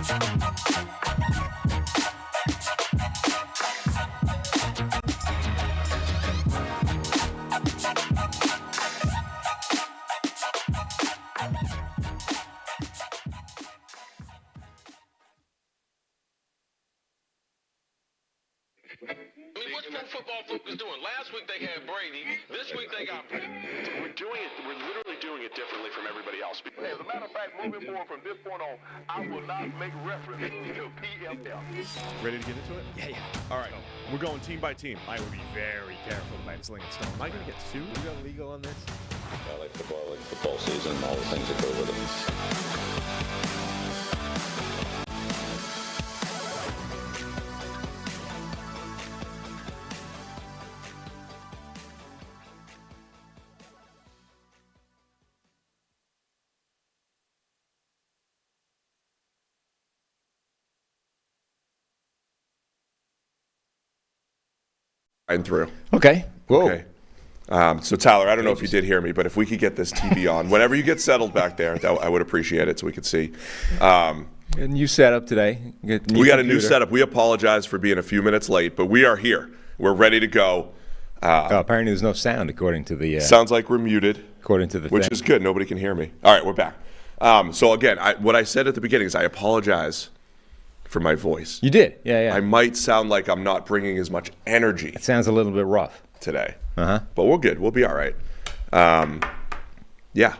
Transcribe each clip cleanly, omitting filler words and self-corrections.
What's Pro Football Focus doing? Last week they had Brady. This week they got Brady. We're literally doing it differently from everybody else. As a matter of fact, moving forward from this point on, I will not make reference to PFF. Ready to get into it? Yeah. All right. We're going team by team. I would be very careful about slinging stone. Am I going to get sued? We got legal on this? I like football season, and all the things that go with it. And through. Okay. Whoa. Okay. So, Tyler, I don't know if you did hear me, but if we could get this TV on, whenever you get settled back there, I would appreciate it so we could see. A new setup today. We got a new setup. We apologize for being a few minutes late, but we are here. We're ready to go. Apparently there's no sound according to the... sounds like we're muted. According to the which thing. is good. Nobody can hear me. All right, we're back. So, again, what I said at the beginning is I apologize for my voice. You did? Yeah. I might sound like I'm not bringing as much energy. It sounds a little bit rough. Today. Uh-huh. But we're good. We'll be all right. Yeah.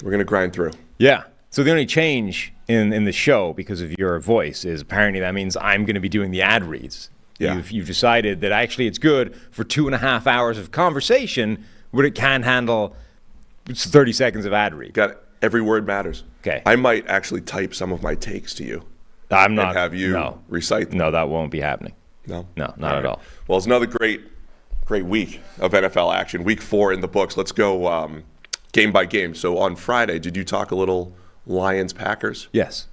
We're going to grind through. Yeah. So the only change in the show because of your voice is apparently that means I'm going to be doing the ad reads. Yeah. You've decided that actually it's good for 2.5 hours of conversation, but it can handle 30 seconds of ad read. Got it. Every word matters. Okay. I might actually type some of my takes to you. I'm not. And have you recite them. No, that won't be happening. No? No, not at all. Well, it's another great week of NFL action. Week 4 in the books. Let's go game by game. So on Friday, did you talk a little Lions-Packers? Yes.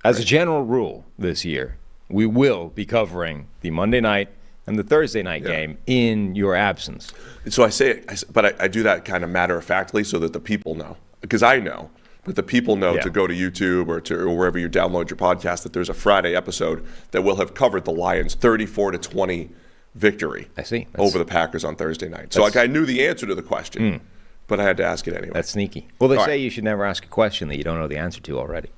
As a general rule this year, we will be covering the Monday night and the Thursday night game in your absence. So I say it, but I do that kind of matter-of-factly so that the people know. Because I know, but the people know to go to YouTube or wherever you download your podcast that there's a Friday episode that will have covered the Lions' 34-20 victory over the Packers on Thursday night. So I knew the answer to the question, but I had to ask it anyway. That's sneaky. Well, they say you should never ask a question that you don't know the answer to already,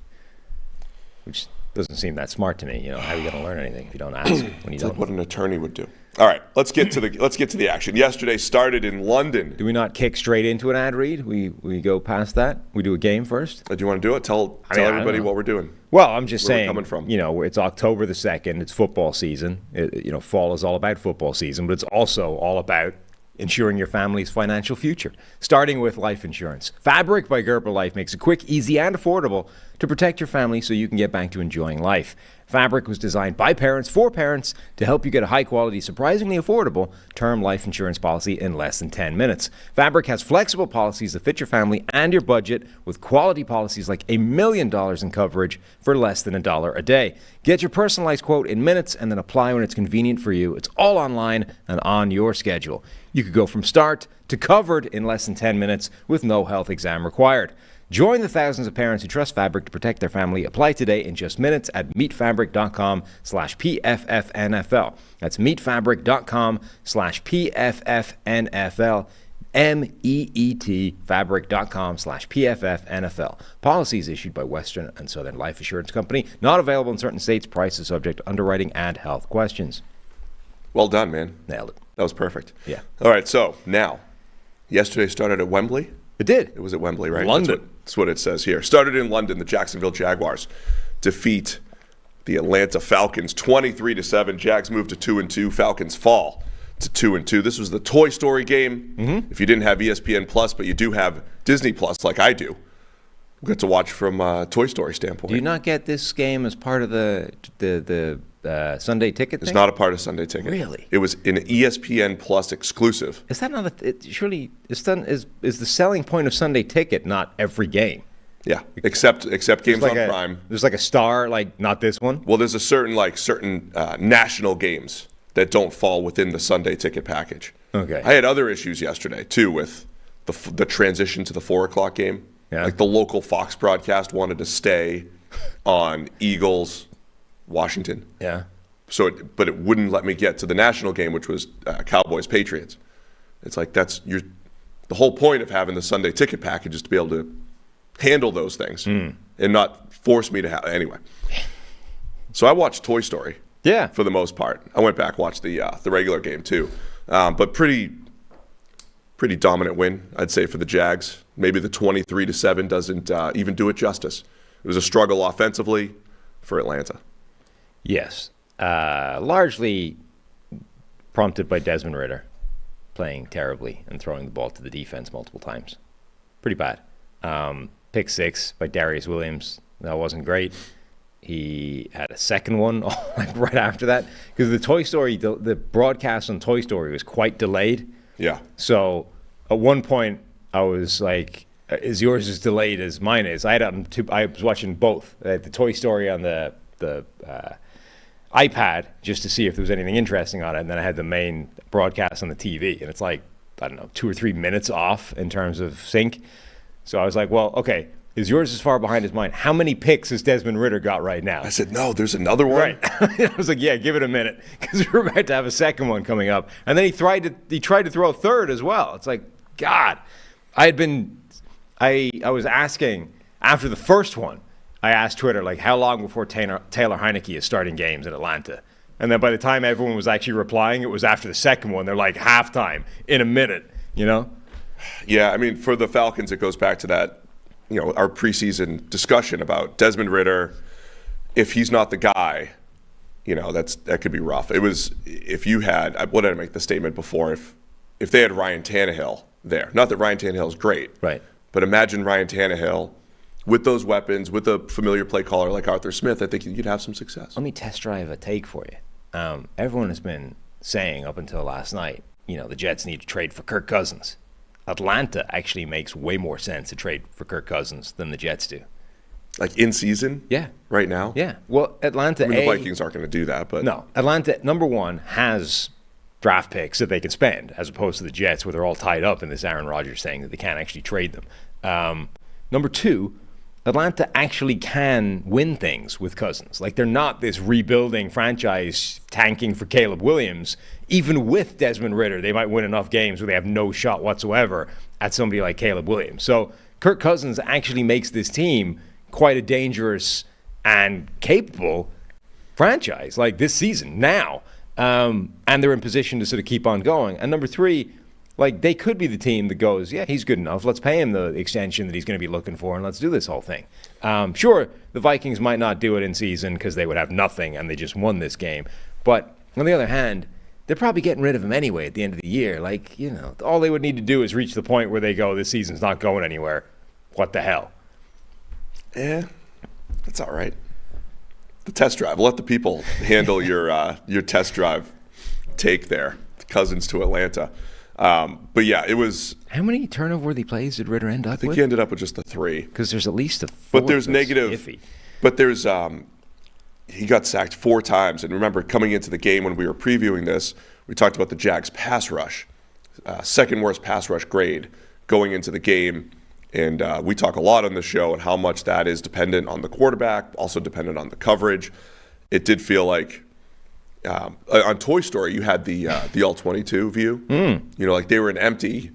which doesn't seem that smart to me. You know, how are you going to learn anything if you don't ask when you don't? Like what an attorney would do. All right, let's get to the action. Yesterday started in London. Do we not kick straight into an ad read? We go past that. We do a game first. Do you want to do it? Tell everybody what we're doing. Well, I'm just saying. Where we're coming from. You know, it's October the 2nd. It's football season. Fall is all about football season, but it's also all about ensuring your family's financial future, starting with life insurance. Fabric by Gerber Life makes it quick, easy, and affordable to protect your family so you can get back to enjoying life. Fabric was designed by parents for parents to help you get a high-quality, surprisingly affordable term life insurance policy in less than 10 minutes. Fabric has flexible policies that fit your family and your budget with quality policies like $1 million in coverage for less than $1 a day. Get your personalized quote in minutes and then apply when it's convenient for you. It's all online and on your schedule. You could go from start to covered in less than 10 minutes with no health exam required. Join the thousands of parents who trust Fabric to protect their family. Apply today in just minutes at meetfabric.com/PFFNFL. That's meetfabric.com/PFFNFL. MEET fabric.com/PFFNFL. Policies issued by Western and Southern Life Assurance Company. Not available in certain states. Prices subject to underwriting and health questions. Well done, man. Nailed it. That was perfect. Yeah. All right, so now, yesterday started at Wembley. It did. It was at Wembley, right? London. That's what it says here. Started in London. The Jacksonville Jaguars defeat the Atlanta Falcons 23-7. Jags move to 2-2. Falcons fall to 2-2. This was the Toy Story game. Mm-hmm. If you didn't have ESPN Plus, but you do have Disney Plus, like I do, we get to watch from a Toy Story standpoint. Do you not get this game as part of the Sunday Ticket thing? It's not a part of Sunday Ticket. Really? It was an ESPN Plus exclusive. Is that not surely is the selling point of Sunday Ticket not every game? Yeah, except games like on Prime. There's like a star, like not this one. Well, there's a certain national games that don't fall within the Sunday Ticket package. Okay. I had other issues yesterday too with the transition to the 4 o'clock game. Yeah. Like the local Fox broadcast wanted to stay on Eagles, Washington. Yeah. But it wouldn't let me get to the national game, which was Cowboys Patriots. It's like the whole point of having the Sunday ticket package is to be able to handle those things and not force me to have anyway. So I watched Toy Story. Yeah. For the most part, I went back watched the regular game too, but pretty dominant win, I'd say, for the Jags. Maybe the 23-7 doesn't even do it justice. It was a struggle offensively for Atlanta. Yes. Largely prompted by Desmond Ridder playing terribly and throwing the ball to the defense multiple times. Pretty bad. Pick 6 by Darius Williams. That wasn't great. He had a second one like right after that because the Toy Story, the broadcast on Toy Story was quite delayed. Yeah. So at one point I was like, "Is yours as delayed as mine is?" I was watching both. I had the Toy Story on the iPad just to see if there was anything interesting on it, and then I had the main broadcast on the TV, and it's like, I don't know, 2 or 3 minutes off in terms of sync. So I was like, well, okay, is yours as far behind as mine? How many picks has Desmond Ridder got right now? I said, no, there's another one. Right. I was like, yeah, give it a minute, because we're about to have a second one coming up. And then he tried to throw a third as well. It's like, God, I was asking after the first one, I asked Twitter, like, how long before Taylor Heineke is starting games in Atlanta? And then by the time everyone was actually replying, it was after the second one. They're like, halftime in a minute, you know? Yeah, I mean, for the Falcons, it goes back to that, our preseason discussion about Desmond Ridder. If he's not the guy, that could be rough. It was, if you had, what did I make the statement before? If they had Ryan Tannehill there, not that Ryan Tannehill is great, right? But imagine Ryan Tannehill with those weapons, with a familiar play caller like Arthur Smith. I think you'd have some success. Let me test drive a take for you. Everyone has been saying up until last night, the Jets need to trade for Kirk Cousins. Atlanta actually makes way more sense to trade for Kirk Cousins than the Jets do. Like in season? Yeah. Right now? Yeah. Well, Atlanta, the Vikings aren't going to do that, but no. Atlanta, number one, has draft picks that they can spend, as opposed to the Jets, where they're all tied up in this Aaron Rodgers thing that they can't actually trade them. Number two, Atlanta actually can win things with Cousins. Like, they're not this rebuilding franchise tanking for Caleb Williams. Even with Desmond Ridder, they might win enough games where they have no shot whatsoever at somebody like Caleb Williams. So Kirk Cousins actually makes this team quite a dangerous and capable franchise, like this season now. And they're in position to sort of keep on going. And number three, like, they could be the team that goes, yeah, he's good enough. Let's pay him the extension that he's going to be looking for, and let's do this whole thing. Sure, the Vikings might not do it in season because they would have nothing and they just won this game. But on the other hand, they're probably getting rid of him anyway at the end of the year. Like, all they would need to do is reach the point where they go, this season's not going anywhere. What the hell? Yeah, that's all right. The test drive. Let the people handle your test drive take there. Cousins to Atlanta. But yeah, it was. How many turnover-worthy plays did Ridder end up with? I think he ended up with just the 3. Because there's at least a 4. But there's negative. Iffy. But there's he got sacked 4 times. And remember, coming into the game when we were previewing this, we talked about the Jags pass rush, second worst pass rush grade going into the game. And we talk a lot on the show and how much that is dependent on the quarterback, also dependent on the coverage. It did feel like. On Toy Story, you had the all-22 view. Like they were in empty,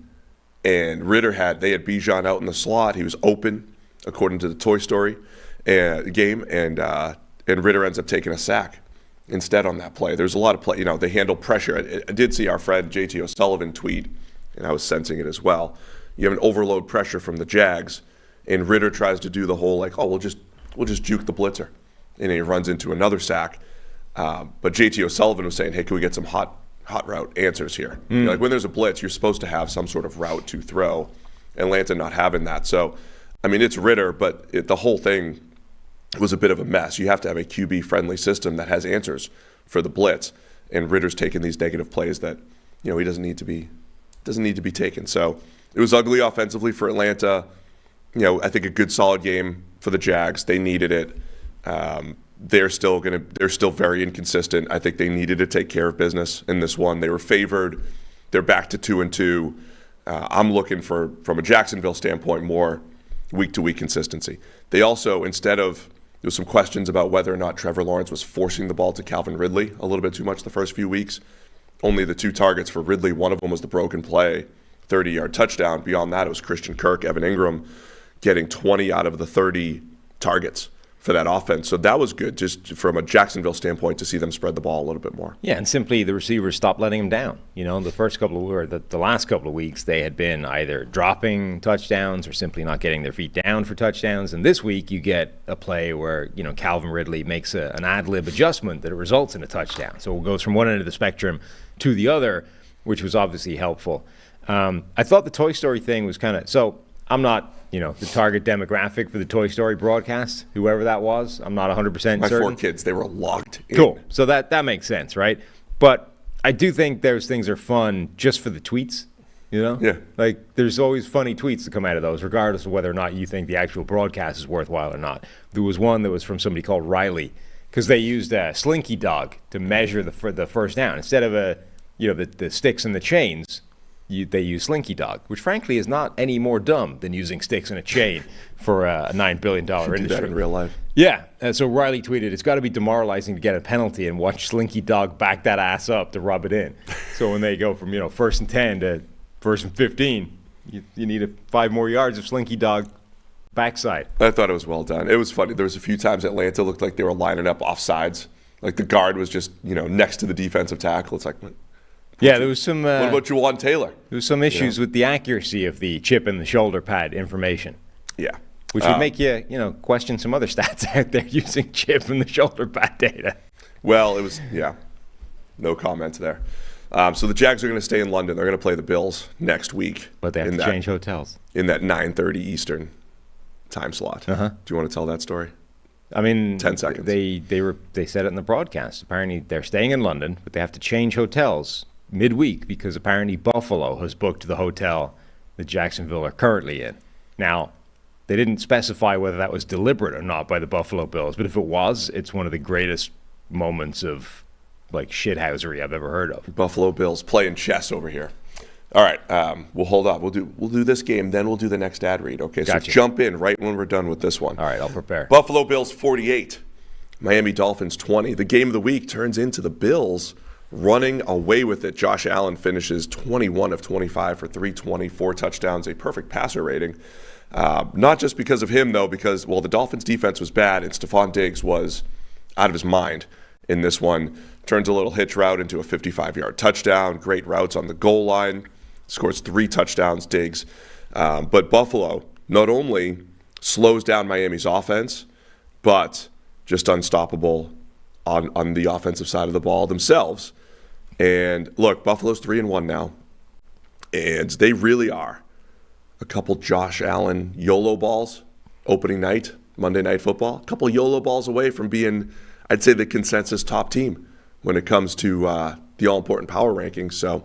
and they had Bijan out in the slot. He was open, according to the Toy Story game, and Ridder ends up taking a sack instead on that play. There's a lot of play. They handle pressure. I did see our friend JT O'Sullivan tweet, and I was sensing it as well. You have an overload pressure from the Jags, and Ridder tries to do the whole we'll just juke the blitzer, and he runs into another sack. But JT O'Sullivan was saying, hey, can we get some hot route answers here? Like when there's a blitz, you're supposed to have some sort of route to throw. Atlanta not having that. So, I mean, it's Ridder, but the whole thing was a bit of a mess. You have to have a QB-friendly system that has answers for the blitz. And Ridder's taking these negative plays that, he doesn't need to be taken. So it was ugly offensively for Atlanta. I think a good solid game for the Jags. They needed it. They're still very inconsistent. I think they needed to take care of business in this one. They were favored. They're back to 2-2. I'm looking for, from a Jacksonville standpoint, more week-to-week consistency. They also, instead of was some questions about whether or not Trevor Lawrence was forcing the ball to Calvin Ridley a little bit too much the first few weeks. Only the 2 targets for Ridley. One of them was the broken play, 30-yard touchdown. Beyond that, it was Christian Kirk, Evan Ingram getting 20 out of the 30 targets for that offense. So that was good, just from a Jacksonville standpoint, to see them spread the ball a little bit more. Yeah, and simply the receivers stopped letting them down. You know, the last couple of weeks, they had been either dropping touchdowns or simply not getting their feet down for touchdowns. And this week, you get a play where, you know, Calvin Ridley makes an ad-lib adjustment that results in a touchdown. So it goes from one end of the spectrum to the other, which was obviously helpful. I thought the Toy Story thing was kind of, so I'm not, you know, the target demographic for the Toy Story broadcast, whoever that was. I'm not 100% certain. My 4 kids, they were locked in. Cool. So that makes sense, right? But I do think those things are fun just for the tweets, you know? Yeah. Like, there's always funny tweets that come out of those, regardless of whether or not you think the actual broadcast is worthwhile or not. There was one that was from somebody called Riley, because they used a slinky dog to measure the first down. Instead of the sticks and the chains, they use slinky dog, which frankly is not any more dumb than using sticks and a chain for a $9 billion industry. Do that in real life. Yeah. So Riley tweeted, "It's got to be demoralizing to get a penalty and watch slinky dog back that ass up to rub it in." So when they go from 1st and 10 to 1st and 15, you need 5 more yards of slinky dog backside. I thought it was well done. It was funny. There was a few times Atlanta looked like they were lining up offsides. Like the guard was just next to the defensive tackle. It's like, yeah, there was some. what about Juwan Taylor? There was some issues with the accuracy of the chip and the shoulder pad information. Yeah, which would make you, question some other stats out there using chip and the shoulder pad data. Well, it was no comments there. So the Jags are going to stay in London. They're going to play the Bills next week. But they have to change hotels in that 9:30 Eastern time slot. Uh-huh. Do you want to tell that story? I mean, 10 seconds. They said it in the broadcast. Apparently, they're staying in London, but they have to change hotels midweek because apparently Buffalo has booked the hotel that Jacksonville are currently in. Now, they didn't specify whether that was deliberate or not by the Buffalo Bills, but if it was, it's one of the greatest moments of shithousery I've ever heard of. Buffalo Bills playing chess over here. All right, we'll hold off. We'll do this game, then we'll do the next ad read. Okay, gotcha. So jump in right when we're done with this one. All right, I'll prepare. Buffalo Bills 48, Miami Dolphins 20. The game of the week turns into the Bills running away with it. Josh Allen finishes 21 of 25 for 320, 4 touchdowns, a perfect passer rating. Not just because of him, though, because, the Dolphins' defense was bad, and Stephon Diggs was out of his mind in this one. Turns a little hitch route into a 55-yard touchdown. Great routes on the goal line. Scores 3 touchdowns, Diggs. But Buffalo not only slows down Miami's offense, but just unstoppable on the offensive side of the ball themselves. And look, Buffalo's 3-1 now. And they really are a couple Josh Allen YOLO balls opening night, Monday Night Football. A couple YOLO balls away from being, I'd say, the consensus top team when it comes to the all-important power rankings. So,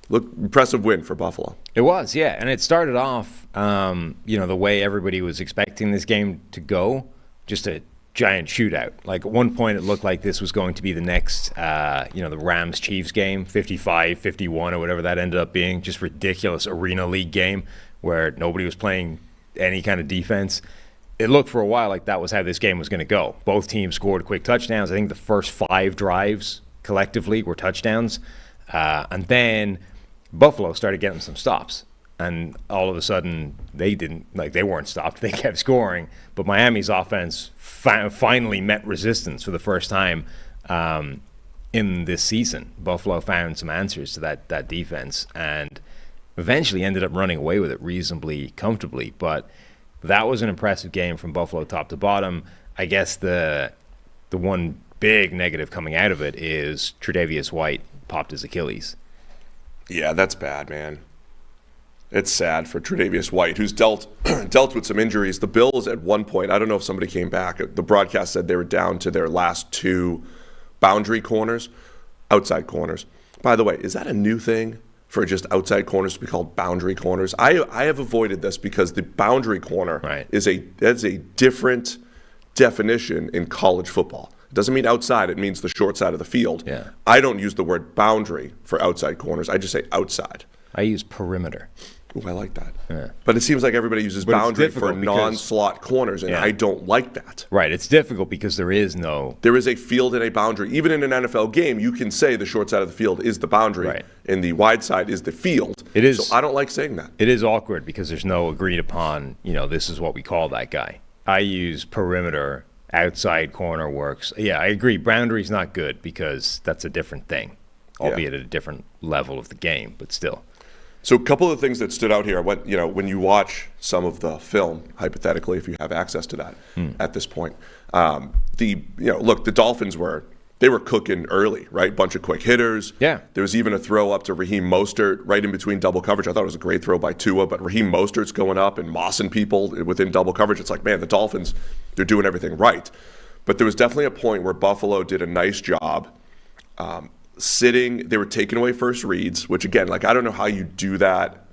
look, impressive win for Buffalo. It was, yeah. And it started off, the way everybody was expecting this game to go, just a giant shootout. Like, at one point, it looked like this was going to be the next, the Rams-Chiefs game, 55-51 or whatever that ended up being. Just ridiculous Arena League game where nobody was playing any kind of defense. It looked for a while like that was how this game was going to go. Both teams scored quick touchdowns. I think the first 5 drives collectively were touchdowns. And then Buffalo started getting some stops. And all of a sudden, they weren't stopped. They kept scoring. But Miami's offense finally met resistance for the first time in this season. Buffalo found some answers to that defense and eventually ended up running away with it reasonably comfortably. But that was an impressive game from Buffalo top to bottom. I guess the one big negative coming out of it is Tre'Davious White popped his Achilles. Yeah, that's bad, man. It's sad for Tre'Davious White, who's dealt with some injuries. The Bills at one point, I don't know if somebody came back. The broadcast said they were down to their last 2 boundary corners, outside corners. By the way, is that a new thing for just outside corners to be called boundary corners? I have avoided this because the boundary corner is a different definition in college football. It doesn't mean outside, it means the short side of the field. Yeah. I don't use the word boundary for outside corners. I just say outside. I use perimeter. Ooh, I like that. Yeah. But it seems like everybody uses boundary for difficult because- non-slot corners, and Yeah. I don't like that. Right. It's difficult because there is no. There is a field and a boundary. Even in an NFL game, you can say the short side of the field is the boundary, Right. and the wide side is the field. It is. So I don't like saying that. It is awkward because there's no agreed upon, this is what we call that guy. I use perimeter, outside corner works. Yeah, I agree. Boundary's not good because that's a different thing, albeit at a different level of the game, but still. So a couple of things that stood out here, when you watch some of the film, hypothetically, if you have access to that at this point, the Dolphins were cooking early, right? Bunch of quick hitters. Yeah. There was even a throw up to Raheem Mostert right in between double coverage. I thought it was a great throw by Tua, but Raheem Mostert's going up and mossing people within double coverage. It's like, man, the Dolphins, they're doing everything right. But there was definitely a point where Buffalo did a nice job sitting. They were taking away first reads, which again, I don't know how you do that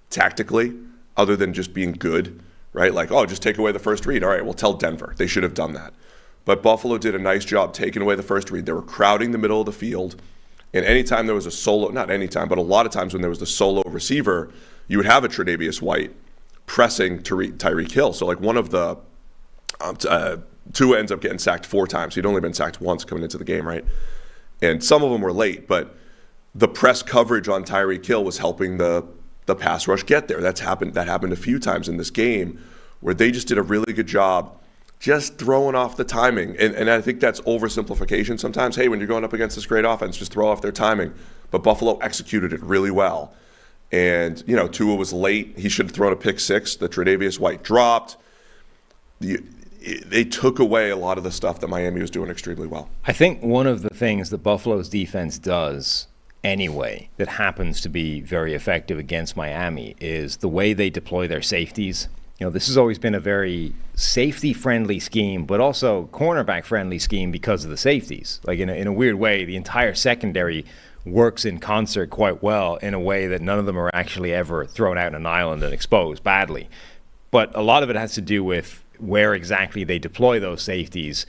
tactically other than just being good, right? Just take away the first read. All right, well, tell Denver. They should have done that. But Buffalo did a nice job taking away the first read. They were crowding the middle of the field. And anytime there was a solo, not anytime, but a lot of times when there was the solo receiver, you would have a Tre'Davious White pressing Tyreek Hill. So one of the Tua ends up getting sacked 4 times. He'd only been sacked once coming into the game, right? And some of them were late, but the press coverage on Tyreek Hill was helping the pass rush get there. That happened a few times in this game where they just did a really good job just throwing off the timing. And I think that's oversimplification sometimes. Hey, when you're going up against this great offense, just throw off their timing. But Buffalo executed it really well. And, Tua was late. He should have thrown a pick 6 that Tre'Davious White dropped. They took away a lot of the stuff that Miami was doing extremely well. I think one of the things that Buffalo's defense does anyway that happens to be very effective against Miami is the way they deploy their safeties. This has always been a very safety-friendly scheme, but also cornerback-friendly scheme because of the safeties. In a weird way, the entire secondary works in concert quite well in a way that none of them are actually ever thrown out on an island and exposed badly. But a lot of it has to do with where exactly they deploy those safeties,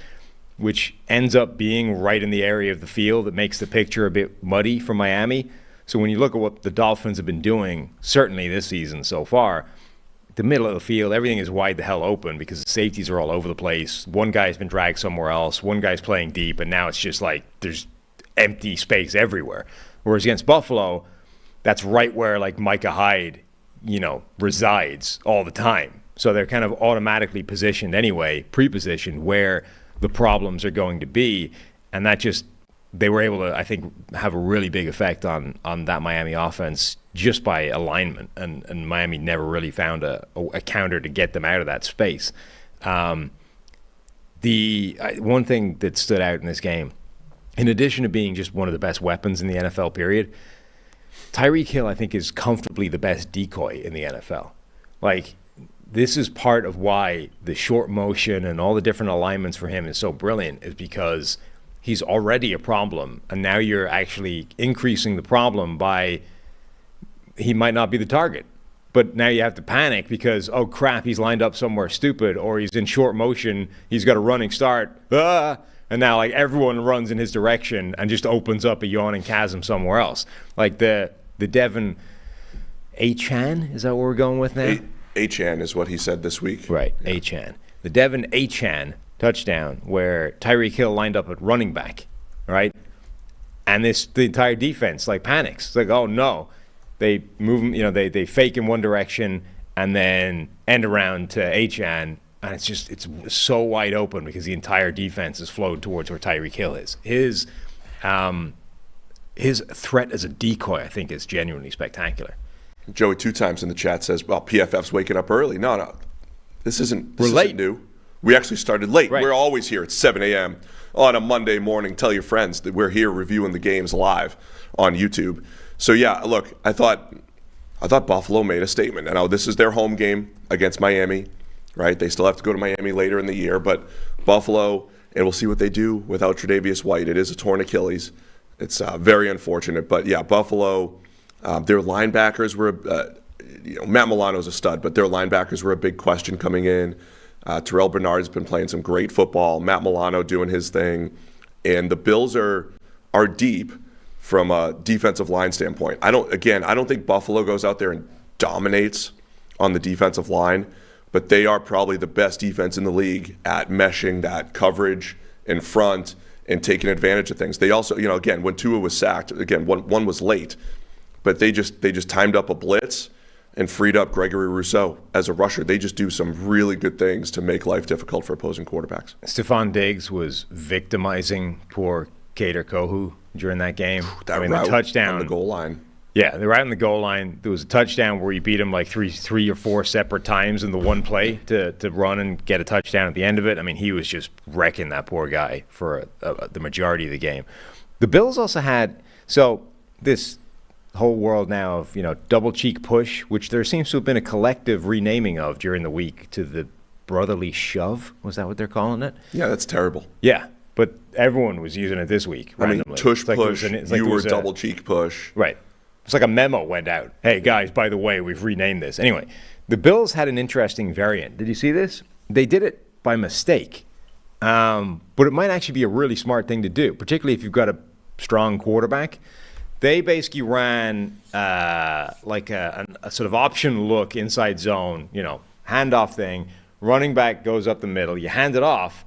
which ends up being right in the area of the field that makes the picture a bit muddy for Miami. So when you look at what the Dolphins have been doing, certainly this season so far, the middle of the field, everything is wide the hell open because the safeties are all over the place. One guy's been dragged somewhere else. One guy's playing deep, and now it's just there's empty space everywhere. Whereas against Buffalo, that's right where Micah Hyde, resides all the time. So they're kind of automatically positioned anyway, pre-positioned where the problems are going to be. And that they were able to, I think, have a really big effect on that Miami offense just by alignment. And Miami never really found a counter to get them out of that space. One thing that stood out in this game, in addition to being just one of the best weapons in the NFL period, Tyreek Hill, I think, is comfortably the best decoy in the NFL. This is part of why the short motion and all the different alignments for him is so brilliant, is because he's already a problem, and now you're actually increasing the problem by he might not be the target. But now you have to panic because, oh crap, he's lined up somewhere stupid, or he's in short motion, he's got a running start, and now everyone runs in his direction and just opens up a yawning chasm somewhere else. The Devin Achane, is that what we're going with now? Achane is what he said this week. Right, yeah. Achane. The Devin Achane touchdown where Tyreek Hill lined up at running back, right? And the entire defense panics. It's oh no. They move him, they fake in one direction and then end around to Achane, and it's so wide open because the entire defense is flowed towards where Tyreek Hill is. His threat as a decoy, I think, is genuinely spectacular. Joey 2 times in the chat says, well, PFF's waking up early. No. This isn't new. We actually started late. Right. We're always here at 7 a.m. on a Monday morning. Tell your friends that we're here reviewing the games live on YouTube. So, yeah, look, I thought Buffalo made a statement. And this is their home game against Miami, right? They still have to go to Miami later in the year. But Buffalo, and we'll see what they do without Tre'Davious White. It is a torn Achilles. It's very unfortunate. But, yeah, Buffalo, their linebackers were Matt Milano's a stud, but their linebackers were a big question coming in. Terrell Bernard's been playing some great football. Matt Milano doing his thing. And the Bills are deep from a defensive line standpoint. I don't think Buffalo goes out there and dominates on the defensive line, but they are probably the best defense in the league at meshing that coverage in front and taking advantage of things. They also, again, when Tua was sacked, again, one was late, but they just timed up a blitz and freed up Gregory Rousseau as a rusher. They just do some really good things to make life difficult for opposing quarterbacks. Stephon Diggs was victimizing poor Kader Kohu during that game. The touchdown on the goal line. Yeah, they were out on the goal line. There was a touchdown where he beat him like three or four separate times in the one play to run and get a touchdown at the end of it. I mean, he was just wrecking that poor guy for the majority of the game. The Bills also had this whole world now of double cheek push, which there seems to have been a collective renaming of during the week to the brotherly shove. Was that what they're calling it? Yeah, that's terrible. Yeah, but everyone was using it this week randomly. I mean, tush push, you were double cheek push. Right. It's like a memo went out. Hey, guys, by the way, we've renamed this. Anyway, the Bills had an interesting variant. Did you see this? They did it by mistake. But it might actually be a really smart thing to do, particularly if you've got a strong quarterback. They basically ran like a sort of option look inside zone, handoff thing. Running back goes up the middle. You hand it off,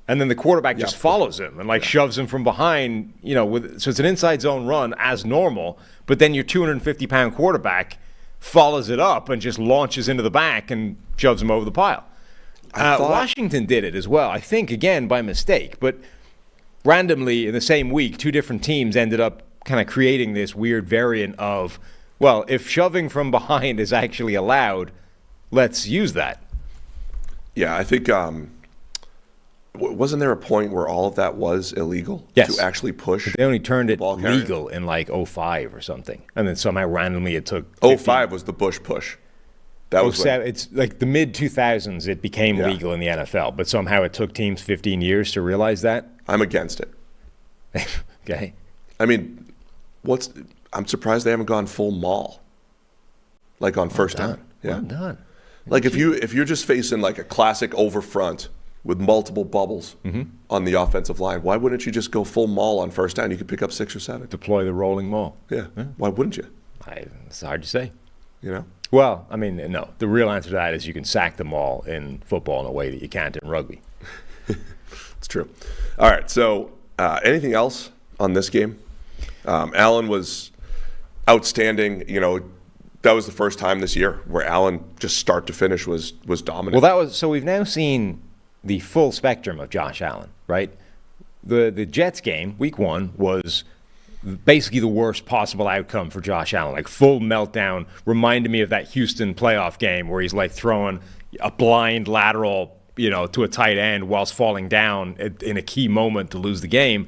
and then the quarterback just follows him and shoves him from behind. So it's an inside zone run as normal, but then your 250-pound quarterback follows it up and just launches into the back and shoves him over the pile. Washington did it as well, I think, again, by mistake. But randomly, in the same week, two different teams ended up kind of creating this weird variant of, well, if shoving from behind is actually allowed, let's use that. Yeah, I think wasn't there a point where all of that was illegal? Yes. To actually push? But they only turned it legal in 2005 or something. And then somehow randomly it took 2005 was the Bush push. That was it's like the mid-2000s it became legal in the NFL, but somehow it took teams 15 years to realize that. I'm against it. Okay. I mean, I'm surprised they haven't gone full maul. On first down. Yeah. Well done. If you're just facing a classic over front with multiple bubbles on the offensive line, why wouldn't you just go full maul on first down? You could pick up 6 or 7. Deploy the rolling maul. Yeah. Why wouldn't you? It's hard to say. Well, I mean, no. The real answer to that is you can sack them all in football in a way that you can't in rugby. It's true. All right. So, anything else on this game? Allen was outstanding. That was the first time this year where Allen, just start to finish, was dominant. Well, we've now seen the full spectrum of Josh Allen, right? The Jets game, week 1, was basically the worst possible outcome for Josh Allen. Full meltdown. Reminded me of that Houston playoff game where he's throwing a blind lateral, to a tight end whilst falling down in a key moment to lose the game.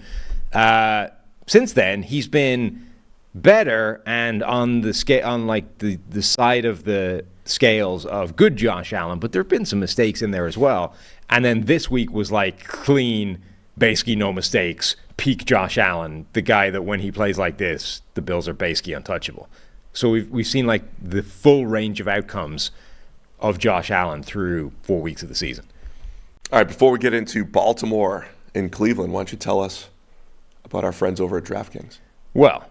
Since then, he's been better and on the scale, on the side of the scales of good Josh Allen, but there have been some mistakes in there as well. And then this week was clean, basically no mistakes, peak Josh Allen, the guy that when he plays like this, the Bills are basically untouchable. So we've seen the full range of outcomes of Josh Allen through 4 weeks of the season. All right, before we get into Baltimore and Cleveland, why don't you tell us about our friends over at DraftKings? Well,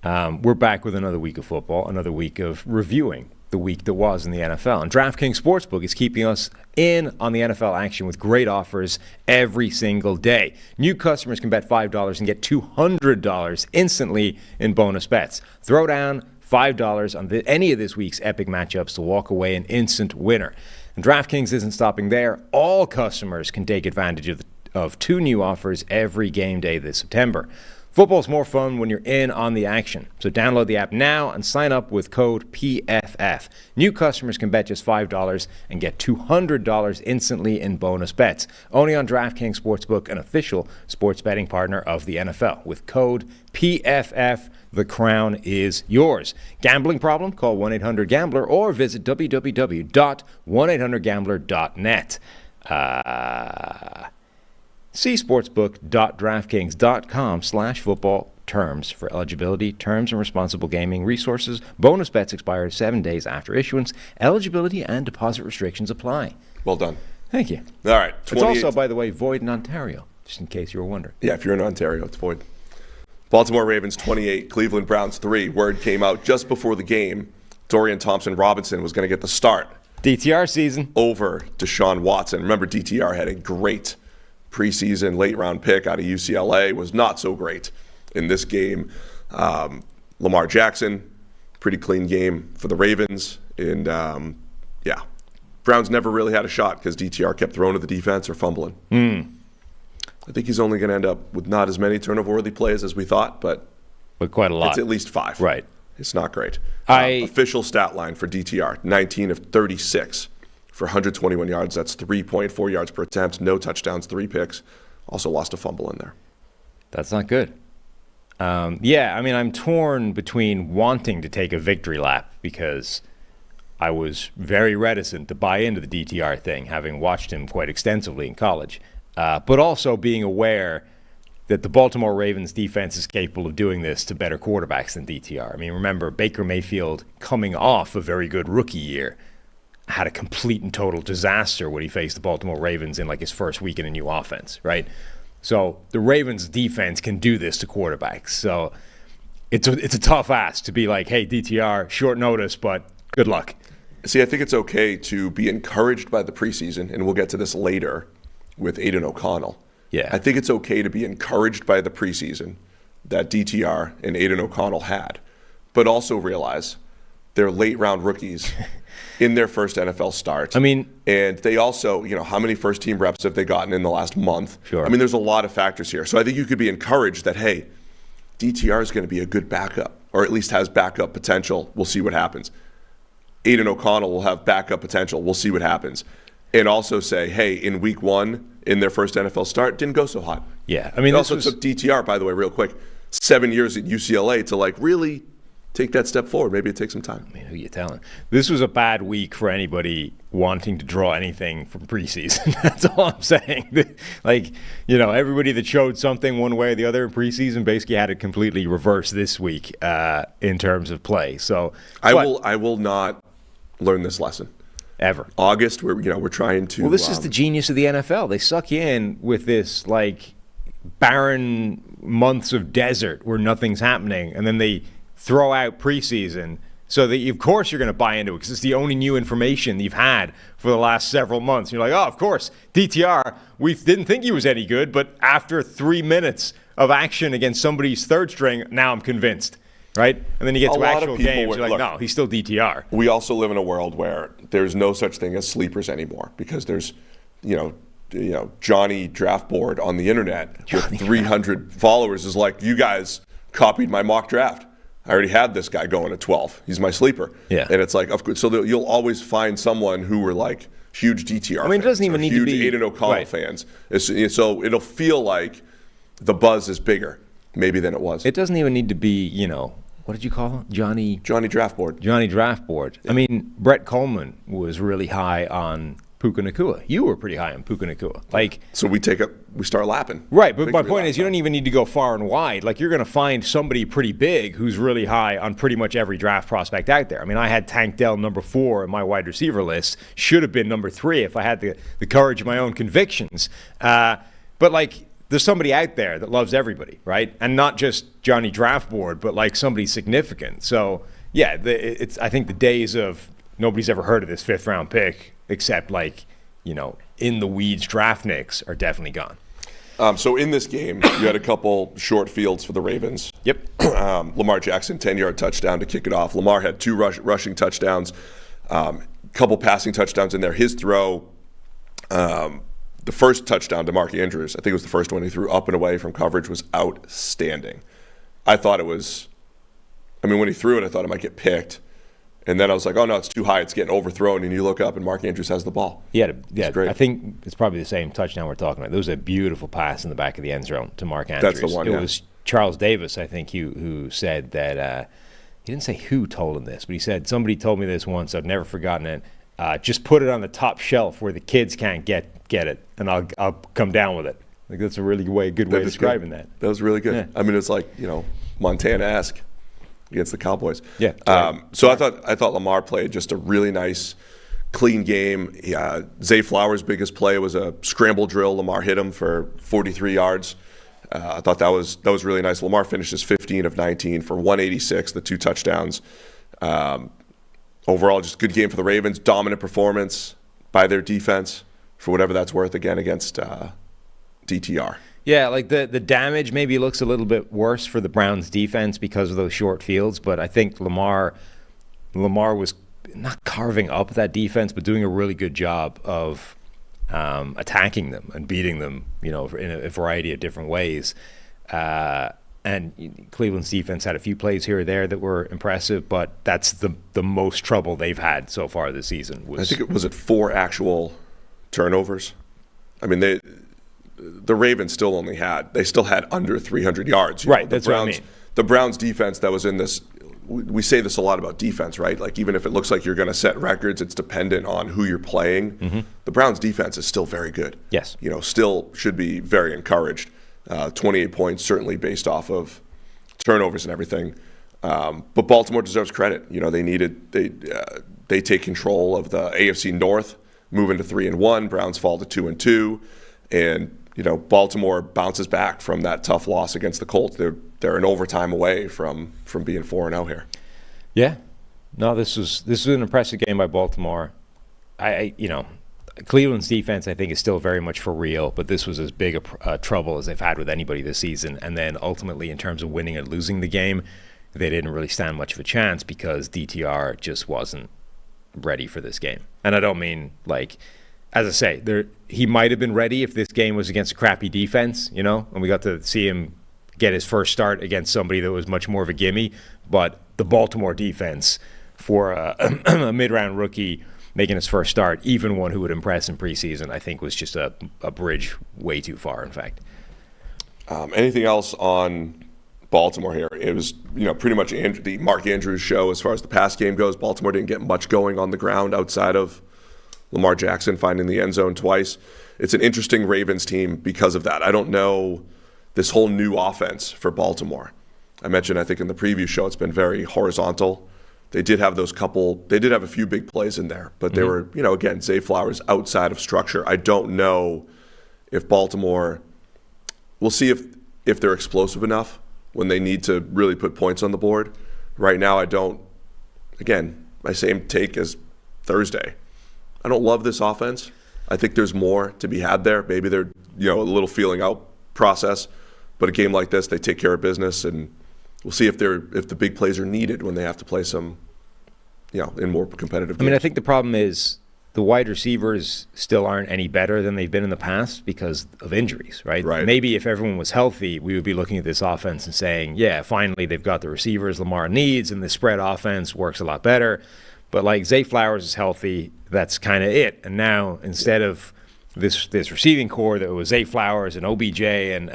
we're back with another week of football, another week of reviewing the week that was in the NFL. And DraftKings Sportsbook is keeping us in on the NFL action with great offers every single day. New customers can bet $5 and get $200 instantly in bonus bets. Throw down $5 on any of this week's epic matchups to walk away an instant winner. And DraftKings isn't stopping there. All customers can take advantage of 2 new offers every game day this September. Football's more fun when you're in on the action. So download the app now and sign up with code PFF. New customers can bet just $5 and get $200 instantly in bonus bets. Only on DraftKings Sportsbook, an official sports betting partner of the NFL. With code PFF, the crown is yours. Gambling problem? Call 1-800-GAMBLER or visit www.1800gambler.net. See sportsbook.draftkings.com/football terms for eligibility, terms and responsible gaming resources. Bonus bets expire 7 days after issuance. Eligibility and deposit restrictions apply. Well done. Thank you. All right. It's also, by the way, void in Ontario, just in case you were wondering. Yeah, if you're in Ontario, it's void. Baltimore Ravens 28, Cleveland Browns 3. Word came out just before the game Dorian Thompson-Robinson was going to get the start DTR season over Deshaun Watson. Remember, DTR had a great preseason late-round pick out of UCLA, was not so great in this game. Lamar Jackson, pretty clean game for the Ravens. And, Browns never really had a shot because DTR kept throwing to the defense or fumbling. I think he's only going to end up with not as many turnover-worthy plays as we thought, but quite a lot. It's at least 5. Right. It's not great. Official stat line for DTR, 19 of 36 for 121 yards. That's 3.4 yards per attempt. No touchdowns, 3 picks. Also lost a fumble in there. That's not good. I'm torn between wanting to take a victory lap because I was very reticent to buy into the DTR thing, having watched him quite extensively in college, but also being aware that the Baltimore Ravens defense is capable of doing this to better quarterbacks than DTR. I mean, remember, Baker Mayfield, coming off a very good rookie year, had a complete and total disaster when he faced the Baltimore Ravens in like his first week in a new offense, right? So the Ravens defense can do this to quarterbacks. So it's a tough ask to be like, hey, DTR, short notice, but good luck. See, I think it's okay to be encouraged by the preseason, and we'll get to this later with Aiden O'Connell. Yeah. I think it's okay to be encouraged by the preseason that DTR and Aiden O'Connell had, but also realize they're late-round rookies in their first NFL start. And they also, how many first-team reps have they gotten in the last month? Sure. There's a lot of factors here. So I think you could be encouraged that, hey, DTR is going to be a good backup, or at least has backup potential. We'll see what happens. Aiden O'Connell will have backup potential. We'll see what happens. And also say, hey, in week 1, in their first NFL start, didn't go so hot. Yeah. It also took DTR, by the way, real quick, 7 years at UCLA to really take that step forward. Maybe it takes some time. Who you telling? This was a bad week for anybody wanting to draw anything from preseason. That's all I'm saying. Everybody that showed something one way or the other in preseason basically had it completely reversed this week in terms of play. So I will not learn this lesson. Ever. August, we're trying to. Well, this is the genius of the NFL. They suck you in with this barren months of desert where nothing's happening, and then they throw out preseason so that of course you're going to buy into it because it's the only new information you've had for the last several months. You're like, oh, of course, DTR. We didn't think he was any good, but after 3 minutes of action against somebody's third string, now I'm convinced. Right? And then you get to actual games, you're like, no, he's still DTR. We also live in a world where there's no such thing as sleepers anymore because there's, Johnny Draft Board on the internet with 300 followers is like, you guys copied my mock draft. I already had this guy going at 12. He's my sleeper. Yeah. And it's like, of course, so you'll always find someone who were like huge DTR fans. It doesn't even need to be huge Aiden O'Connell fans. So it'll feel like the buzz is bigger maybe than it was. It doesn't even need to be, what did you call him? Johnny Draft Board. Johnny Draft Board. Yeah. Brett Coleman was really high on Puka Nacua. You were pretty high on Puka Nacua. So we start lapping. Right, but my point is you don't even need to go far and wide. You're going to find somebody pretty big who's really high on pretty much every draft prospect out there. I had Tank Dell number 4 in my wide receiver list. Should have been number 3 if I had the courage of my own convictions. There's somebody out there that loves everybody, right? And not just Johnny Draft Board, but somebody significant. So, yeah, I think the days of nobody's ever heard of this 5th round pick except in the weeds draft nicks are definitely gone. So in this game, you had a couple short fields for the Ravens. Yep. Lamar Jackson, 10-yard touchdown to kick it off. Lamar had 2 rushing touchdowns, couple passing touchdowns in there. His throw, the first touchdown to Mark Andrews, I think it was the first one he threw up and away from coverage, was outstanding. I thought it was, when he threw it, I thought it might get picked. And then I was like, oh, no, it's too high. It's getting overthrown. And you look up, and Mark Andrews has the ball. Yeah, I think it's probably the same touchdown we're talking about. There was a beautiful pass in the back of the end zone to Mark Andrews. That's the one, It was Charles Davis, I think, who said that he didn't say who told him this, but he said, somebody told me this once. I've never forgotten it. Just put it on the top shelf where the kids can't get it, and I'll come down with it. That's a really good way of describing that. That was really good. Yeah. It's like, Montana-esque against the Cowboys. Yeah. So I thought Lamar played just a really nice, clean game. Zay Flowers' biggest play was a scramble drill. Lamar hit him for 43 yards. I thought that was really nice. Lamar finishes 15 of 19 for 186, the 2 touchdowns. overall, just good game for the Ravens. Dominant performance by their defense, for whatever that's worth, again against DTR. Yeah, like the damage maybe looks a little bit worse for the Browns defense because of those short fields, but I think Lamar was not carving up that defense, but doing a really good job of attacking them and beating them, in a variety of different ways. And Cleveland's defense had a few plays here or there that were impressive, but that's the most trouble they've had so far this season. I think it was 4 actual turnovers. I mean, the Ravens still had under 300 yards. Right, that's what I mean. The Browns defense that was in this, we say this a lot about defense, right? Like, even if it looks like you're going to set records, it's dependent on who you're playing. Mm-hmm. The Browns defense is still very good. Yes. Still should be very encouraged. 28 points, certainly based off of turnovers and everything. But Baltimore deserves credit. They take control of the AFC North, moving to 3-1. Browns fall to 2-2. And Baltimore bounces back from that tough loss against the Colts. They're an overtime away from being 4-0 here. Yeah, no, this was an impressive game by Baltimore. Cleveland's defense, I think, is still very much for real, but this was as big a trouble as they've had with anybody this season. And then ultimately, in terms of winning and losing the game, they didn't really stand much of a chance because DTR just wasn't ready for this game. And I don't mean as I say, he might have been ready if this game was against a crappy defense, and we got to see him get his first start against somebody that was much more of a gimme. But the Baltimore defense, for a mid-round rookie making his first start, even one who would impress in preseason, I think was just a bridge way too far, in fact. Anything else on Baltimore here? It was, pretty much the Mark Andrews show as far as the pass game goes. Baltimore didn't get much going on the ground outside of Lamar Jackson finding the end zone twice. It's an interesting Ravens team because of that. I don't know this whole new offense for Baltimore. I mentioned, I think in the preview show, it's been very horizontal. They did have a few big plays in there, but they were, again, Zay Flowers outside of structure. I don't know if Baltimore, we'll see if they're explosive enough when they need to really put points on the board. Right now, my same take as Thursday. I don't love this offense. I think there's more to be had there. Maybe they're, a little feeling out process, but a game like this, they take care of business, and we'll see if the big plays are needed when they have to play some, in more competitive games. I think the problem is the wide receivers still aren't any better than they've been in the past because of injuries, right? Right. Maybe if everyone was healthy, we would be looking at this offense and saying, yeah, finally they've got the receivers Lamar needs, and the spread offense works a lot better. But Zay Flowers is healthy, that's kind of it. And now instead of this receiving core that was Zay Flowers and OBJ and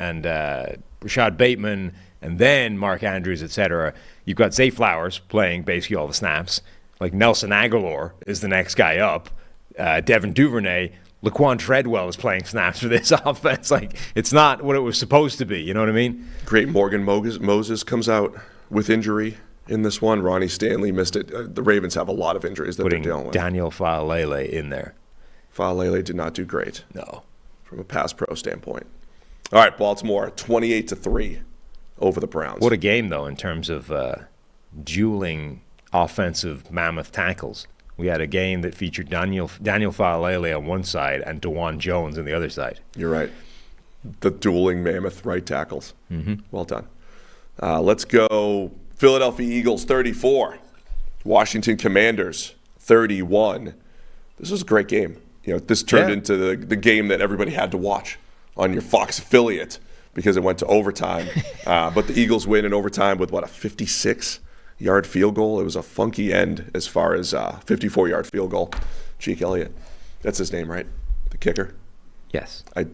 Rashad Bateman and then Mark Andrews, et cetera, you've got Zay Flowers playing basically all the snaps. Nelson Aguilar is the next guy up. Devin Duvernay, Laquan Treadwell is playing snaps for this offense. It's not what it was supposed to be. You know what I mean? Great Morgan Moses comes out with injury in this one. Ronnie Stanley missed it. The Ravens have a lot of injuries that they're dealing with. Daniel Faalele in there. Faalele did not do great. No. From a pass pro standpoint. All right, Baltimore, 28-3 over the Browns. What a game, though, in terms of dueling offensive mammoth tackles. We had a game that featured Daniel Faalele on one side and DeJuan Jones on the other side. You're right. The dueling mammoth right tackles. Mm-hmm. Well done. Let's go Philadelphia Eagles 34, Washington Commanders 31. This was a great game. This turned into the game that everybody had to watch on your Fox affiliate because it went to overtime. But the Eagles win in overtime with, a 56-yard field goal? It was a funky end as far as 54-yard field goal. Jake Elliott. That's his name, right? The kicker? Yes. I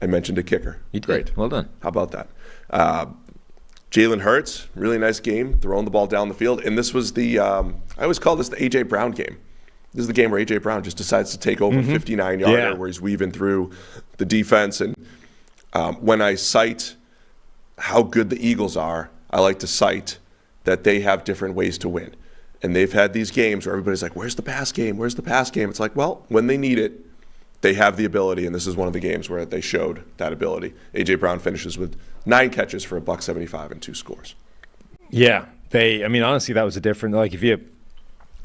mentioned a kicker. You did. Great. Well done. How about that? Jalen Hurts, really nice game, throwing the ball down the field. And this was I always call this the A.J. Brown game. This is the game where A.J. Brown just decides to take over 59-yarder where he's weaving through the defense. And when I cite how good the Eagles are, I like to cite that they have different ways to win. And they've had these games where everybody's like, where's the pass game? Where's the pass game? It's like, well, when they need it, they have the ability, and this is one of the games where they showed that ability. A.J. Brown finishes with 9 catches for $175 and 2 scores. Yeah. Honestly, that was a different,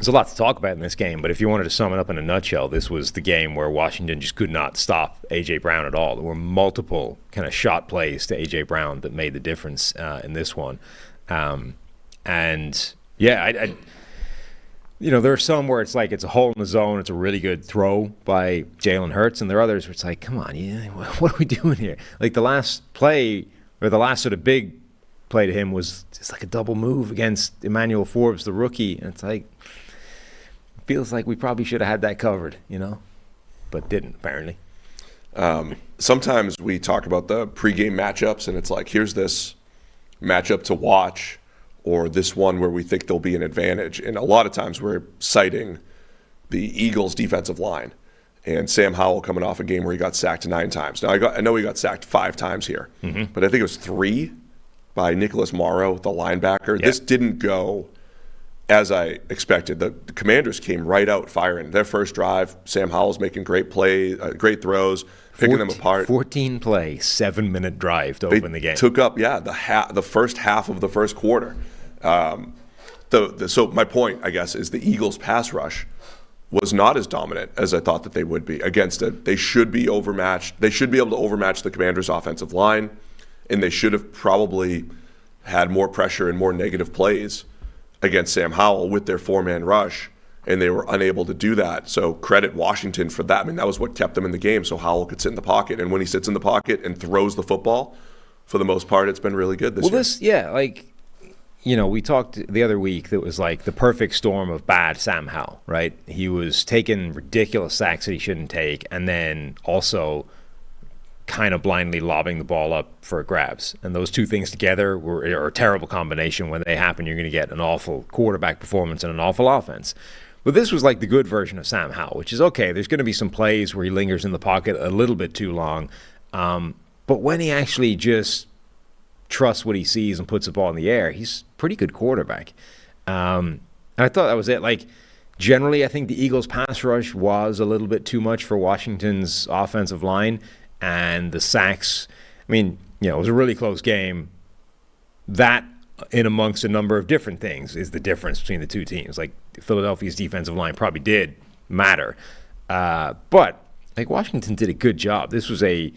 There's a lot to talk about in this game, but if you wanted to sum it up in a nutshell, this was the game where Washington just could not stop A.J. Brown at all. There were multiple kind of shot plays to A.J. Brown that made the difference in this one. And, yeah, there are some where it's like it's a hole in the zone. It's a really good throw by Jalen Hurts, and there are others where it's like, come on, what are we doing here? Like the last play, or the last sort of big play to him was just like a double move against Emmanuel Forbes, the rookie, and it's like, feels like we probably should have had that covered, but didn't, apparently. Sometimes we talk about the pregame matchups, and it's like, here's this matchup to watch, or this one where we think there'll be an advantage. And a lot of times we're citing the Eagles' defensive line and Sam Howell coming off a game where he got sacked 9 times. Now, I know he got sacked 5 times here, but I think it was 3 by Nicholas Morrow, the linebacker. Yep. This didn't go as I expected. The Commanders came right out firing. Their first drive, Sam Howell's making great plays, great throws, picking them apart. 14 play, 7-minute drive to open the game. Took up, the first half of the first quarter. So my point, I guess, is the Eagles' pass rush was not as dominant as I thought that they would be against it. They should be overmatched. They should be able to overmatch the Commanders' offensive line, and they should have probably had more pressure and more negative plays against Sam Howell with their 4-man rush, and they were unable to do that. So credit Washington for that. I mean, that was what kept them in the game, so Howell could sit in the pocket. And when he sits in the pocket and throws the football, for the most part, it's been really good this year. We talked the other week that was like the perfect storm of bad Sam Howell, right? He was taking ridiculous sacks that he shouldn't take, and then also kind of blindly lobbing the ball up for grabs. And those two things together are a terrible combination. When they happen, you're going to get an awful quarterback performance and an awful offense. But this was like the good version of Sam Howell, which is okay. There's going to be some plays where he lingers in the pocket a little bit too long. But when he actually just trusts what he sees and puts the ball in the air, he's a pretty good quarterback. And I thought that was it. Like, generally, I think the Eagles' pass rush was a little bit too much for Washington's offensive line. And the sacks, it was a really close game. That, in amongst a number of different things, is the difference between the two teams. Like, Philadelphia's defensive line probably did matter. But, Washington did a good job. This was a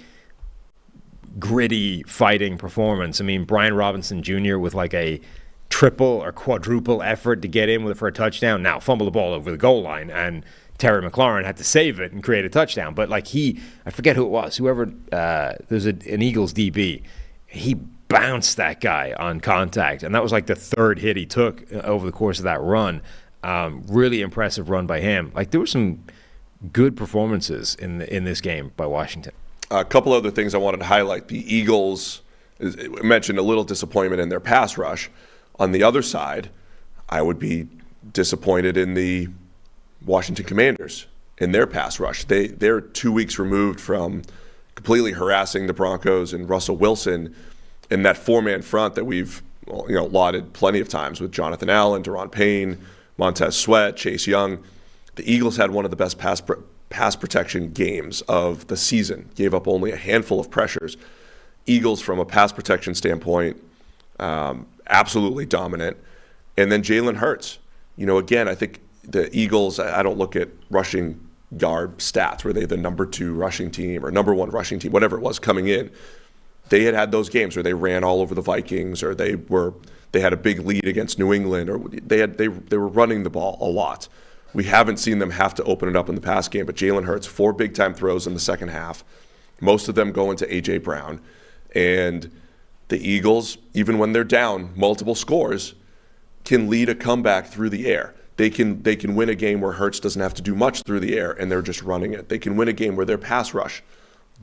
gritty, fighting performance. Brian Robinson Jr. with a triple or quadruple effort to get in for a touchdown. Now, fumble the ball over the goal line, and Terry McLaurin had to save it and create a touchdown. But I forget who it was, there's an Eagles DB. He bounced that guy on contact, and that was the third hit he took over the course of that run. Really impressive run by him. There were some good performances in this game by Washington. A couple other things I wanted to highlight. The Eagles mentioned a little disappointment in their pass rush. On the other side, I would be disappointed in the Washington Commanders in their pass rush. They're 2 weeks removed from completely harassing the Broncos and Russell Wilson in that 4-man front that we've lauded plenty of times with Jonathan Allen, Daron Payne, Montez Sweat, Chase Young. The Eagles had one of the best pass protection games of the season. Gave up only a handful of pressures. Eagles, from a pass protection standpoint, absolutely dominant. And then Jalen Hurts. Again, I think the Eagles, I don't look at rushing yard stats. Were they the number 2 rushing team or number 1 rushing team, whatever it was coming in? They had those games where they ran all over the Vikings, or they had a big lead against New England, or they were running the ball a lot. We haven't seen them have to open it up in the pass game, but Jalen Hurts, 4 big-time throws in the second half, most of them going to A.J. Brown. And the Eagles, even when they're down multiple scores, can lead a comeback through the air. They can win a game where Hurts doesn't have to do much through the air, and they're just running it. They can win a game where their pass rush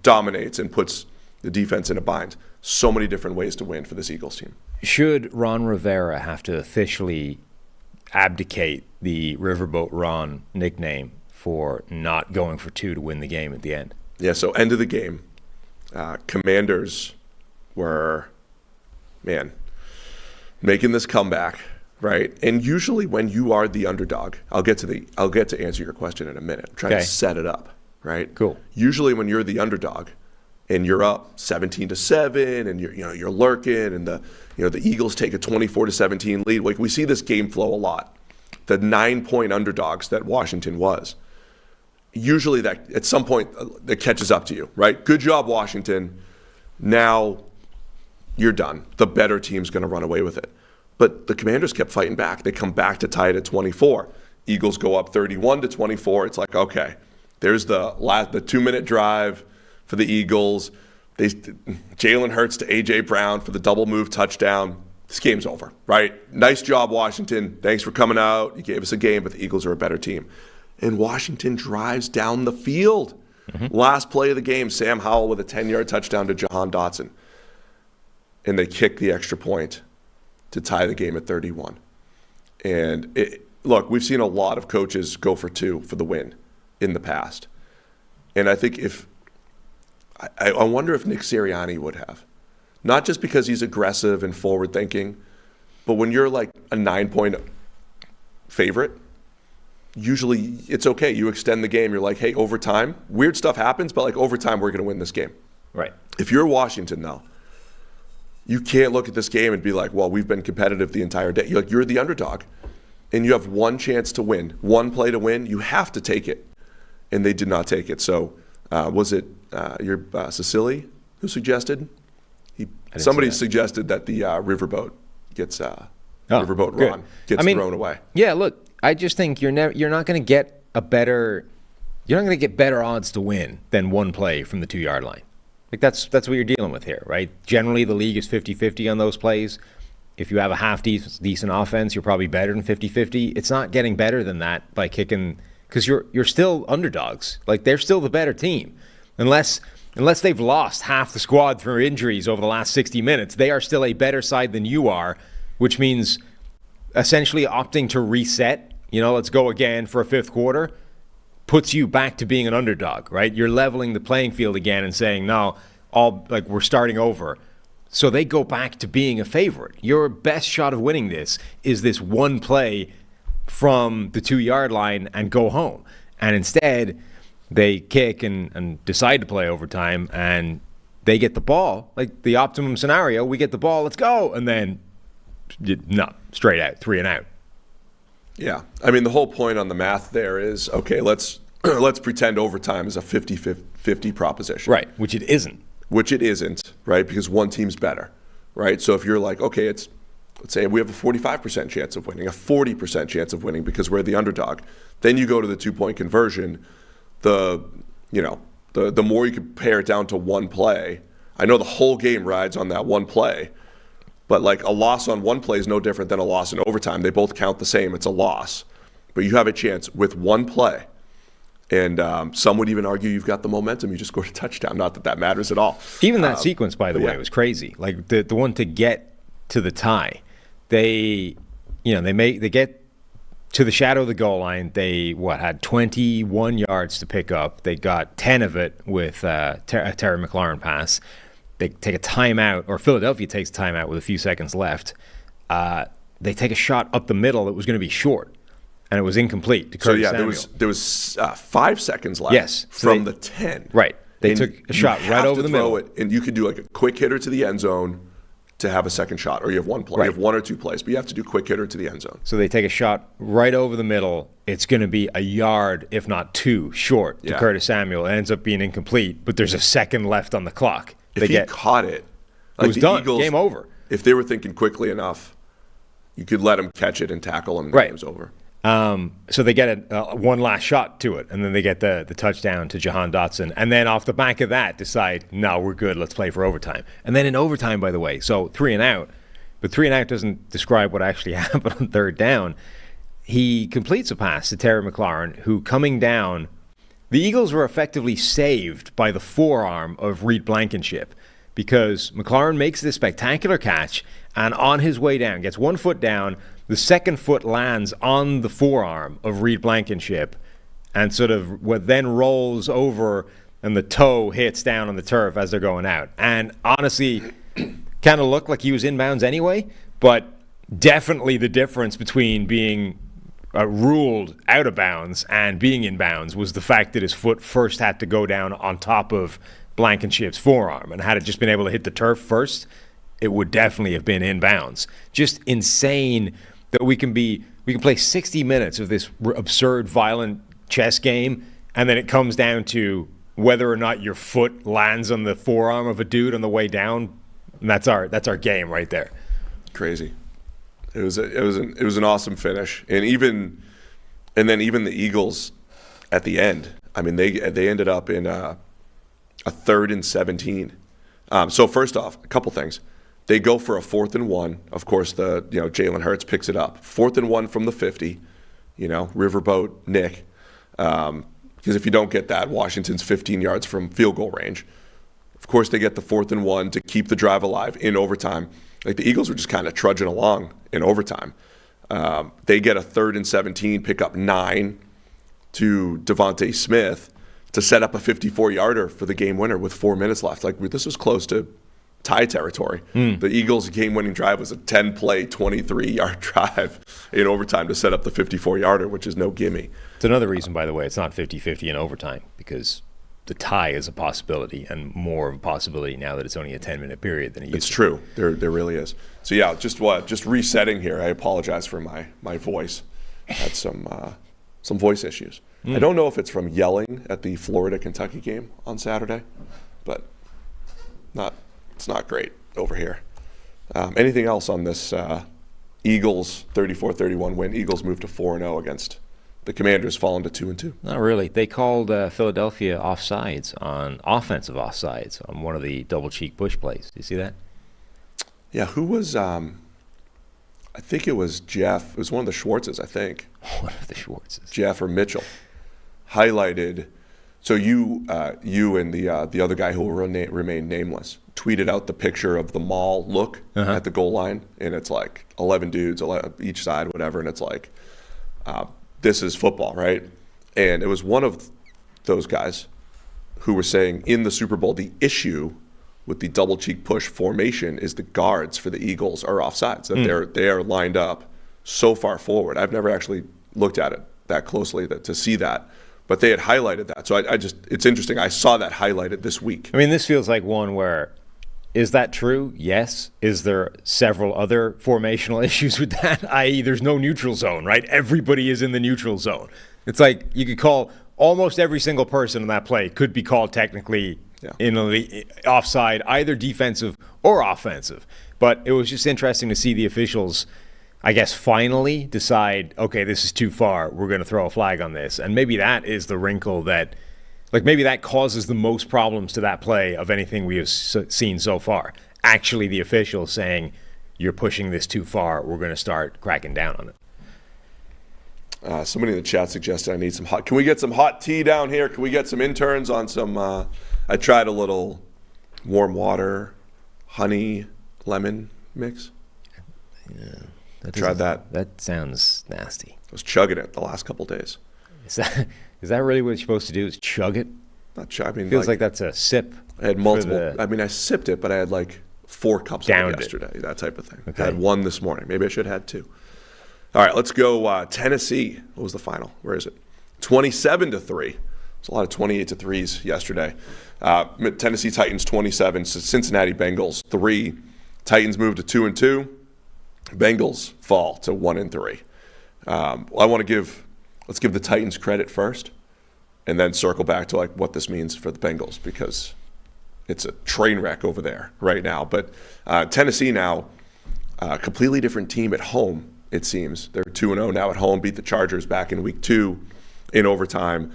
dominates and puts the defense in a bind. So many different ways to win for this Eagles team. Should Ron Rivera have to officially abdicate the Riverboat Ron nickname for not going for 2 to win the game at the end? Yeah, so end of the game, Commanders were, making this comeback, right? And usually when you are the underdog, I'll get to answer your question in a minute. I'm trying to set it up, right? Cool. Usually when you're the underdog and you're up 17-7 and you're lurking, and the Eagles take a 24-17 lead. We see this game flow a lot. the 9-point underdogs that Washington was, usually that at some point that catches up to you, right? Good job, Washington. Now you're done. The better team's going to run away with it. But the Commanders kept fighting back. They come back to tie it at 24. Eagles go up 31-24. It's like, okay, there's the 2-minute drive for the Eagles. Jalen Hurts to A.J. Brown for the double move touchdown. This game's over, right? Nice job, Washington. Thanks for coming out. You gave us a game, but the Eagles are a better team. And Washington drives down the field. Last play of the game, Sam Howell with a 10-yard touchdown to Jahan Dotson. And they kick the extra point to tie the game at 31. And look, we've seen a lot of coaches go for 2 for the win in the past. And I think I wonder if Nick Sirianni would have. Not just because he's aggressive and forward-thinking, but when you're like a 9-point favorite, usually it's okay. You extend the game. You're like, hey, overtime, weird stuff happens, but like overtime, we're going to win this game. Right. If you're Washington, though, you can't look at this game and be like, well, we've been competitive the entire day. You're the underdog, and you have one chance to win, one play to win. You have to take it, and they did not take it. So was it Cecily who suggested? Somebody suggested that the riverboat gets riverboat good. run gets thrown away. Yeah, look, I just think you're not going to get better odds to win than one play from the 2-yard line. Like that's what you're dealing with here, right? Generally, the league is 50-50 on those plays. If you have a half decent offense, you're probably better than 50-50. It's not getting better than that by kicking, because you're still underdogs. Like they're still the better team, unless they've lost half the squad through injuries over the last 60 minutes. They are still a better side than you are, which means essentially opting to reset. Let's go again for a 5th quarter. Puts you back to being an underdog, right? You're leveling the playing field again and saying, no, we're starting over. So they go back to being a favorite. Your best shot of winning this is this one play from the 2-yard line and go home. And instead, they kick and decide to play overtime, and they get the ball. Like the optimum scenario, we get the ball, let's go. And then, no, straight out, 3 and out. Yeah. I mean, the whole point on the math there is, okay, let's pretend overtime is a 50-50 proposition. Right, which it isn't. Which it isn't, right, because one team's better, right? So if you're like, okay, let's say we have a 45% chance of winning, a 40% chance of winning because we're the underdog. Then you go to the 2-point conversion. The more you can pare it down to one play. I know the whole game rides on that one play. But like a loss on one play is no different than a loss in overtime. They both count the same. It's a loss. But you have a chance with one play. And some would even argue you've got the momentum. You just scored a touchdown. Not that matters at all. Even that sequence, by the way, was crazy. Like the one to get to the tie. They get to the shadow of the goal line. They had 21 yards to pick up. They got 10 of it with a Terry McLaurin pass. They take a timeout, or Philadelphia takes a timeout with a few seconds left. They take a shot up the middle that was going to be short, and it was incomplete to Curtis Samuel. there was 5 seconds left. Yes, from the 10. Right, they took a shot right over the middle. And you could do like a quick hitter to the end zone to have a second shot, or you have one play. Right. You have 1 or 2 plays, but you have to do quick hitter to the end zone. So they take a shot right over the middle. It's going to be a yard, if not 2, short to Curtis Samuel. It ends up being incomplete, but there's a second left on the clock. If he caught it, like it was done. Eagles, game over. If they were thinking quickly enough, you could let him catch it and tackle him, and the game's over. So they get one last shot to it, and then they get the touchdown to Jahan Dotson. And then off the back of that, decide, no, we're good, let's play for overtime. And then in overtime, by the way, so 3 and out, but 3 and out doesn't describe what actually happened on 3rd down. He completes a pass to Terry McLaurin, who coming down, the Eagles were effectively saved by the forearm of Reed Blankenship, because McLaurin makes this spectacular catch, and on his way down, gets 1 foot down, the second foot lands on the forearm of Reed Blankenship, and sort of what then rolls over, and the toe hits down on the turf as they're going out. And honestly, kind of looked like he was inbounds anyway, but definitely the difference between being ruled out of bounds and being in bounds was the fact that his foot first had to go down on top of Blankenship's forearm, and had it just been able to hit the turf first, it would definitely have been in bounds. Just insane that we can be We can play 60 minutes of this absurd, violent chess game, and then it comes down to whether or not your foot lands on the forearm of a dude on the way down. And that's our game right there. Crazy. It was an awesome finish, and then even the Eagles at the end. I mean, they ended up in a 3rd and 17. So first off, a couple things. They go for a 4th and 1. Of course, Jalen Hurts picks it up. 4th and 1 from the 50. Riverboat Nick. Because if you don't get that, Washington's 15 yards from field goal range. Of course, they get the 4th and 1 to keep the drive alive in overtime. Like, the Eagles were just kind of trudging along in overtime. They get a 3rd and 17, pick up 9 to Devontae Smith to set up a 54-yarder for the game winner with 4 minutes left. Like, this was close to tie territory. The Eagles' game-winning drive was a 10-play, 23-yard drive in overtime to set up the 54-yarder, which is no gimme. It's another reason, by the way, it's not 50-50 in overtime, because the tie is a possibility, and more of a possibility now that it's only a 10-minute period than it used to. It's true. There really is. So, yeah, just resetting here. I apologize for my voice. Had some voice issues. I don't know if it's from yelling at the Florida-Kentucky game on Saturday, but it's not great over here. Anything else on this Eagles 34-31 win? Eagles moved to 4-0 against the Commanders, falling to 2-2. Not really. They called Philadelphia offsides on offensive offsides on one of the double cheek push plays. Do you see that? Yeah, who was? I think it was Jeff. It was one of the Schwartzes, I think. One of the Schwartzes. Jeff or Mitchell highlighted. So you and the other guy who will remain nameless tweeted out the picture of the mall look at the goal line, and it's like 11 dudes, 11, each side, whatever, and it's like, this is football, right? And it was one of those guys who were saying in the Super Bowl, the issue with the double cheek push formation is the guards for the Eagles are offsides, that they are lined up so far forward. I've never actually looked at it that closely to see that. But they had highlighted that. So it's interesting. I saw that highlighted this week. I mean, this feels like one where, is that true? Yes. Is there several other formational issues with that? I.e., there's no neutral zone, right? Everybody is in the neutral zone. It's like you could call almost every single person in that play could be called technically in the offside, either defensive or offensive. But it was just interesting to see the officials, I guess, finally decide, okay, this is too far. We're going to throw a flag on this. And maybe that is the wrinkle that, like, maybe that causes the most problems to that play of anything we have seen so far. Actually, the officials saying, you're pushing this too far. We're going to start cracking down on it. Somebody in the chat suggested I need some hot. Can we get some hot tea down here? Can we get some interns on some? I tried a little warm water, honey, lemon mix. Yeah. Tried that. That sounds nasty. I was chugging it the last couple days. Is that really what you're supposed to do? Is chug it? Not chug. I mean, feels like that's a sip. I had multiple. I mean, I sipped it, but I had like 4 cups of it yesterday. That type of thing. Okay. I had 1 this morning. Maybe I should have had 2. All right, let's go. Tennessee. What was the final? Where is it? 27-3. It's a lot of 28-3s yesterday. Tennessee Titans 27. Cincinnati Bengals 3. Titans move to 2-2. Bengals fall to 1-3. Let's give the Titans credit first, and then circle back to like what this means for the Bengals, because it's a train wreck over there right now. But Tennessee now, a completely different team at home. It seems they're 2-0 now at home. Beat the Chargers back in week 2 in overtime.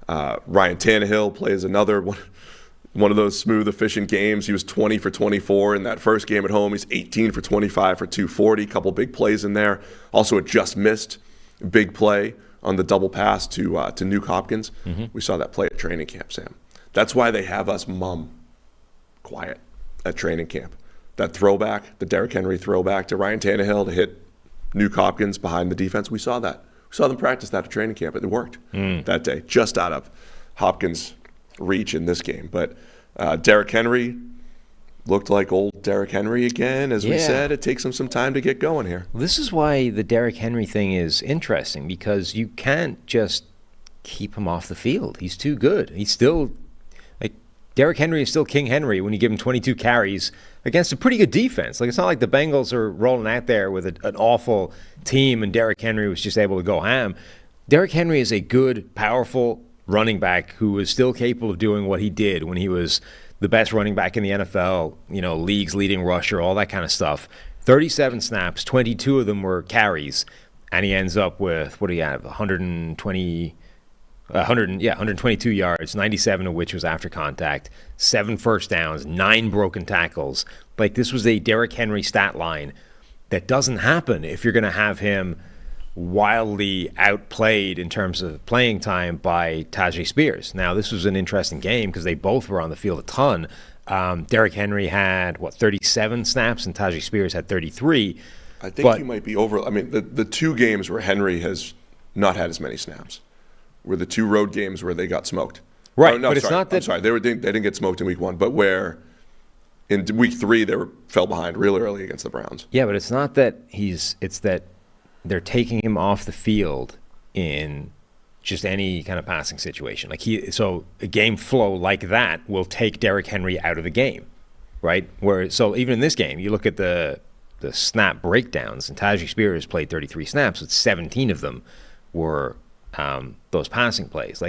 Ryan Tannehill plays another one of those smooth, efficient games. He was 20 for 24 in that first game at home. He's 18 for 25 for 240. A couple big plays in there. Also a just missed big play on the double pass to Nuke Hopkins. We saw that play at training camp, Sam. That's why they have us quiet at training camp. That throwback, the Derrick Henry throwback to Ryan Tannehill to hit Nuke Hopkins behind the defense. We saw that. We saw them practice that at training camp. It worked that day, just out of Hopkins' reach in this game. But Derrick Henry looked like old Derrick Henry again. As we said, it takes him some time to get going here. This is why the Derrick Henry thing is interesting, because you can't just keep him off the field. He's too good. He's still, like, Derrick Henry is still King Henry when you give him 22 carries against a pretty good defense. Like, it's not like the Bengals are rolling out there with an awful team and Derrick Henry was just able to go ham. Derrick Henry is a good, powerful running back who is still capable of doing what he did when he was the best running back in the NFL, league's leading rusher, all that kind of stuff. 37 snaps, 22 of them were carries, and he ends up with, what do you have, 122 yards, 97 of which was after contact, 7 first downs, 9 broken tackles. Like, this was a Derrick Henry stat line that doesn't happen if you're going to have him wildly outplayed in terms of playing time by Tajay Spears. Now, this was an interesting game because they both were on the field a ton. Derrick Henry had, 37 snaps, and Tajay Spears had 33. I think you might be over. I mean, the 2 games where Henry has not had as many snaps were the 2 road games where they got smoked. Right, oh, no, but it's not that... I'm sorry, they didn't get smoked in week 1, but where in week 3 they fell behind real early against the Browns. Yeah, but it's not that it's that they're taking him off the field in just any kind of passing situation. So a game flow like that will take Derrick Henry out of the game, right? So even in this game, you look at the snap breakdowns, and Tajay Spears played 33 snaps, but 17 of them were those passing plays.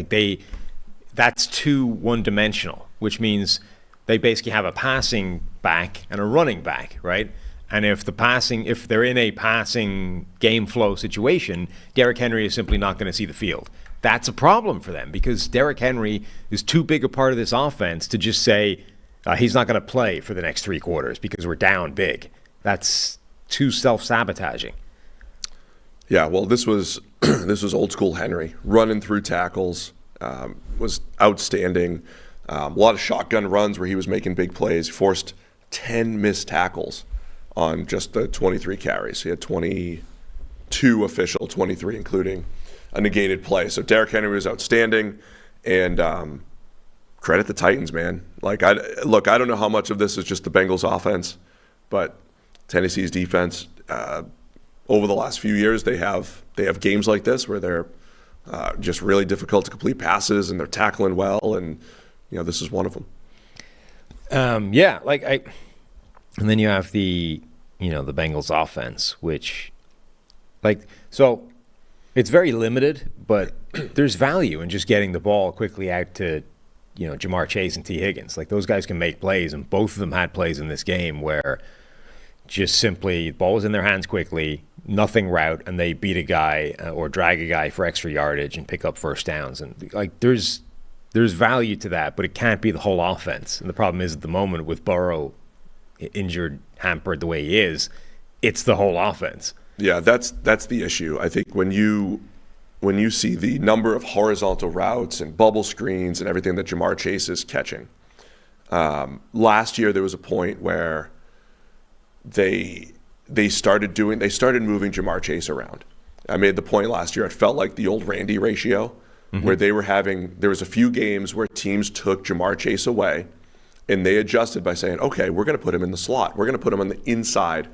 That's too one-dimensional, which means they basically have a passing back and a running back, right? And if they're in a passing game flow situation, Derrick Henry is simply not going to see the field. That's a problem for them because Derrick Henry is too big a part of this offense to just say he's not going to play for the next 3 quarters because we're down big. That's too self-sabotaging. Yeah, well, this was old school Henry running through tackles, was outstanding. A lot of shotgun runs where he was making big plays. Forced 10 missed tackles on just the 23 carries. He had 22 official, 23 including a negated play. So Derrick Henry was outstanding, and credit the Titans, man. I don't know how much of this is just the Bengals offense, but Tennessee's defense, over the last few years, they have games like this where they're just really difficult to complete passes, and they're tackling well, and this is one of them. And then you have the Bengals offense, which, so it's very limited, but there's value in just getting the ball quickly out to, Jamar Chase and T. Higgins. Those guys can make plays, and both of them had plays in this game where just simply the ball was in their hands quickly, nothing route, and they beat a guy or drag a guy for extra yardage and pick up first downs. And there's value to that, but it can't be the whole offense. And the problem is at the moment with Burrow injured, hampered the way he is, it's the whole offense. Yeah, that's the issue. I think when you see the number of horizontal routes and bubble screens and everything that Jamar Chase is catching, last year there was a point where they started moving Jamar Chase around. I made the point last year. It felt like the old Randy ratio, where there was a few games where teams took Jamar Chase away, and they adjusted by saying, okay, we're going to put him in the slot. We're going to put him on the inside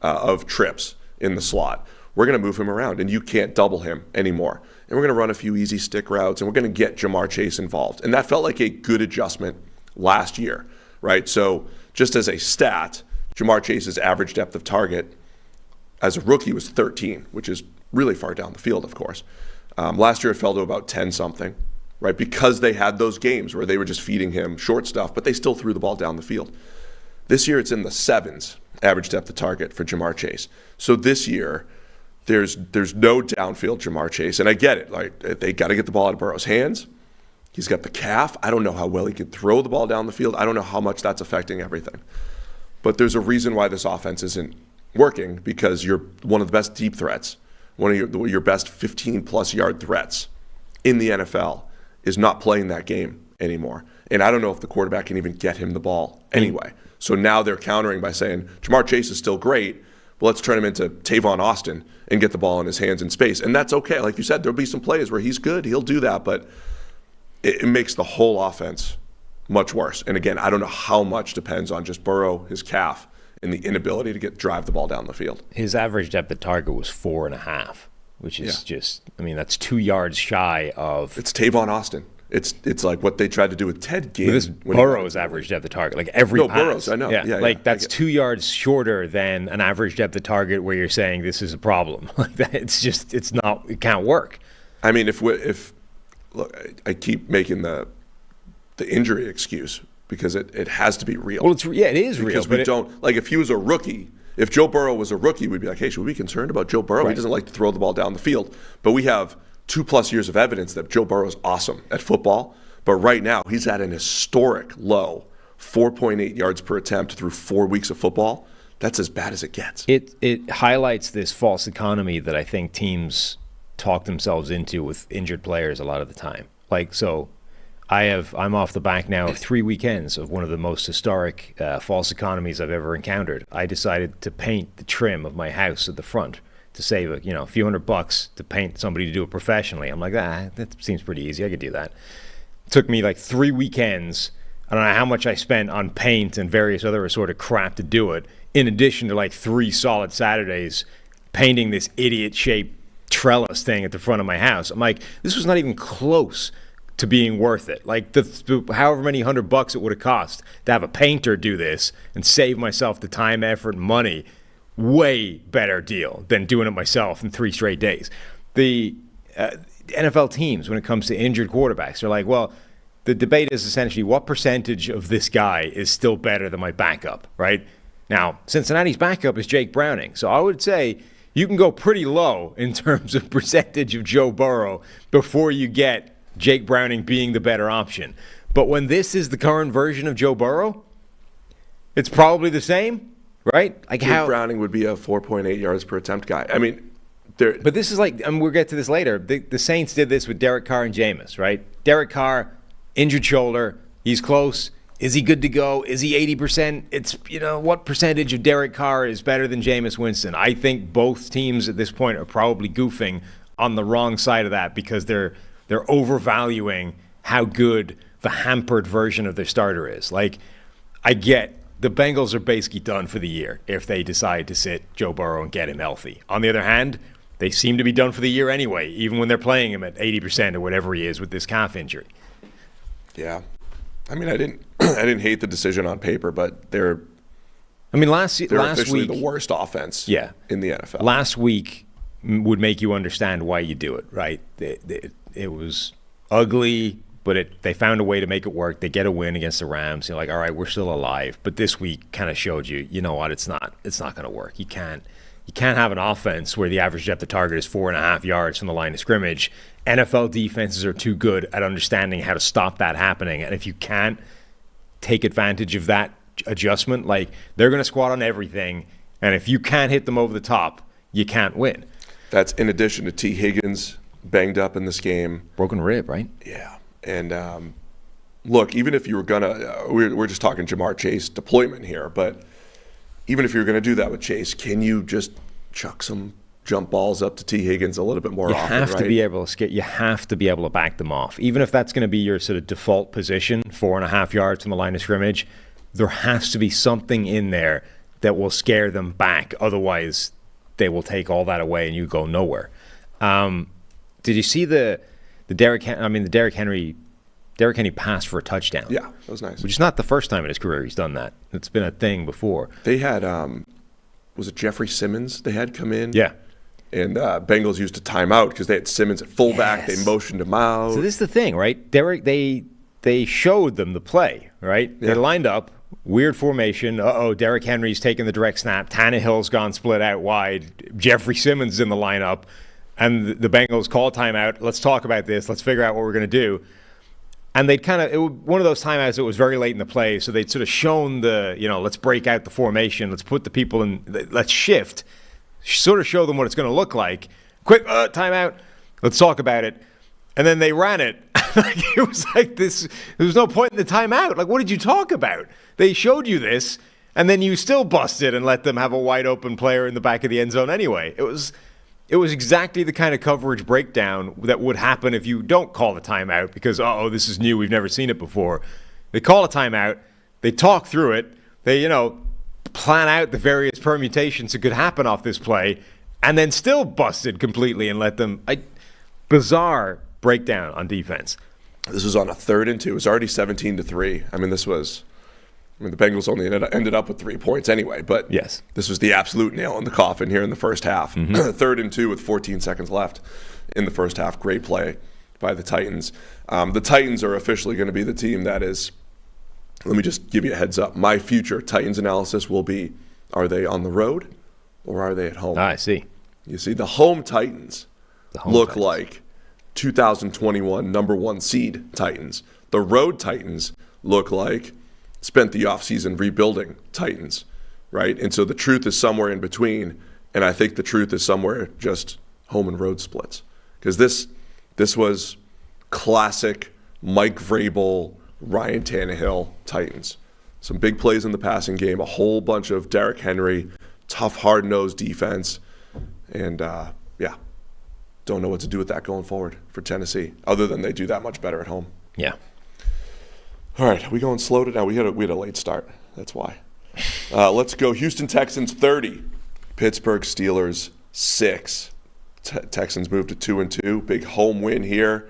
of trips in the slot. We're going to move him around, and you can't double him anymore. And we're going to run a few easy stick routes, and we're going to get Jamar Chase involved. And that felt like a good adjustment last year, right? So just as a stat, Jamar Chase's average depth of target as a rookie was 13, which is really far down the field, of course. Last year it fell to about 10-something, right? Because they had those games where they were just feeding him short stuff, but they still threw the ball down the field. This year it's in the 7s, average depth of target for Jamar Chase. So this year there's no downfield Jamar Chase, and I get it. They got to get the ball out of Burrow's hands. He's got the calf. I don't know how well he can throw the ball down the field. I don't know how much that's affecting everything. But there's a reason why this offense isn't working, because you're one of the best deep threats, one of your best 15-plus yard threats in the NFL is not playing that game anymore. And I don't know if the quarterback can even get him the ball anyway. So now they're countering by saying, Jamar Chase is still great, but let's turn him into Tavon Austin and get the ball in his hands in space. And that's okay. Like you said, there'll be some plays where he's good. He'll do that, but it makes the whole offense much worse. And again, I don't know how much depends on just Burrow, his calf, and the inability to drive the ball down the field. His average depth of target was 4.5, which is that's 2 yards shy of... It's Tavon Austin. It's like what they tried to do with Ted Ginn. This Burrow's average depth of target, like every pass. Burrow's, I know. Yeah, like that's 2 yards shorter than an average depth of target where you're saying this is a problem. Like that, it can't work. I mean, if look, I keep making the injury excuse because it has to be real. Well, it is real. Because we don't, like if he was a rookie, if Joe Burrow was a rookie, we'd be like, hey, should we be concerned about Joe Burrow? Right. He doesn't like to throw the ball down the field. But we have 2+ years of evidence that Joe Burrow is awesome at football. But right now, he's at an historic low, 4.8 yards per attempt through 4 weeks of football. That's as bad as it gets. It highlights this false economy that I think teams talk themselves into with injured players a lot of the time. Like, so I'm off the back now of 3 weekends of one of the most historic false economies I've ever encountered. I decided to paint the trim of my house at the front to save a few $100 to paint somebody to do it professionally. I'm like, that seems pretty easy. I could do that. It took me like 3 weekends. I don't know how much I spent on paint and various other sort of crap to do it, in addition to like 3 solid Saturdays painting this idiot-shaped trellis thing at the front of my house. I'm like, this was not even close to being worth it. Like however many $100 it would have cost to have a painter do this and save myself the time, effort, and money. Way better deal than doing it myself in 3 straight days. The NFL teams, when it comes to injured quarterbacks, are like, well, the debate is essentially what percentage of this guy is still better than my backup, right? Now, Cincinnati's backup is Jake Browning. So I would say you can go pretty low in terms of percentage of Joe Burrow before you get Jake Browning being the better option. But when this is the current version of Joe Burrow, it's probably the same. Right? Like Jake Browning would be a 4.8 yards per attempt guy. I mean, but this is like, and we'll get to this later. The Saints did this with Derek Carr and Jameis, right? Derek Carr, injured shoulder. He's close. Is he good to go? Is he 80%? It's, what percentage of Derek Carr is better than Jameis Winston? I think both teams at this point are probably goofing on the wrong side of that because they're overvaluing how good the hampered version of their starter is. Like, I get the Bengals are basically done for the year if they decide to sit Joe Burrow and get him healthy. On the other hand, they seem to be done for the year anyway, even when they're playing him at 80% or whatever he is with this calf injury. Yeah. I mean, I didn't hate the decision on paper, but they're officially week, the worst offense in the NFL. Last week would make you understand why you do it, right? It was ugly, but they found a way to make it work. They get a win against the Rams. You're like, all right, we're still alive. But this week kind of showed you, you know what? It's not going to work. You can't have an offense where the average depth of target is 4.5 yards from the line of scrimmage. NFL defenses are too good at understanding how to stop that happening. And if you can't take advantage of that adjustment, like they're going to squat on everything. And if you can't hit them over the top, you can't win. That's in addition to T. Higgins banged up in this game. Broken rib, right? Yeah. And look, even if you were going to we're just talking Jamar Chase deployment here, but even if you're going to do that with Chase, can you just chuck some jump balls up to T. Higgins a little bit more often, You have to be able to back them off. Even if that's going to be your sort of default position, 4.5 yards from the line of scrimmage, there has to be something in there that will scare them back. Otherwise, they will take all that away and you go nowhere. Did you see the Derrick Henry passed for a touchdown? Yeah, that was nice. Which is not the first time in his career he's done that. It's been a thing before. They had, was it Jeffrey Simmons they had come in? Yeah. And Bengals used a timeout because they had Simmons at fullback. Yes. They motioned him out. So this is the thing, right? They showed them the play, right? Yeah. They lined up, weird formation. Derrick Henry's taking the direct snap. Tannehill's gone split out wide. Jeffrey Simmons is in the lineup. And the Bengals call a timeout. Let's talk about this. Let's figure out what we're going to do. And they'd it was one of those timeouts that was very late in the play. So they'd sort of shown let's break out the formation. Let's put the people in, let's shift. Sort of show them what it's going to look like. Quick, timeout. Let's talk about it. And then they ran it. It was like this. There was no point in the timeout. Like, what did you talk about? They showed you this, and then you still busted and let them have a wide open player in the back of the end zone anyway. It was exactly the kind of coverage breakdown that would happen if you don't call a timeout because, this is new. We've never seen it before. They call a timeout. They talk through it. They, plan out the various permutations that could happen off this play and then still busted completely and let them – bizarre breakdown on defense. This was on a 3rd and 2. It was already 17-3. The Bengals only ended up with 3 points anyway, but yes, this was the absolute nail in the coffin here in the first half. 3rd and 2 with 14 seconds left in the first half. Great play by the Titans. The Titans are officially going to be the team that is, let me just give you a heads up. My future Titans analysis will be, are they on the road or are they at home? I see. You see, the home Titans look like 2021 number 1 seed Titans. The road Titans look like spent the offseason rebuilding Titans, right? And so the truth is somewhere in between, and I think the truth is somewhere just home and road splits. Because this was classic Mike Vrabel, Ryan Tannehill Titans. Some big plays in the passing game, a whole bunch of Derrick Henry, tough, hard-nosed defense, and don't know what to do with that going forward for Tennessee, other than they do that much better at home. Yeah. All right, are we going slow today? We had a late start. That's why. Let's go. Houston Texans 30, Pittsburgh Steelers 6. Texans moved to 2-2. Big home win here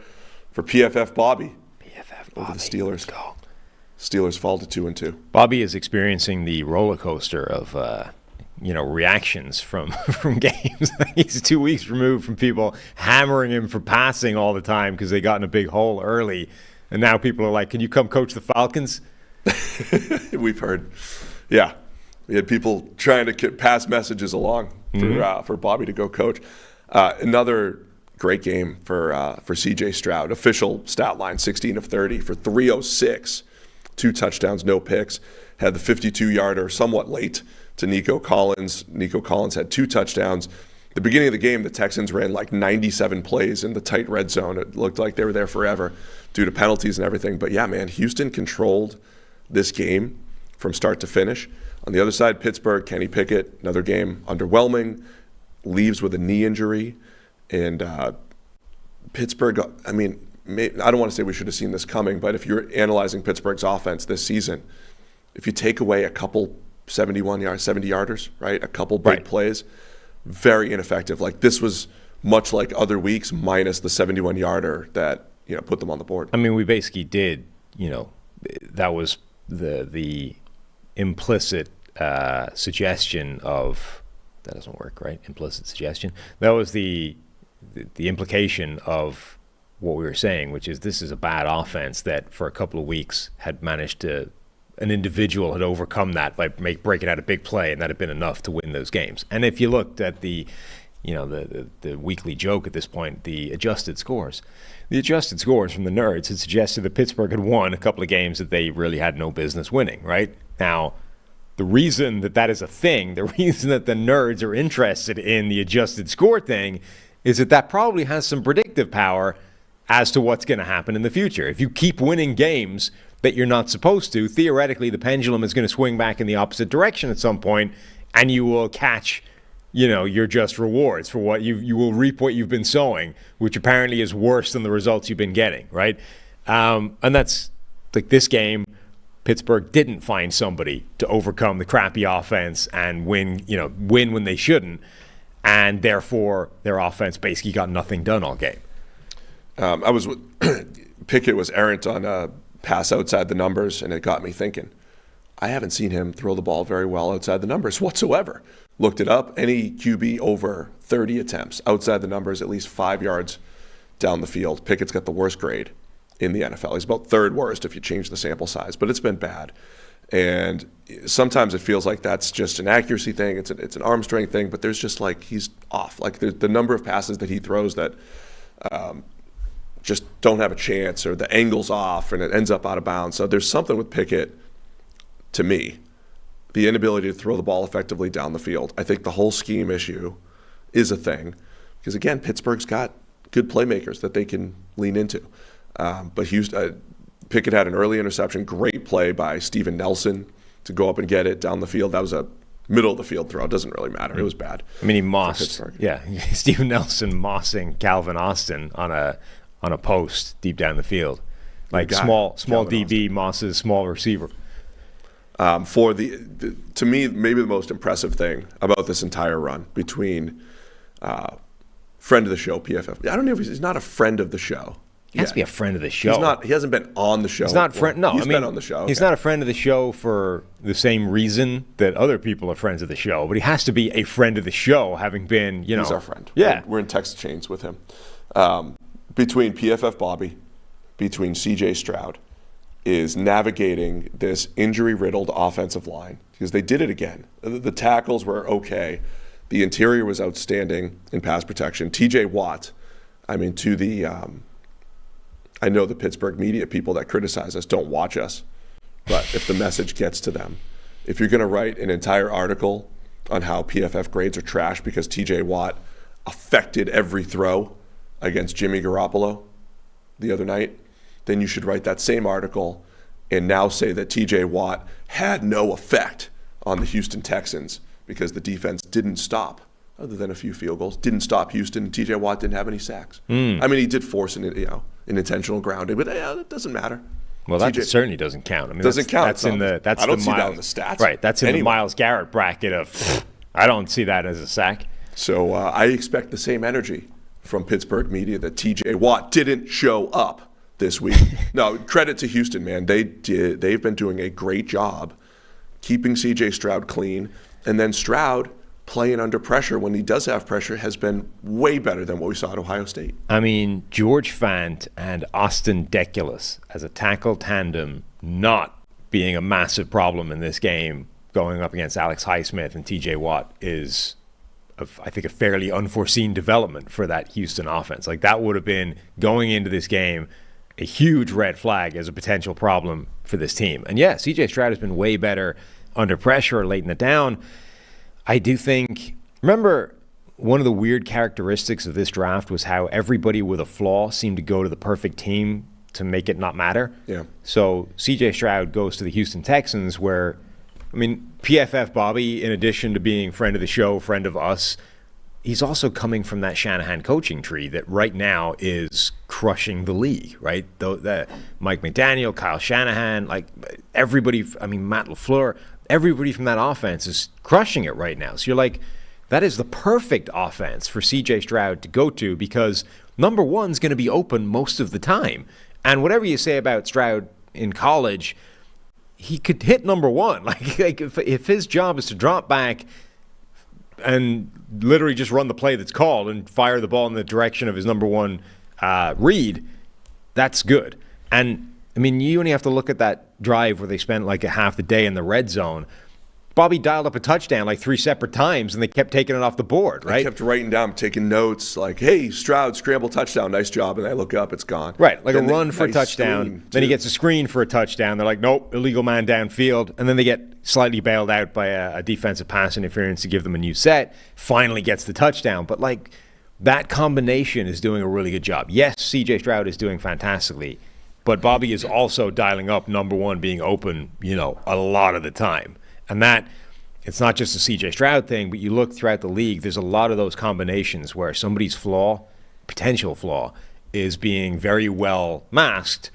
for PFF Bobby. Over the Steelers. Let's go. Steelers fall to 2-2. Bobby is experiencing the roller coaster of reactions from games. He's 2 weeks removed from people hammering him for passing all the time because they got in a big hole early. And now people are like, can you come coach the Falcons? We've heard. Yeah. We had people trying to pass messages along for Bobby to go coach. Another great game for C.J. Stroud. Official stat line, 16 of 30 for 306. 2 touchdowns, no picks. Had the 52-yarder somewhat late to Nico Collins. Nico Collins had 2 touchdowns. The beginning of the game, the Texans ran like 97 plays in the tight red zone. It looked like they were there forever due to penalties and everything. But yeah, man, Houston controlled this game from start to finish. On the other side, Pittsburgh, Kenny Pickett, another game underwhelming, leaves with a knee injury. And Pittsburgh, I don't want to say we should have seen this coming, but if you're analyzing Pittsburgh's offense this season, if you take away a couple 70-yarders, right, a couple big plays, very ineffective. Like, this was much like other weeks minus the 71-yarder that, put them on the board. We basically did, that was the implicit suggestion of, that doesn't work, right? Implicit suggestion. That was the implication of what we were saying, which is this is a bad offense that for a couple of weeks had managed to, an individual had overcome that by breaking out a big play, and that had been enough to win those games. And if you looked at the weekly joke at this point, the adjusted scores from the nerds had suggested that Pittsburgh had won a couple of games that they really had no business winning, right? Now, the reason that is a thing, the reason that the nerds are interested in the adjusted score thing is that probably has some predictive power as to what's going to happen in the future. If you keep winning games that you're not supposed to, theoretically the pendulum is going to swing back in the opposite direction at some point, and you will catch, your just rewards for what you will reap what you've been sowing, which apparently is worse than the results you've been getting, right? And that's like this game. Pittsburgh didn't find somebody to overcome the crappy offense and win when they shouldn't, and therefore their offense basically got nothing done all game. Pickett was errant on a pass outside the numbers, and it got me thinking. I haven't seen him throw the ball very well outside the numbers whatsoever. Looked it up. Any QB over 30 attempts outside the numbers, at least 5 yards down the field. Pickett's got the worst grade in the NFL. He's about 3rd worst if you change the sample size, but it's been bad. And sometimes it feels like that's just an accuracy thing. It's an arm strength thing, but there's just like he's off. Like the number of passes that he throws that just don't have a chance, or the angle's off and it ends up out of bounds. So there's something with Pickett, to me, the inability to throw the ball effectively down the field. I think the whole scheme issue is a thing because, again, Pittsburgh's got good playmakers that they can lean into. But Pickett had an early interception, great play by Steven Nelson to go up and get it down the field. That was a middle of the field throw. It doesn't really matter. It was bad. He mossed. Yeah, Steven Nelson mossing Calvin Austin on a post deep down the field. Like small DB mosses small receiver. For to me, maybe the most impressive thing about this entire run between friend of the show, PFF. I don't know if he's not a friend of the show. He has to be a friend of the show. He's not. He hasn't been on the show. He's not friend. No, he's been on the show. He's not a friend of the show for the same reason that other people are friends of the show. But he has to be a friend of the show, having been, He's our friend. Yeah, we're in text chains with him. Between PFF Bobby, between CJ Stroud, is navigating this injury-riddled offensive line because they did it again. The tackles were okay. The interior was outstanding in pass protection. TJ Watt, to the I know the Pittsburgh media people that criticize us don't watch us, but if the message gets to them, if you're going to write an entire article on how PFF grades are trash because TJ Watt affected every throw against Jimmy Garoppolo the other night, then you should write that same article and now say that TJ Watt had no effect on the Houston Texans because the defense didn't stop, other than a few field goals, didn't stop Houston, and TJ Watt didn't have any sacks. He did force an intentional grounding, but it doesn't matter. Well, that certainly doesn't count. Doesn't count. That's in the. That's I don't the see Miles, that in the stats. Right. That's in the Myles Garrett bracket of. I don't see that as a sack. So I expect the same energy from Pittsburgh media that TJ Watt didn't show up this week. No, credit to Houston, man. They've been doing a great job keeping CJ Stroud clean, and then Stroud playing under pressure when he does have pressure has been way better than what we saw at Ohio State. George Fant and Austin Deculus as a tackle tandem not being a massive problem in this game going up against Alex Highsmith and TJ Watt is, I think, a fairly unforeseen development for that Houston offense. Like, that would have been, going into this game, a huge red flag as a potential problem for this team. And yeah, CJ Stroud has been way better under pressure, late in the down. I do think, remember, one of the weird characteristics of this draft was how everybody with a flaw seemed to go to the perfect team to make it not matter. Yeah. So CJ Stroud goes to the Houston Texans where, PFF Bobby, in addition to being friend of the show, friend of us, he's also coming from that Shanahan coaching tree that right now is crushing the league, right? The Mike McDaniel, Kyle Shanahan, like everybody, Matt LaFleur, everybody from that offense is crushing it right now. So you're like, that is the perfect offense for CJ Stroud to go to because number one's going to be open most of the time. And whatever you say about Stroud in college, he could hit number one. Like if his job is to drop back and literally just run the play that's called and fire the ball in the direction of his number one read, that's good. And you only have to look at that drive where they spent like a half the day in the red zone. Bobby dialed up a touchdown like 3 separate times, and they kept taking it off the board, right? I kept writing down, taking notes, like, hey, Stroud, scramble touchdown, nice job. And I look up, it's gone. Right, like then a run for a touchdown. Then he gets a screen for a touchdown. They're like, nope, illegal man downfield. And then they get slightly bailed out by a defensive pass interference to give them a new set. Finally gets the touchdown. But, like, that combination is doing a really good job. Yes, C.J. Stroud is doing fantastically. But Bobby is also dialing up number one being open, a lot of the time. And that, it's not just a C.J. Stroud thing, but you look throughout the league, there's a lot of those combinations where somebody's potential flaw, is being very well masked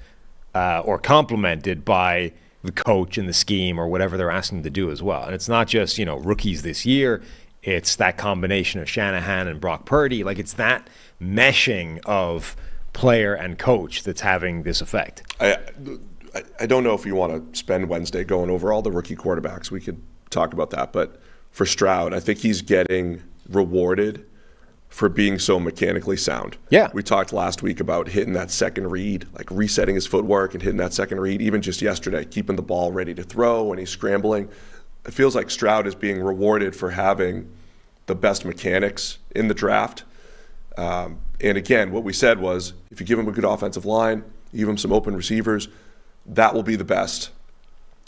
or complemented by the coach and the scheme or whatever they're asking them to do as well. And it's not just, rookies this year. It's that combination of Shanahan and Brock Purdy. Like, it's that meshing of player and coach that's having this effect. I don't know if you want to spend Wednesday going over all the rookie quarterbacks. We could talk about that. But for Stroud, I think he's getting rewarded for being so mechanically sound. Yeah. We talked last week about hitting that second read, like resetting his footwork and hitting that second read. Even just yesterday, keeping the ball ready to throw when he's scrambling. It feels like Stroud is being rewarded for having the best mechanics in the draft. And again, what we said was, if you give him a good offensive line, you give him some open receivers, that will be the best.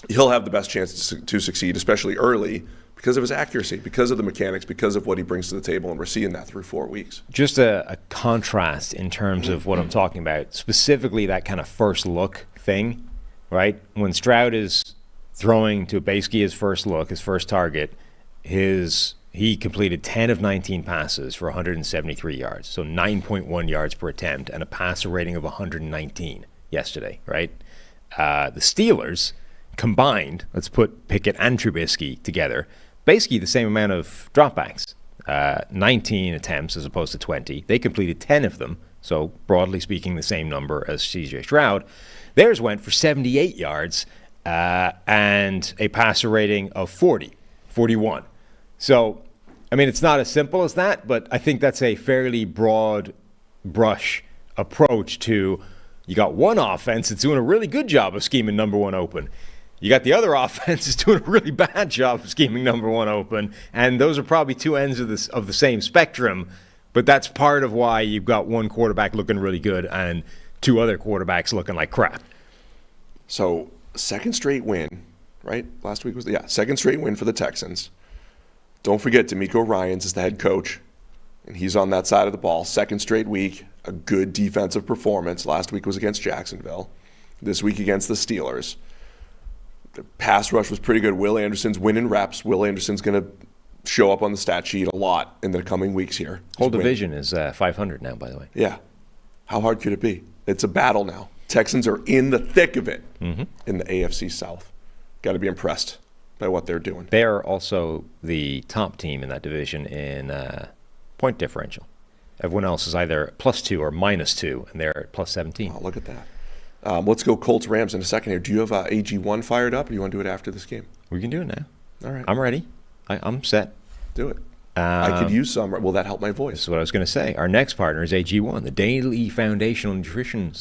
He'll have the best chance to succeed, especially early, because of his accuracy, because of the mechanics, because of what he brings to the table, and we're seeing that through 4 weeks. Just a contrast in terms of what I'm talking about, specifically that kind of first look thing, right? When Stroud is throwing to basically his first look, his first target, he completed 10 of 19 passes for 173 yards, so 9.1 yards per attempt, and a passer rating of 119 yesterday, right? The Steelers combined, let's put Pickett and Trubisky together, basically the same amount of dropbacks, 19 attempts as opposed to 20. They completed 10 of them So broadly speaking, the same number as C.J. Stroud. Theirs went for 78 yards and a passer rating of 41. So, I mean, it's not as simple as that, but I think that's a fairly broad brush approach to, you got one offense that's doing a really good job of scheming number one open. You got the other offense that's doing a really bad job of scheming number one open, and those are probably two ends of the same spectrum, but that's part of why you've got one quarterback looking really good and two other quarterbacks looking like crap. So, second straight win, right? Last week was, second straight win for the Texans. Don't forget, DeMeco Ryans is the head coach, and he's on that side of the ball. Second straight week, a good defensive performance. Last week was against Jacksonville. This week against the Steelers. The pass rush was pretty good. Will Anderson's winning reps. Will Anderson's going to show up on the stat sheet a lot in the coming weeks here. Whole division is 500 now, by the way. Yeah. How hard could it be? It's a battle now. Texans are in the thick of it in the AFC South. Got to be impressed by what they're doing. They're also the top team in that division in point differential. Everyone else is either +2 or -2, and they're at +17. Oh, look at that. Let's go Colts-Rams in a second here. Do you have AG1 fired up, or do you want to do it after this game? We can do it now. All right. I'm ready. I'm set. Do it. I could use some. Will that help my voice? That's what I was going to say. Our next partner is AG1, the Daily Foundational Nutrition.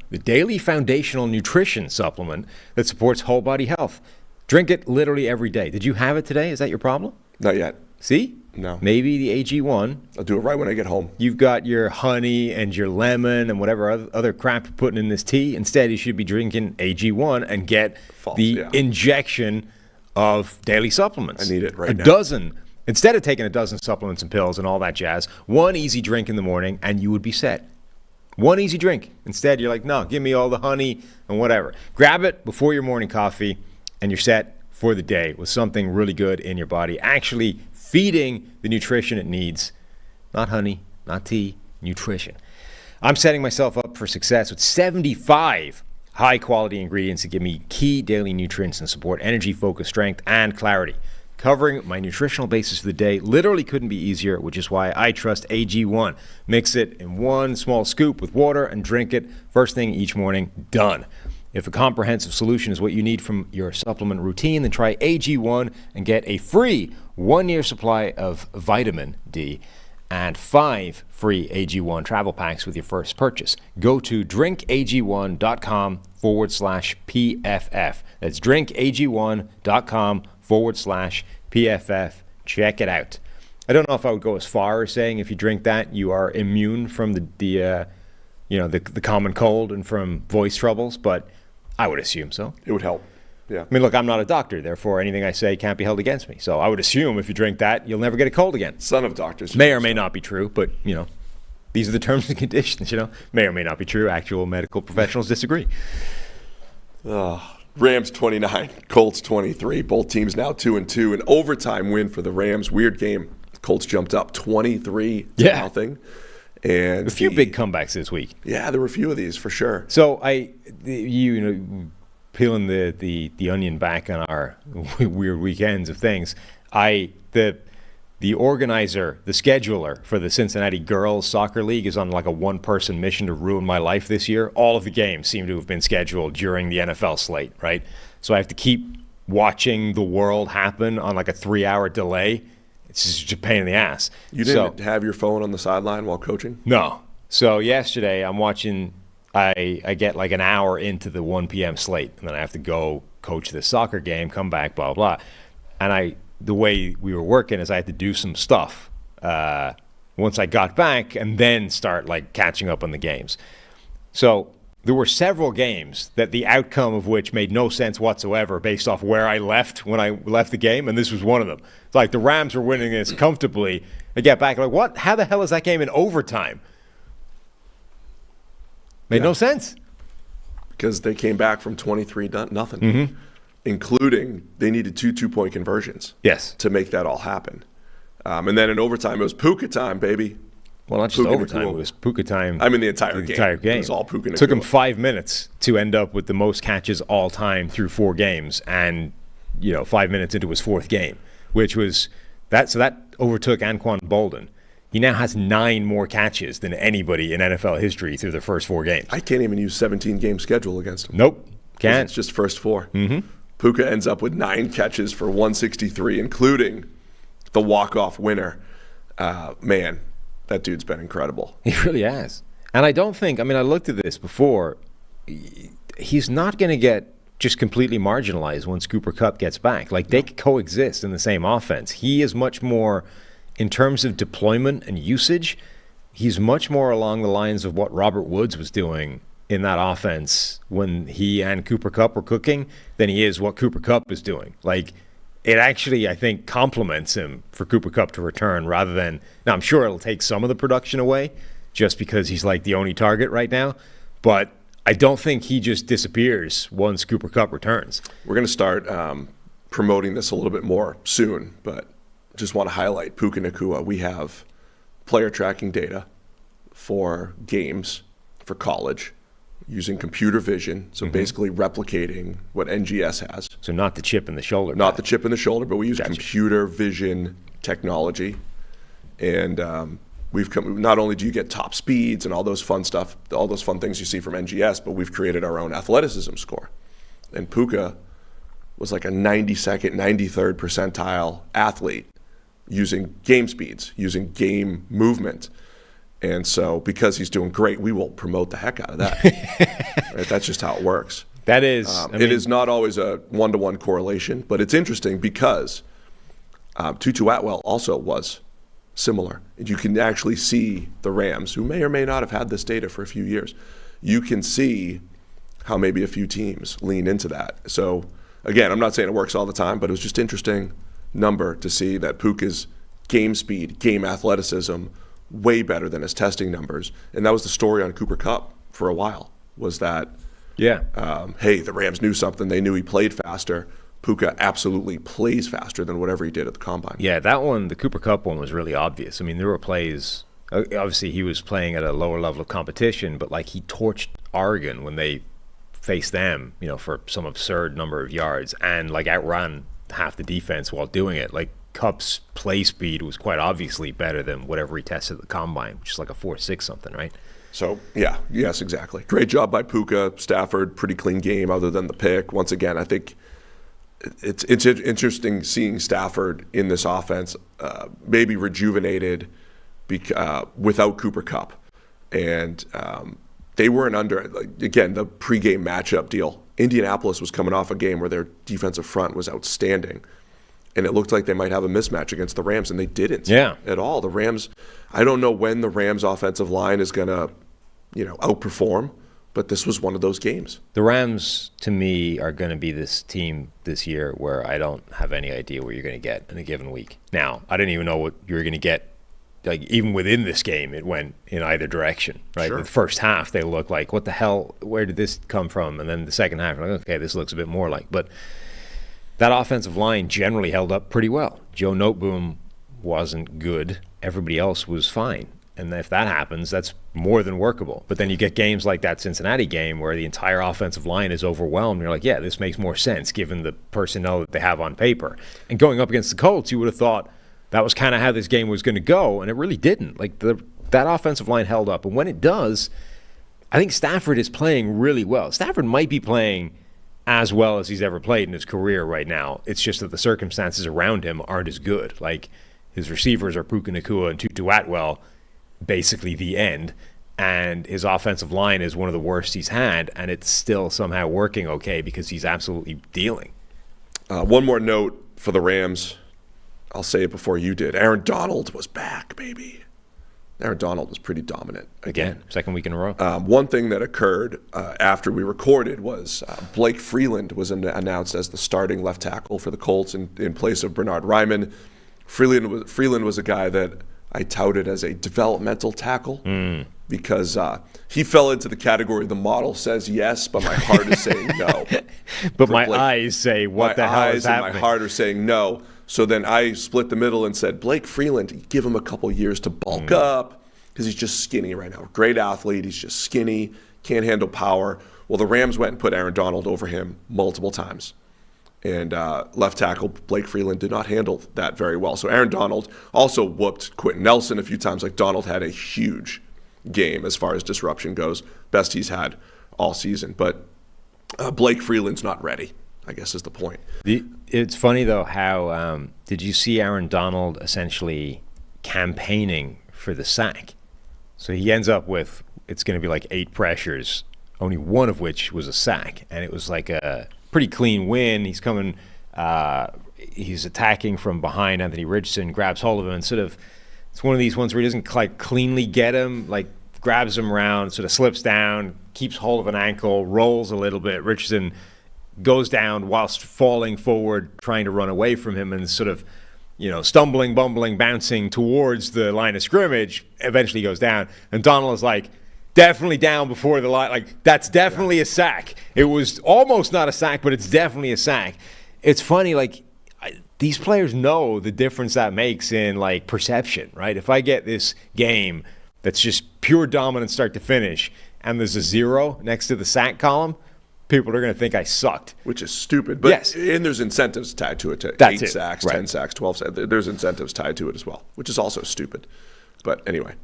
The Daily Foundational Nutrition supplement that supports whole body health. Drink it literally every day. Did you have it today? Is that your problem? Not yet. See? No. Maybe the AG1. I'll do it right when I get home. You've got your honey and your lemon and whatever other crap you're putting in this tea. Instead, you should be drinking AG1 and get injection of daily supplements. I need it right now. A dozen. Instead of taking a dozen supplements and pills and all that jazz, one easy drink in the morning and you would be set. One easy drink. Instead, you're like, no, give me all the honey and whatever. Grab it before your morning coffee and you're set for the day with something really good in your body. Actually feeding the nutrition it needs. Not honey, not tea, nutrition. I'm setting myself up for success with 75 high-quality ingredients that give me key daily nutrients and support energy, focus, strength, and clarity. Covering my nutritional basis for the day literally couldn't be easier, which is why I trust AG1. Mix it in one small scoop with water and drink it first thing each morning. Done. If a comprehensive solution is what you need from your supplement routine, then try AG1 and get a free 1-year supply of vitamin D and 5 free AG1 travel packs with your first purchase. Go to drinkag1.com/PFF. That's drinkag1.com/PFF. Check it out. I don't know if I would go as far as saying if you drink that, you are immune from the common cold and from voice troubles, but I would assume so. It would help. Yeah. I mean, look, I'm not a doctor, therefore anything I say can't be held against me. So I would assume if you drink that, you'll never get a cold again. Son of doctors. May or may not be true, but, these are the terms and conditions, May or may not be true. Actual medical professionals disagree. Rams 29, Colts 23. Both teams now 2-2. An overtime win for the Rams. Weird game. The Colts jumped up 23-0. And a few big comebacks this week. Yeah, there were a few of these for sure. So peeling the onion back on our weird weekends of things, the organizer, the scheduler for the Cincinnati Girls Soccer League is on like a one-person mission to ruin my life this year. All of the games seem to have been scheduled during the NFL slate, right? So I have to keep watching the world happen on like a 3-hour delay. It's just a pain in the ass. You didn't have your phone on the sideline while coaching? No. So yesterday I'm watching, I get like an hour into the 1 p.m. slate, and then I have to go coach this soccer game, come back, blah, blah. And the way we were working is I had to do some stuff once I got back and then start like catching up on the games. So there were several games that the outcome of which made no sense whatsoever based off where I left when I left the game, and this was one of them. It's like the Rams were winning this comfortably. I get back, like, what? How the hell is that game in overtime? Made no sense. Because they came back from 23-0, including they needed 2 2-point conversions to make that all happen. And then in overtime, it was Puka time, baby. Well, not just overtime. It was Puka time. I mean, the entire game. It was all Puka. It took him 5 minutes to end up with the most catches all time through 4 games, and 5 minutes into his 4th game, which was that. So that overtook Anquan Bolden. He now has 9 more catches than anybody in NFL history through the first 4 games. I can't even use 17-game schedule against him. Nope, can't. It's just first 4. Puka ends up with 9 catches for 163, including the walk-off winner. Man, that dude's been incredible. He really has. And I don't think, I looked at this before, he's not going to get just completely marginalized once Cooper Kupp gets back. Like, they coexist in the same offense. He is much more, in terms of deployment and usage, he's much more along the lines of what Robert Woods was doing in that offense when he and Cooper Kupp were cooking than he is what Cooper Kupp is doing. Like, it actually, I think, complements him for Cooper Kupp to return rather than, now I'm sure it'll take some of the production away just because he's like the only target right now, but I don't think he just disappears once Cooper Kupp returns. We're going to start promoting this a little bit more soon, but just want to highlight Puka Nacua. We have player tracking data for games for college using computer vision, so basically replicating what NGS has. So not the chip in the shoulder. Not the chip in the shoulder, but we use computer vision technology. And not only do you get top speeds and all those fun stuff, all those fun things you see from NGS, but we've created our own athleticism score. And Puka was like a 92nd, 93rd percentile athlete using game speeds, using game movement. And so because he's doing great, we will promote the heck out of that. Right? That's just how it works. That is. It is not always a one-to-one correlation, but it's interesting because Tutu Atwell also was similar. And you can actually see the Rams, who may or may not have had this data for a few years. You can see how maybe a few teams lean into that. So, again, I'm not saying it works all the time, but it was just interesting number to see that Puka's game speed, game athleticism, way better than his testing numbers. And that was the story on Cooper Kupp for a while, was that, hey, the Rams knew something. They knew he played faster. Puka absolutely plays faster than whatever he did at the Combine. Yeah, that one, the Cooper Kupp one, was really obvious. I mean, there were plays, obviously he was playing at a lower level of competition, but like he torched Oregon when they faced them, for some absurd number of yards and like outran half the defense while doing it. Like, Kupp's play speed was quite obviously better than whatever he tested at the Combine, which is like a 4.6 something, right? So, yes, exactly. Great job by Puka. Stafford, pretty clean game other than the pick. Once again, I think it's interesting seeing Stafford in this offense, maybe rejuvenated without Cooper Kupp. And they weren't under, again, the pregame matchup deal. Indianapolis was coming off a game where their defensive front was outstanding. And it looked like they might have a mismatch against the Rams, and they didn't at all. The Rams, I don't know when the Rams' offensive line is going to, outperform, but this was one of those games. The Rams, to me, are going to be this team this year where I don't have any idea what you're going to get in a given week. Now, I didn't even know what you were going to get. Like, even within this game, it went in either direction, right? Sure. The first half, they looked like, what the hell, where did this come from? And then the second half, like, okay, this looks a bit more like, but that offensive line generally held up pretty well. Joe Noteboom wasn't good. Everybody else was fine. And if that happens, that's more than workable. But then you get games like that Cincinnati game where the entire offensive line is overwhelmed. You're like, yeah, this makes more sense given the personnel that they have on paper. And going up against the Colts, you would have thought that was kind of how this game was going to go, and it really didn't. Like, that offensive line held up. And when it does, I think Stafford is playing really well. Stafford might be playing as well as he's ever played in his career right now. It's just that the circumstances around him aren't as good. Like, his receivers are Puka Nacua and Tutu Atwell, basically the end, and his offensive line is one of the worst he's had, and it's still somehow working okay because he's absolutely dealing. One more note for the Rams. I'll say it before you did. Aaron Donald was back, baby. Aaron Donald was pretty dominant again. Second week in a row. One thing that occurred after we recorded was Blake Freeland was announced as the starting left tackle for the Colts in place of Bernard Ryman. Freeland was a guy that I touted as a developmental tackle because he fell into the category the model says yes, but my heart is saying no. But my eyes say what the hell is happening? My eyes and my heart are saying no. So then I split the middle and said, Blake Freeland, give him a couple years to bulk up because he's just skinny right now. Great athlete. He's just skinny, can't handle power. Well, the Rams went and put Aaron Donald over him multiple times. And left tackle Blake Freeland did not handle that very well. So Aaron Donald also whooped Quentin Nelson a few times. Like, Donald had a huge game as far as disruption goes. Best he's had all season. But Blake Freeland's not ready, I guess is the point. It's funny, though, how did you see Aaron Donald essentially campaigning for the sack? So he ends up with, it's going to be like 8 pressures, only one of which was a sack. And it was like a pretty clean win. He's coming, he's attacking from behind Anthony Richardson, grabs hold of him, and sort of, it's one of these ones where he doesn't like cleanly get him, like grabs him around, sort of slips down, keeps hold of an ankle, rolls a little bit. Richardson goes down whilst falling forward, trying to run away from him, and sort of, stumbling, bumbling, bouncing towards the line of scrimmage, eventually goes down. And Donald is like, definitely down before the line. Like, that's definitely a sack. It was almost not a sack, but it's definitely a sack. It's funny, like, these players know the difference that makes in, like, perception, right? If I get this game that's just pure dominance start to finish and there's a 0 next to the sack column, people are going to think I sucked. Which is stupid. But, yes. And there's incentives tied to it. That's 8 it. sacks, Right. 10 sacks, 12 sacks. There's incentives tied to it as well, which is also stupid. But anyway.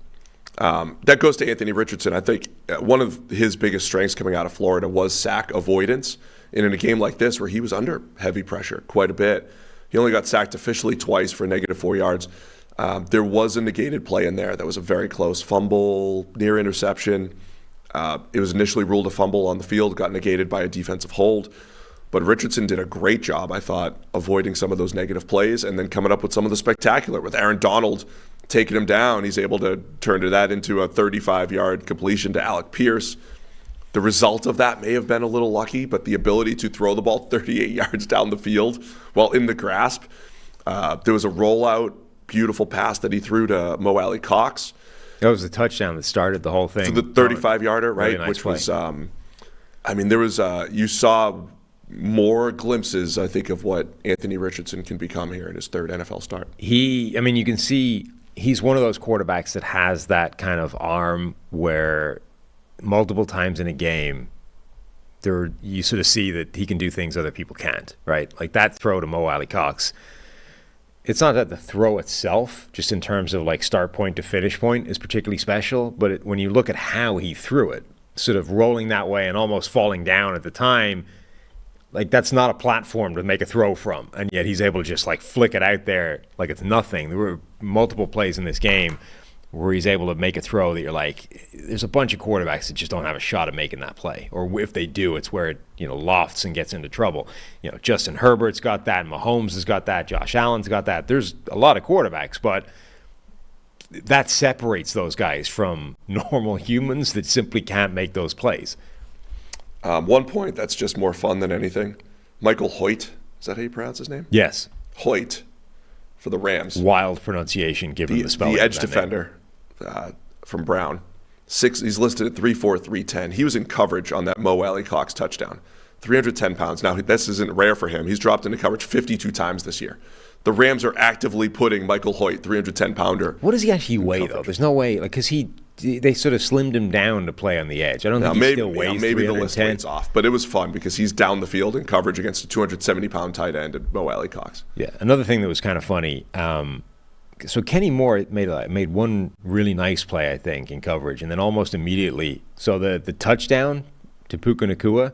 That goes to Anthony Richardson. I think one of his biggest strengths coming out of Florida was sack avoidance. And in a game like this where he was under heavy pressure quite a bit, he only got sacked officially twice for -4 yards. There was a negated play in there that was a very close fumble, near interception. It was initially ruled a fumble on the field, got negated by a defensive hold. But Richardson did a great job, I thought, avoiding some of those negative plays and then coming up with some of the spectacular. With Aaron Donald taking him down, he's able to turn that into a 35-yard completion to Alec Pierce. The result of that may have been a little lucky, but the ability to throw the ball 38 yards down the field while in the grasp. There was a rollout, beautiful pass that he threw to Mo Alley Cox. That was the touchdown that started the whole thing. So the 35-yarder, right? Really nice which play. Was, there was, you saw more glimpses, I think, of what Anthony Richardson can become here in his 3rd NFL start. You can see he's one of those quarterbacks that has that kind of arm where multiple times in a game, you sort of see that he can do things other people can't, right? Like that throw to Mo Alley Cox. It's not that the throw itself, just in terms of like start point to finish point, is particularly special, but when you look at how he threw it, sort of rolling that way and almost falling down at the time, like that's not a platform to make a throw from, and yet he's able to just like flick it out there like it's nothing. There were multiple plays in this game where he's able to make a throw that you're like, there's a bunch of quarterbacks that just don't have a shot at making that play, or if they do, it's where it lofts and gets into trouble. Justin Herbert's got that, Mahomes has got that, Josh Allen's got that. There's a lot of quarterbacks, but that separates those guys from normal humans that simply can't make those plays. One point that's just more fun than anything. Michael Hoyt, is that how you pronounce his name? Yes. Hoyt for the Rams. Wild pronunciation given the spelling. The edge of that defender from Brown. He's listed at 3'4", 310. He was in coverage on that Mo Alley Cox touchdown. 310 pounds. Now, this isn't rare for him. He's dropped into coverage 52 times this year. The Rams are actively putting Michael Hoyt, 310-pounder. What does he actually weigh, though? There's no way, because they sort of slimmed him down to play on the edge. I don't think he still weighs 310. Maybe the list weights off, but it was fun because he's down the field in coverage against a 270-pound tight end at Mo Alley Cox. Yeah, another thing that was kind of funny. So Kenny Moore made one really nice play, I think, in coverage, and then almost immediately, so the touchdown to Puka Nacua,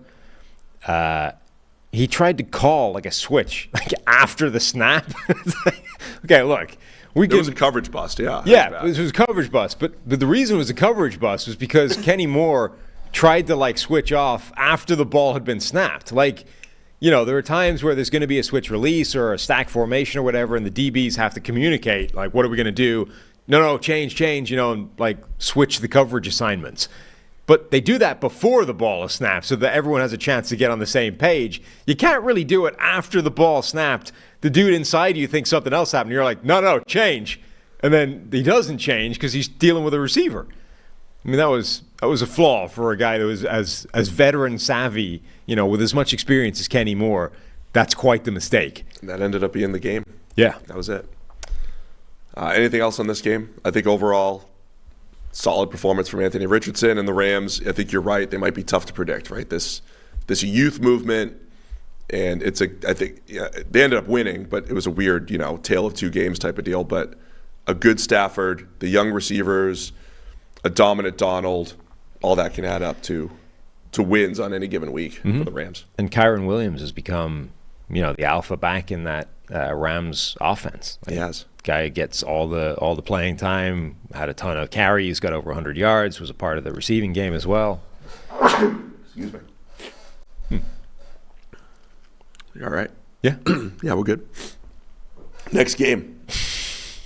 he tried to call like a switch, like after the snap. Okay, look. It was a coverage bust, yeah. Yeah, it was a coverage bust. But the reason it was a coverage bust was because Kenny Moore tried to like switch off after the ball had been snapped. Like, there are times where there's going to be a switch release or a stack formation or whatever, and the DBs have to communicate, like, what are we going to do? No, change, and like switch the coverage assignments. But they do that before the ball is snapped so that everyone has a chance to get on the same page. You can't really do it after the ball snapped. The dude inside you thinks something else happened. You're like, no, change. And then he doesn't change because he's dealing with a receiver. I mean, that was a flaw for a guy that was as veteran savvy, with as much experience as Kenny Moore. That's quite the mistake. And that ended up being the game. Yeah. That was it. Anything else on this game? I think overall, solid performance from Anthony Richardson and the Rams. I think you're right. They might be tough to predict, right? This youth movement And I think they ended up winning, but it was a weird, tale of two games type of deal. But a good Stafford, the young receivers, a dominant Donald, all that can add up to wins on any given week for the Rams. And Kyron Williams has become, the alpha back in that Rams offense. He has. Guy gets all the playing time, had a ton of carries, got over 100 yards, was a part of the receiving game as well. Excuse me. You all right? Yeah. Yeah, we're good. Next game.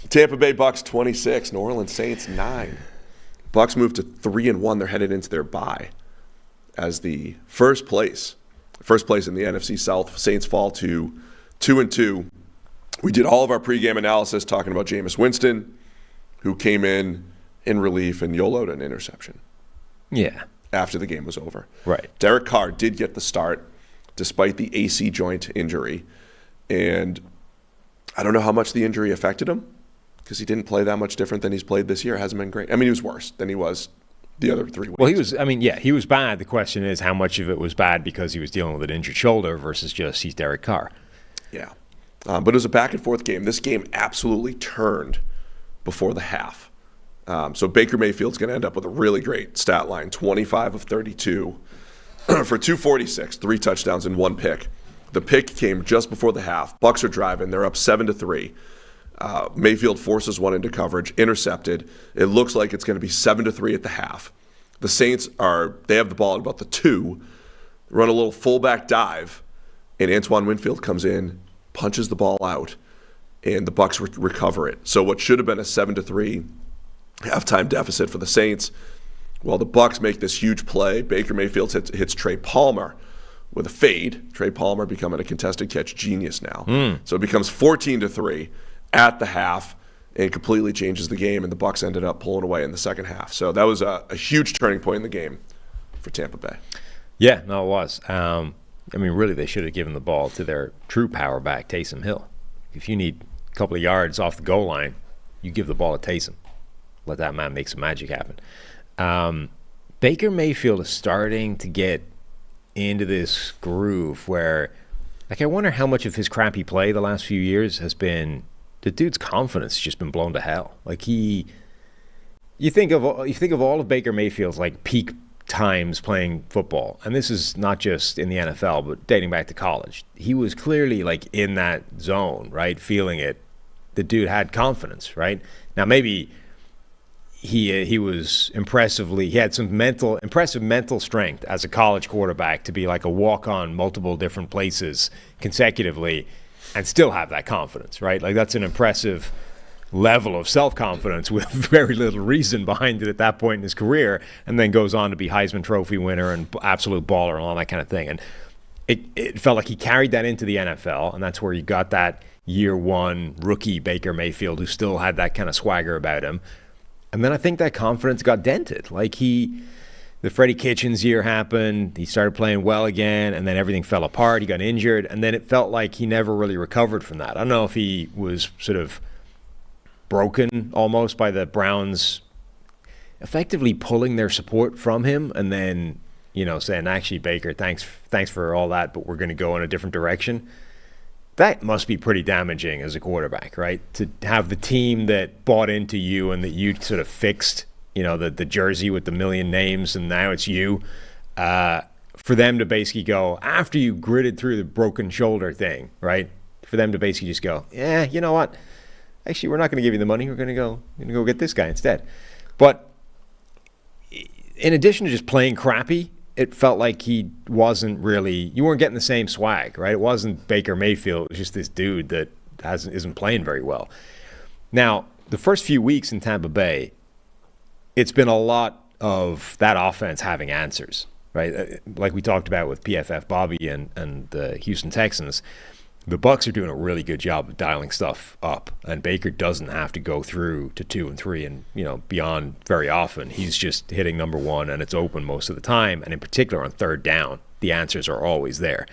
Tampa Bay Bucks 26, New Orleans Saints 9. Bucks moved to 3-1. They're headed into their bye as the first place in the NFC South. Saints fall to 2-2. We did all of our pregame analysis talking about Jameis Winston, who came in relief and YOLO'd an interception. Yeah. After the game was over. Right. Derek Carr did get the start despite the AC joint injury. And I don't know how much the injury affected him because he didn't play that much different than he's played this year. It hasn't been great. I mean, he was worse than he was the other 3 weeks. Well, he was bad. The question is how much of it was bad because he was dealing with an injured shoulder versus just he's Derek Carr. Yeah. But it was a back-and-forth game. This game absolutely turned before the half. So Baker Mayfield's going to end up with a really great stat line, 25 of 32 for 246, 3 touchdowns and 1 pick. The pick came just before the half. Bucks are driving. They're up 7-3. Mayfield forces one into coverage, intercepted. It looks like it's going to be 7-3 at the half. The Saints they have the ball at about the 2, run a little fullback dive, and Antoine Winfield comes in, punches the ball out, and the Bucks recover it. So what should have been a 7-3 halftime deficit for the Saints, well, the Bucks make this huge play. Baker Mayfield hits Trey Palmer with a fade. Trey Palmer becoming a contested catch genius now. So it becomes 14-3 at the half and completely changes the game, and the Bucks ended up pulling away in the second half. So that was a huge turning point in the game for Tampa Bay. Yeah, no, it was. Really, they should have given the ball to their true power back, Taysom Hill. If you need a couple of yards off the goal line, you give the ball to Taysom. Let that man make some magic happen. Baker Mayfield is starting to get into this groove where, I wonder how much of his crappy play the last few years has been the dude's confidence has just been blown to hell. You think of all of Baker Mayfield's peak times playing football, and this is not just in the NFL, but dating back to college. He was clearly in that zone, right? Feeling it. The dude had confidence, right? Now maybe he was he had some impressive mental strength as a college quarterback to be a walk-on multiple different places consecutively and still have that confidence, right? That's an impressive level of self-confidence with very little reason behind it at that point in his career, and then goes on to be Heisman Trophy winner and absolute baller and all that kind of thing. And it felt like he carried that into the NFL, and that's where you got that year one rookie Baker Mayfield who still had that kind of swagger about him. And then I think that confidence got dented. The Freddie Kitchens year happened, he started playing well again, and then everything fell apart, he got injured, and then it felt like he never really recovered from that. I don't know if he was sort of broken almost by the Browns effectively pulling their support from him and then, saying, actually, Baker, thanks for all that, but we're going to go in a different direction. That must be pretty damaging as a quarterback, right? To have the team that bought into you and that you sort of fixed, the jersey with the million names and now it's you, for them to basically go, after you gritted through the broken shoulder thing, right? For them to basically just go, yeah, you know what? Actually, we're not going to give you the money. We're going to go get this guy instead. But in addition to just playing crappy, it felt like you weren't getting the same swag, right? It wasn't Baker Mayfield. It was just this dude that isn't playing very well. Now, the first few weeks in Tampa Bay, it's been a lot of that offense having answers, right? Like we talked about with PFF Bobby and the Houston Texans. The Bucs are doing a really good job of dialing stuff up, and Baker doesn't have to go through to 2 and 3 and beyond very often. He's just hitting number one, and it's open most of the time. And in particular on third down, the answers are always there.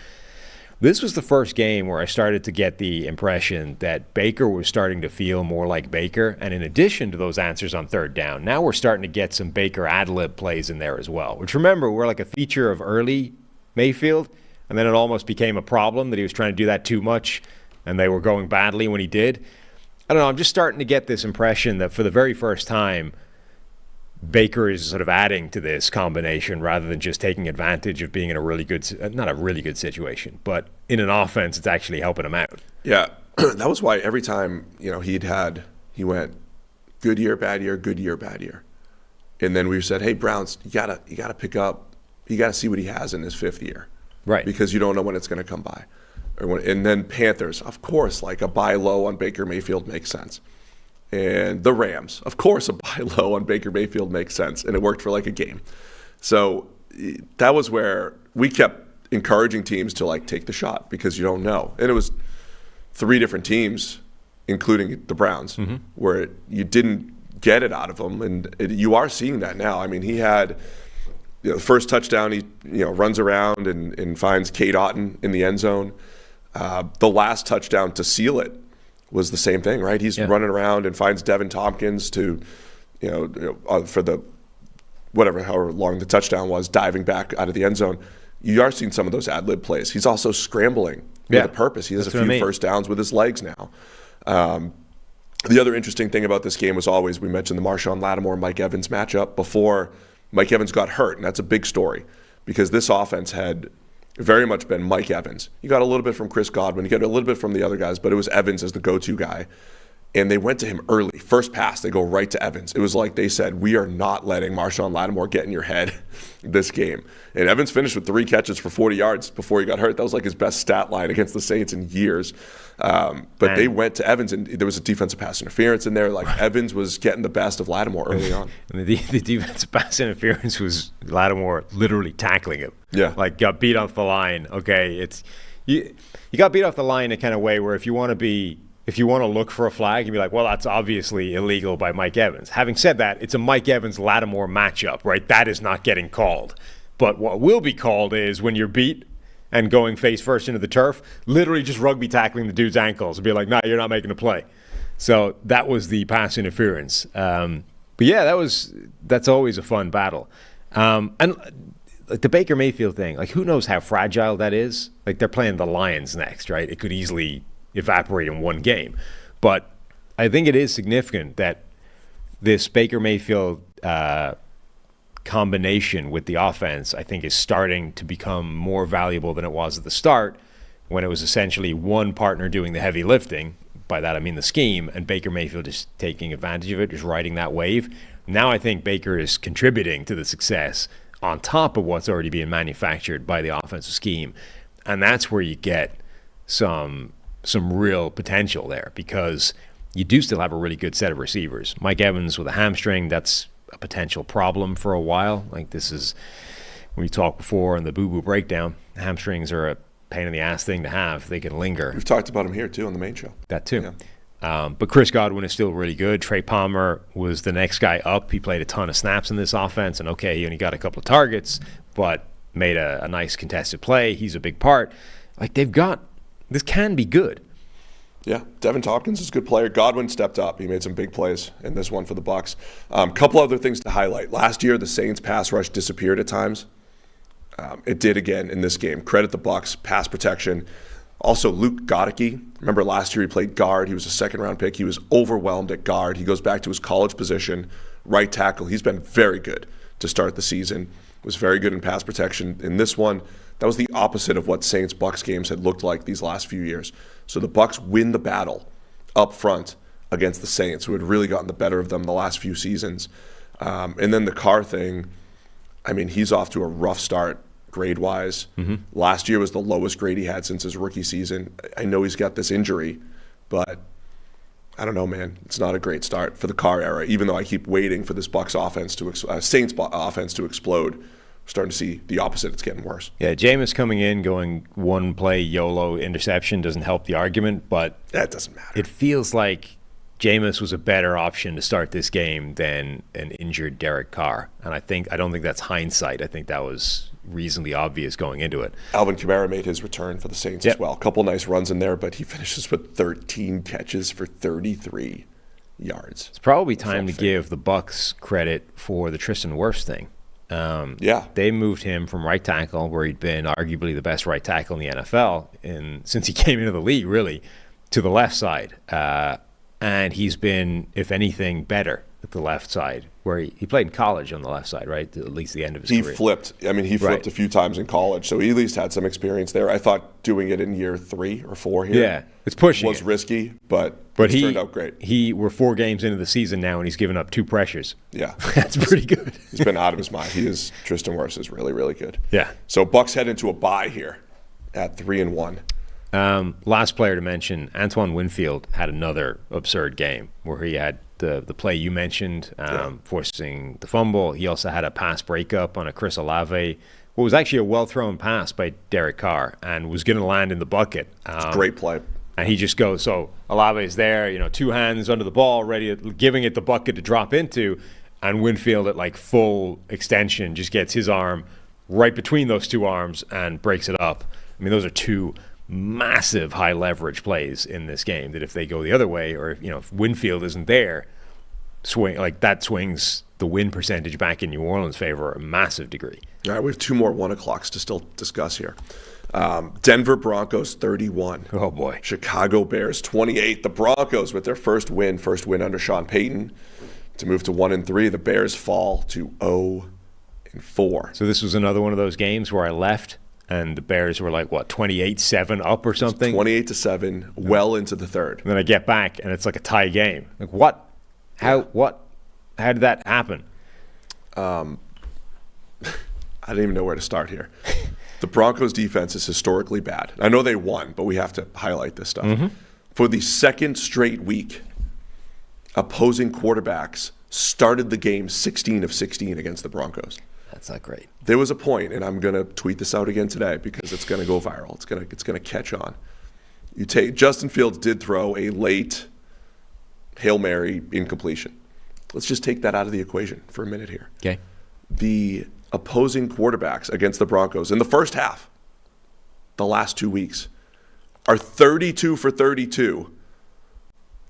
This was the first game where I started to get the impression that Baker was starting to feel more like Baker. And in addition to those answers on third down, now we're starting to get some Baker ad-lib plays in there as well. Which, remember, were a feature of early Mayfield. and then it almost became a problem that he was trying to do that too much, and they were going badly when he did. I don't know. I'm just starting to get this impression that for the very first time, Baker is sort of adding to this combination rather than just taking advantage of being in a really good, not a really good situation, but in an offense, it's actually helping him out. Yeah, that was why every time, he went good year, bad year, good year, bad year. And then we said, hey, Browns, you gotta pick up, you gotta see what he has in his 5th year. Right. Because you don't know when it's gonna come by. And then Panthers, of course, like a buy low on Baker Mayfield makes sense. And the Rams, of course, a buy low on Baker Mayfield makes sense. And it worked for like a game. So that was where we kept encouraging teams to like take the shot because you don't know. And it was 3 different teams, including the Browns, where you didn't get it out of them. And you are seeing that now. I mean, he had the first touchdown, he runs around and finds Cade Otton in the end zone. The last touchdown to seal it was the same thing, right? He's running around and finds Devin Tompkins to, for the however long the touchdown was, diving back out of the end zone. You are seeing some of those ad-lib plays. He's also scrambling with a purpose. He has a few first downs with his legs now. The other interesting thing about this game was always, we mentioned the Marshawn Lattimore-Mike Evans matchup before Mike Evans got hurt, and that's a big story because this offense had very much been Mike Evans. You got a little bit from Chris Godwin, you got a little bit from the other guys, but it was Evans as the go-to guy. And they went to him early. First pass, they go right to Evans. It was like they said, we are not letting Marshawn Lattimore get in your head this game. And Evans finished with 3 catches for 40 yards before he got hurt. That was like his best stat line against the Saints in years. But they went to Evans, and there was a defensive pass interference in there. Like Evans was getting the best of Lattimore early on. And the defensive pass interference was Lattimore literally tackling him. Yeah. Like got beat off the line. Okay, it's you got beat off the line in a kind of way where if you want to look for a flag, you'd be like, well, that's obviously illegal by Mike Evans. Having said that, it's a Mike Evans-Lattimore matchup, right? That is not getting called. But what will be called is when you're beat and going face first into the turf, literally just rugby tackling the dude's ankles and be like, nah, you're not making a play. So that was the pass interference. But yeah, that's always a fun battle. And like the Baker Mayfield thing, like who knows how fragile that is? Like they're playing the Lions next, right? It could easily evaporate in one game. But I think it is significant that this Baker Mayfield combination with the offense, I think, is starting to become more valuable than it was at the start when it was essentially one partner doing the heavy lifting. By that I mean the scheme, and Baker Mayfield is taking advantage of it, just riding that wave. Now I think Baker is contributing to the success on top of what's already being manufactured by the offensive scheme. And that's where you get some real potential there because you do still have a really good set of receivers. Mike Evans with a hamstring, that's a potential problem for a while. Like this is, we talked before in the boo-boo breakdown, hamstrings are a pain in the ass thing to have. They can linger. We've talked about him here too on the main show. That too. Yeah. But Chris Godwin is still really good. Trey Palmer was the next guy up. He played a ton of snaps in this offense, and okay, he only got a couple of targets, but made a nice contested play. He's a big part. Like this can be good. Yeah, Devin Tompkins is a good player. Godwin stepped up. He made some big plays in this one for the Bucs. Couple other things to highlight. Last year, the Saints pass rush disappeared at times. It did again in this game. Credit the Bucs, pass protection. Also, Luke Goedeke. Remember last year he played guard. He was a second-round pick. He was overwhelmed at guard. He goes back to his college position, right tackle. He's been very good to start the season. Was very good in pass protection. In this one, that was the opposite of what Saints-Bucs games had looked like these last few years. So the Bucs win the battle up front against the Saints, who had really gotten the better of them the last few seasons. And then the Carr thing, I mean, he's off to a rough start grade-wise. Mm-hmm. Last year was the lowest grade he had since his rookie season. I know he's got this injury, but I don't know, man. It's not a great start for the Carr era, even though I keep waiting for this Bucs offense Saints offense to explode. We're starting to see the opposite. It's getting worse. Yeah, Jameis coming in, going one play YOLO interception doesn't help the argument, but that doesn't matter. It feels like Jameis was a better option to start this game than an injured Derek Carr. And I don't think that's hindsight. I think that was reasonably obvious going into it. Alvin Kamara made his return for the Saints as well. A couple nice runs in there, but he finishes with 13 catches for 33 yards. It's probably time to give the Bucs credit for the Tristan Wirfs thing. They moved him from right tackle, where he'd been arguably the best right tackle in the NFL since he came into the league, really, to the left side. And he's been, if anything, better at the left side, where he played in college on the left side, right? At least the end of his career. He flipped a few times in college, so he at least had some experience there. I thought doing it in year 3 or 4 here it's pushing was risky, but he turned out great. We're 4 games into the season now, and he's given up 2 pressures. Yeah. That's pretty good. He's been out of his mind. Tristan Wirfs is really, really good. Yeah. So Bucs head into a bye here at 3-1. Last player to mention, Antoine Winfield had another absurd game where he had the play you mentioned, forcing the fumble. He also had a pass breakup on a Chris Olave, what was actually a well-thrown pass by Derek Carr, and was going to land in the bucket. Great play. And he just goes, so Olave's there, 2 hands under the ball, giving it the bucket to drop into, and Winfield at like full extension just gets his arm right between those 2 arms and breaks it up. I mean, those are 2 massive high leverage plays in this game that if they go the other way, or if Winfield isn't there, swings the win percentage back in New Orleans' favor a massive degree. All right, we have 2 more 1 o'clocks to still discuss here. Denver Broncos 31. Oh boy. Chicago Bears 28. The Broncos with their first win under Sean Payton to move to 1-3. The Bears fall to 0-4. So this was another one of those games where I left and the Bears were like, 28-7 up or something? 28-7, well into the third. And then I get back, and it's like a tie game. Like, what? How did that happen? I didn't even know where to start here. The Broncos' defense is historically bad. I know they won, but we have to highlight this stuff. Mm-hmm. For the second straight week, opposing quarterbacks started the game 16 of 16 against the Broncos. That's not great. There was a point, and I'm going to tweet this out again today because it's going to go viral. It's going to catch on. Justin Fields did throw a late Hail Mary incompletion. Let's just take that out of the equation for a minute here. Okay. The opposing quarterbacks against the Broncos in the first half, the last 2 weeks, are 32 for 32.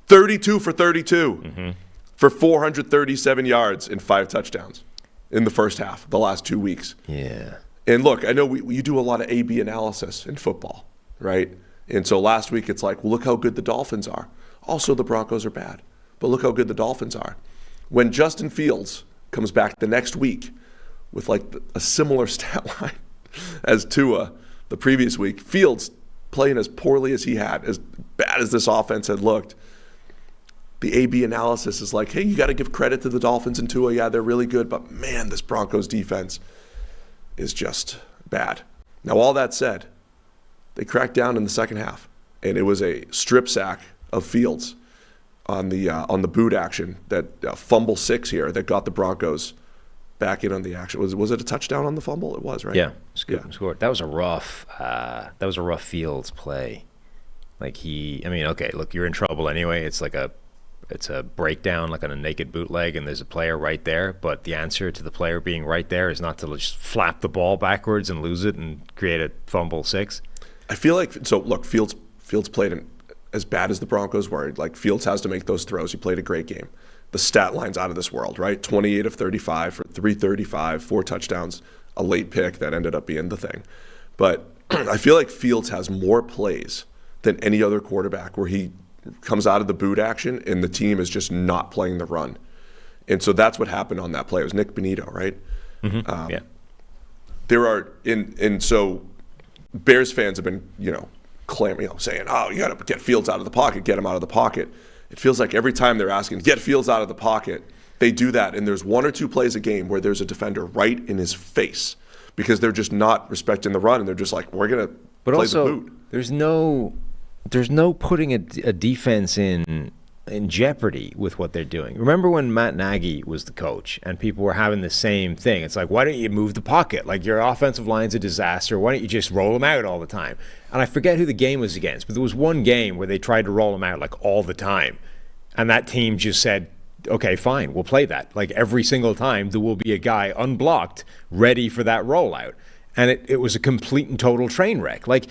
32 for 32 for 437 yards and 5 touchdowns in the first half, the last 2 weeks. Yeah. And look, I know you do a lot of A/B analysis in football, right? And so last week it's like, well, look how good the Dolphins are. Also, the Broncos are bad, but look how good the Dolphins are. When Justin Fields comes back the next week with like a similar stat line as Tua the previous week, Fields playing as poorly as he had, as bad as this offense had looked, the A/B analysis is like, hey, you got to give credit to the Dolphins and Tua. Yeah, they're really good, but man, this Broncos defense is just bad. Now, all that said, they cracked down in the second half, and it was a strip sack of Fields on the boot action, that fumble 6 here that got the Broncos back in on the action. Was it a touchdown on the fumble? It was, right? Yeah, scored. That was a rough Fields play. Like look, you're in trouble anyway. It's a breakdown like on a naked bootleg, and there's a player right there, but the answer to the player being right there is not to just flap the ball backwards and lose it and create a fumble 6. I feel like, so look, Fields played as bad as the Broncos were. Like, Fields has to make those throws. He played a great game. The stat line's out of this world, right? 28 of 35 for 335, 4 touchdowns, a late pick that ended up being the thing. But I feel like Fields has more plays than any other quarterback where he comes out of the boot action and the team is just not playing the run. And so that's what happened on that play. It was Nick Bonito, right? Mm-hmm. Yeah. There are, and so Bears fans have been, clamoring, saying, oh, you got to get Fields out of the pocket, get him out of the pocket. It feels like every time they're asking, get Fields out of the pocket, they do that. And there's 1 or 2 plays a game where there's a defender right in his face because they're just not respecting the run. And they're just like, we're going to play also, the boot. There's no putting a defense in jeopardy with what they're doing. Remember when Matt Nagy was the coach and people were having the same thing? It's like, why don't you move the pocket? Like, your offensive line's a disaster. Why don't you just roll them out all the time? And I forget who the game was against, but there was one game where they tried to roll them out like all the time. And that team just said, okay, fine, we'll play that. Like, every single time there will be a guy unblocked ready for that rollout. And it was a complete and total train wreck. Like,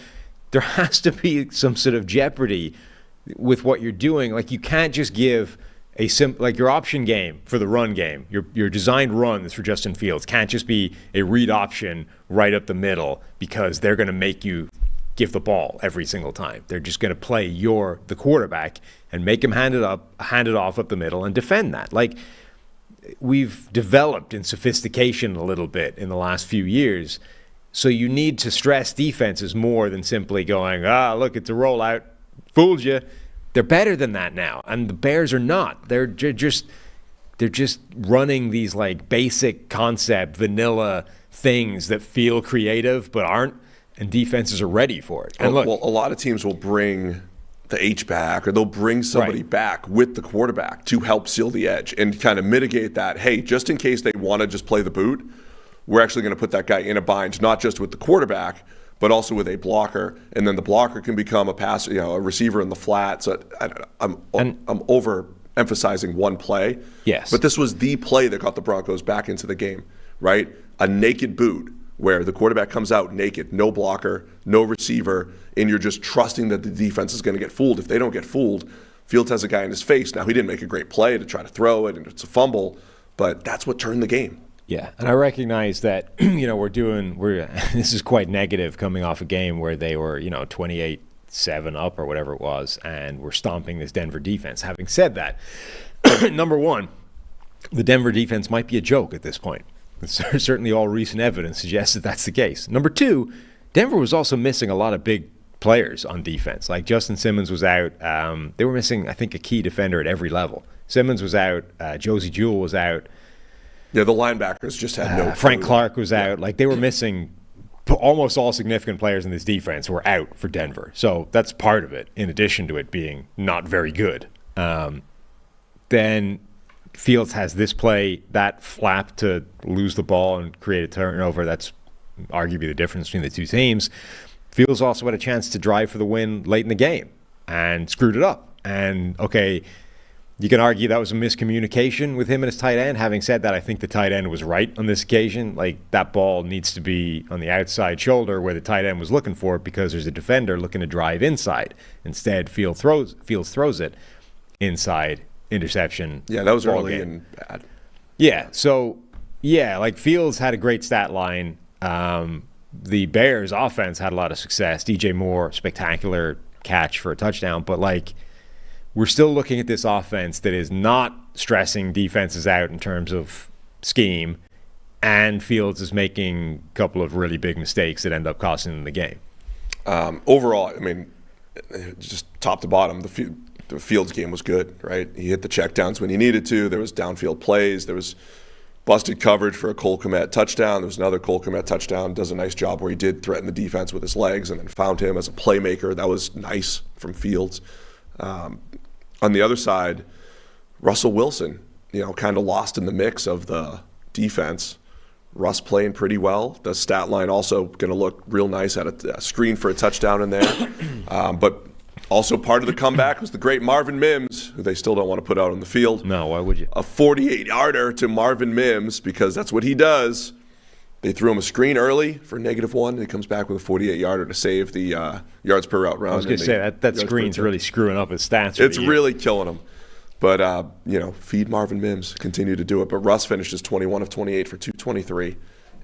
there has to be some sort of jeopardy with what you're doing. Like, you can't just give like your option game for the run game, your designed runs for Justin Fields can't just be a read option right up the middle because they're going to make you give the ball every single time. They're just going to play the quarterback and make him hand it off up the middle and defend that. Like, we've developed in sophistication a little bit in the last few years. So you need to stress defenses more than simply going, look, it's a rollout, fooled you. They're better than that now, and the Bears are not. They're just running these like basic concept, vanilla things that feel creative but aren't, and defenses are ready for it. And look, well, a lot of teams will bring the H-back, or they'll bring somebody back with the quarterback to help seal the edge and kind of mitigate that. Hey, just in case they want to just play the boot, we're actually going to put that guy in a bind, not just with the quarterback, but also with a blocker, and then the blocker can become a receiver in the flat. So I'm overemphasizing one play. Yes. But this was the play that got the Broncos back into the game, right? A naked boot where the quarterback comes out naked, no blocker, no receiver, and you're just trusting that the defense is going to get fooled. If they don't get fooled, Fields has a guy in his face. Now, he didn't make a great play to try to throw it, and it's a fumble, but that's what turned the game. Yeah, and I recognize that, this is quite negative coming off a game where they were, 28-7 up or whatever it was, and we're stomping this Denver defense. Having said that, number one, the Denver defense might be a joke at this point. Certainly all recent evidence suggests that that's the case. Number two, Denver was also missing a lot of big players on defense. Like Justin Simmons was out. They were missing, I think, a key defender at every level. Simmons was out. Josie Jewell was out. Yeah, the linebackers just had no. Frank Clark was out. Like, they were missing almost all significant players in this defense were out for Denver. So that's part of it, in addition to it being not very good. Then Fields has this play, that flap to lose the ball and create a turnover. That's arguably the difference between the two teams. Fields also had a chance to drive for the win late in the game and screwed it up. And, okay, you can argue that was a miscommunication with him and his tight end. Having said that, I think the tight end was right on this occasion. Like, that ball needs to be on the outside shoulder where the tight end was looking for it, because there's a defender looking to drive inside. Instead, Fields throws it inside. Interception. Yeah, that was early and bad. Yeah, so, like, Fields had a great stat line. The Bears' offense had a lot of success. DJ Moore, spectacular catch for a touchdown. But, like, we're still looking at this offense that is not stressing defenses out in terms of scheme, and Fields is making a couple of really big mistakes that end up costing them the game. Overall, I mean, just top to bottom, the Fields game was good, right? He hit the checkdowns when he needed to. There was downfield plays. There was busted coverage for a Cole Kmet touchdown. There was another Cole Kmet touchdown. Does a nice job where he did threaten the defense with his legs and then found him as a playmaker. That was nice from Fields. On the other side, Russell Wilson, kind of lost in the mix of the defense. Russ playing pretty well. The stat line also going to look real nice at a screen for a touchdown in there. But also part of the comeback was the great Marvin Mims, who they still don't want to put out on the field. No, why would you? A 48-yarder to Marvin Mims, because that's what he does. They threw him a screen early for -1, and he comes back with a 48-yarder to save the yards per route run. I was going to say, that screen's really screwing up his stats. It's really killing him. But, feed Marvin Mims, continue to do it. But Russ finishes 21 of 28 for 223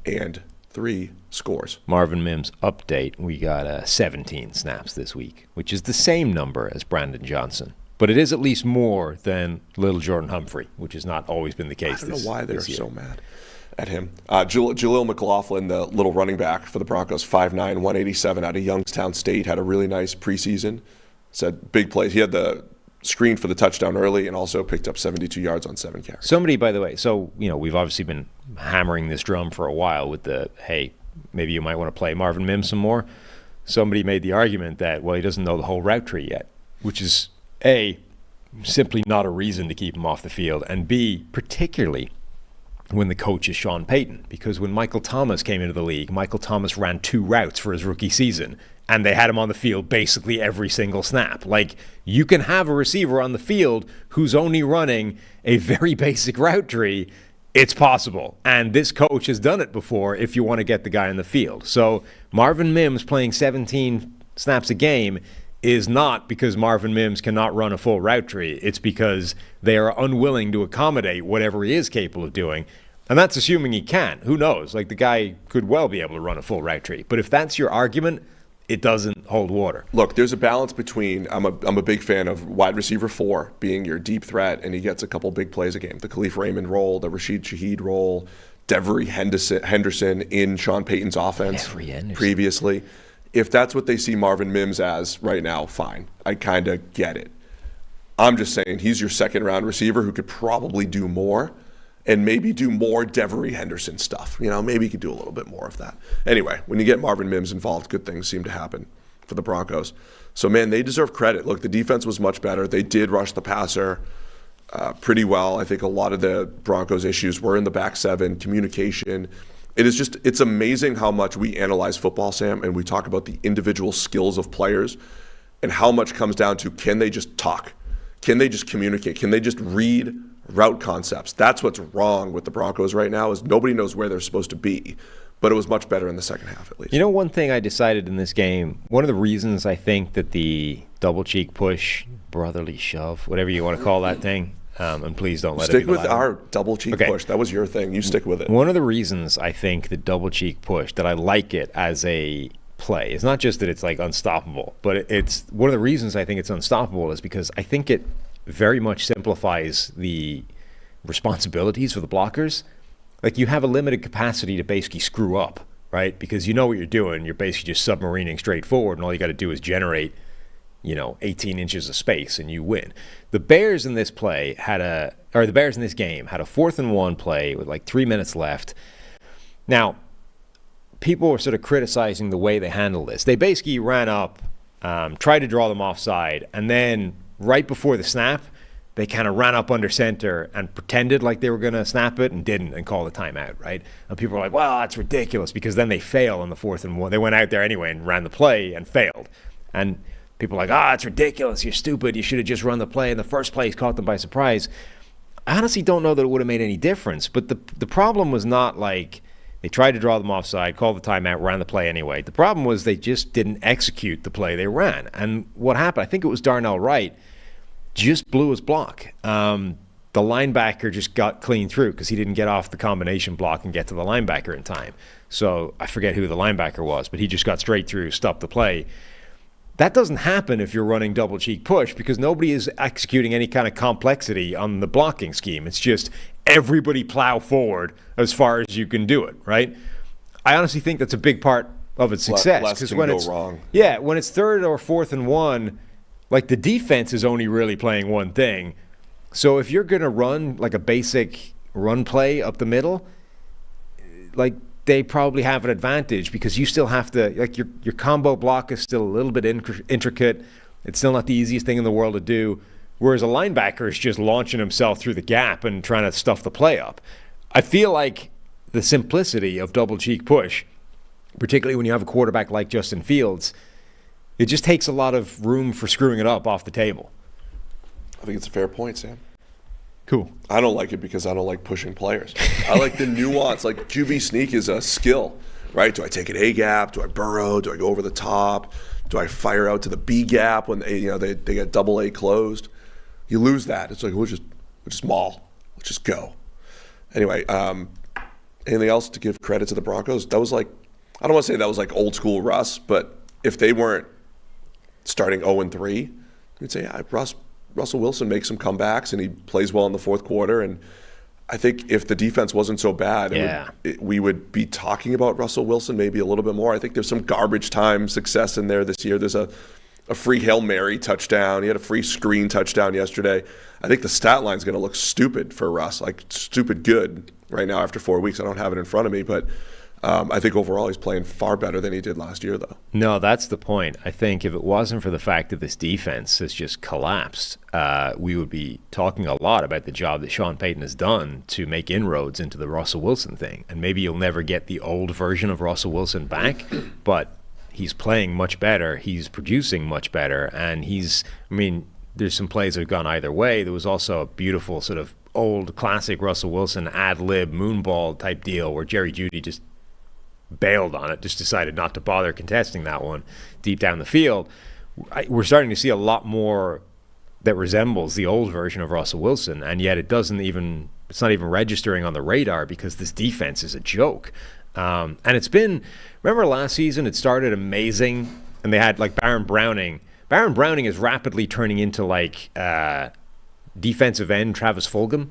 and 3 scores. Marvin Mims update, we got 17 snaps this week, which is the same number as Brandon Johnson. But it is at least more than little Jordan Humphrey, which has not always been the case. I don't know why they're so mad at him. Jaleel McLaughlin, the little running back for the Broncos, 5'9", 187 out of Youngstown State, had a really nice preseason. Said big plays. He had the screen for the touchdown early and also picked up 72 yards on 7 carries. Somebody, by the way, so, we've obviously been hammering this drum for a while with the, hey, maybe you might want to play Marvin Mims some more. Somebody made the argument that, well, he doesn't know the whole route tree yet, which is, A, simply not a reason to keep him off the field, and B, particularly when the coach is Sean Payton, because when Michael Thomas came into the league, Michael Thomas ran 2 routes for his rookie season, and they had him on the field basically every single snap. Like, you can have a receiver on the field who's only running a very basic route tree. It's possible. And this coach has done it before if you want to get the guy in the field. So Marvin Mims playing 17 snaps a game is not because Marvin Mims cannot run a full route tree. It's because they are unwilling to accommodate whatever he is capable of doing. And that's assuming he can. Who knows? Like, the guy could well be able to run a full route tree. But if that's your argument, it doesn't hold water. Look, there's a balance between, I'm a big fan of wide receiver 4 being your deep threat, and he gets a couple big plays a game. The Khalif Raymond role, the Rashid Shaheed role, Devery Henderson in Sean Payton's offense previously. If that's what they see Marvin Mims as right now, fine. I kind of get it. I'm just saying he's your second-round receiver who could probably do more and maybe do more Devery Henderson stuff. You know, maybe he could do a little bit more of that. Anyway, when you get Marvin Mims involved, good things seem to happen for the Broncos. So, man, they deserve credit. Look, the defense was much better. They did rush the passer pretty well. I think a lot of the Broncos' issues were in the back seven, communication. It's amazing how much we analyze football, Sam, and we talk about the individual skills of players and how much comes down to, can they just talk? Can they just communicate? Can they just read route concepts? That's what's wrong with the Broncos right now, is nobody knows where they're supposed to be. But it was much better in the second half, at least. You know, one thing I decided in this game, one of the reasons I think that the double cheek push, brotherly shove, whatever you want to call that thing, and please don't let it be stick with our double cheek push. That was your thing. You stick with it. One of the reasons I think the double cheek push, that I like it as a play, it's not just that it's like unstoppable, but it's one of the reasons I think it's unstoppable is because I think it very much simplifies the responsibilities for the blockers. Like, you have a limited capacity to basically screw up, right? Because you know what you're doing. You're basically just submarining straight forward, and all you got to do is generate, 18 inches of space, and you win. The Bears in this game had a 4th and 1 play with like 3 minutes left. Now, people were sort of criticizing the way they handled this. They basically ran up, tried to draw them offside, and then right before the snap, they kind of ran up under center and pretended like they were going to snap it and didn't, and call the timeout, right? And people were like, well, that's ridiculous, because then they fail on the 4th and 1. They went out there anyway and ran the play and failed. And people were like, it's ridiculous, you're stupid, you should have just run the play in the first place, caught them by surprise. I honestly don't know that it would have made any difference, but the problem was not like they tried to draw them offside, called the timeout, ran the play anyway. The problem was they just didn't execute the play they ran. And what happened, I think it was Darnell Wright, just blew his block. The linebacker just got clean through because he didn't get off the combination block and get to the linebacker in time. So I forget who the linebacker was, but he just got straight through, stopped the play. That doesn't happen if you're running double cheek push, because nobody is executing any kind of complexity on the blocking scheme. It's just everybody plow forward as far as you can do it, right? I honestly think that's a big part of its success. Less can go wrong. Yeah, when it's 3rd or 4th and 1, like, the defense is only really playing one thing. So if you're going to run like a basic run play up the middle, like, they probably have an advantage, because you still have to, like, your combo block is still a little bit intricate. It's still not the easiest thing in the world to do. Whereas a linebacker is just launching himself through the gap and trying to stuff the play up. I feel like the simplicity of double cheek push, particularly when you have a quarterback like Justin Fields, it just takes a lot of room for screwing it up off the table. I think it's a fair point, Sam. Cool. I don't like it because I don't like pushing players. I like the nuance. Like, QB sneak is a skill, right? Do I take an A gap? Do I burrow? Do I go over the top? Do I fire out to the B gap when they get double A closed? You lose that. It's like, we'll just maul. We'll just go. Anyway, anything else to give credit to the Broncos? That was like, I don't want to say that was like old school Russ, but if they weren't starting 0-3, you'd say, yeah, Russell Wilson makes some comebacks and he plays well in the fourth quarter. And I think if the defense wasn't so bad, we would be talking about Russell Wilson maybe a little bit more. I think there's some garbage time success in there this year. There's a free Hail Mary touchdown. He had a free screen touchdown yesterday. I think the stat line's going to look stupid for Russ, like stupid good right now after 4 weeks. I don't have it in front of me, but I think overall he's playing far better than he did last year, though. No, that's the point. I think if it wasn't for the fact that this defense has just collapsed, we would be talking a lot about the job that Sean Payton has done to make inroads into the Russell Wilson thing. And maybe you'll never get the old version of Russell Wilson back, but he's playing much better. He's producing much better. And there's some plays that have gone either way. There was also a beautiful sort of old classic Russell Wilson ad-lib moonball type deal where Jerry Jeudy just bailed on it, just decided not to bother contesting that one deep down the field. we're starting to see a lot more that resembles the old version of Russell Wilson, and yet it's not even registering on the radar because this defense is a joke. And it's been, remember last season, it started amazing, and they had like Baron Browning. Baron Browning is rapidly turning into like defensive end Travis Fulgham,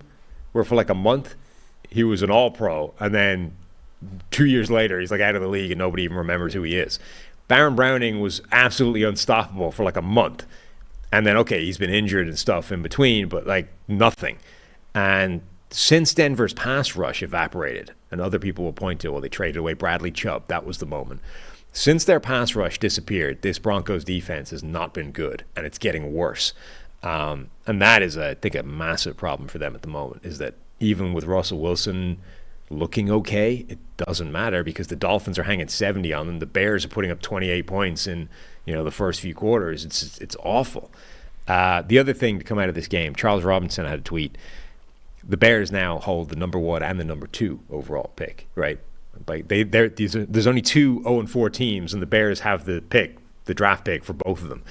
where for like a month he was an all-pro, and then 2 years later he's like out of the league and nobody even remembers who he is. Baron Browning was absolutely unstoppable for like a month. And then, okay, he's been injured and stuff in between, but like nothing. And since Denver's pass rush evaporated, and other people will point to, well, they traded away Bradley Chubb. That was the moment. Since their pass rush disappeared, this Broncos defense has not been good, and it's getting worse. And that is, I think, a massive problem for them at the moment, is that even with Russell Wilson looking okay, it doesn't matter because the Dolphins are hanging 70 on them. The Bears are putting up 28 points in the first few quarters. It's awful. The other thing to come out of this game, Charles Robinson had a tweet. The Bears now hold the number 1 and the number 2 overall pick, right? Like there's only 2 0-4 teams, and the Bears have the draft pick for both of them.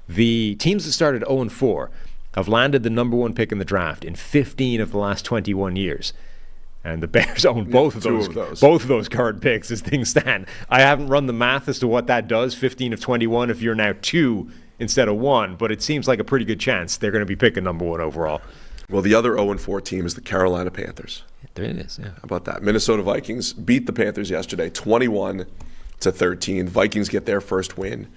The teams that started 0-4 have landed the number 1 pick in the draft in 15 of the last 21 years. And the Bears own both of those current picks as things stand. I haven't run the math as to what that does, 15 of 21 if you're now 2 instead of 1, but it seems like a pretty good chance they're going to be picking number 1 overall. Well, the other 0-4 team is the Carolina Panthers. There it is, yeah. How about that? Minnesota Vikings beat the Panthers yesterday, 21-13. Vikings get their first win,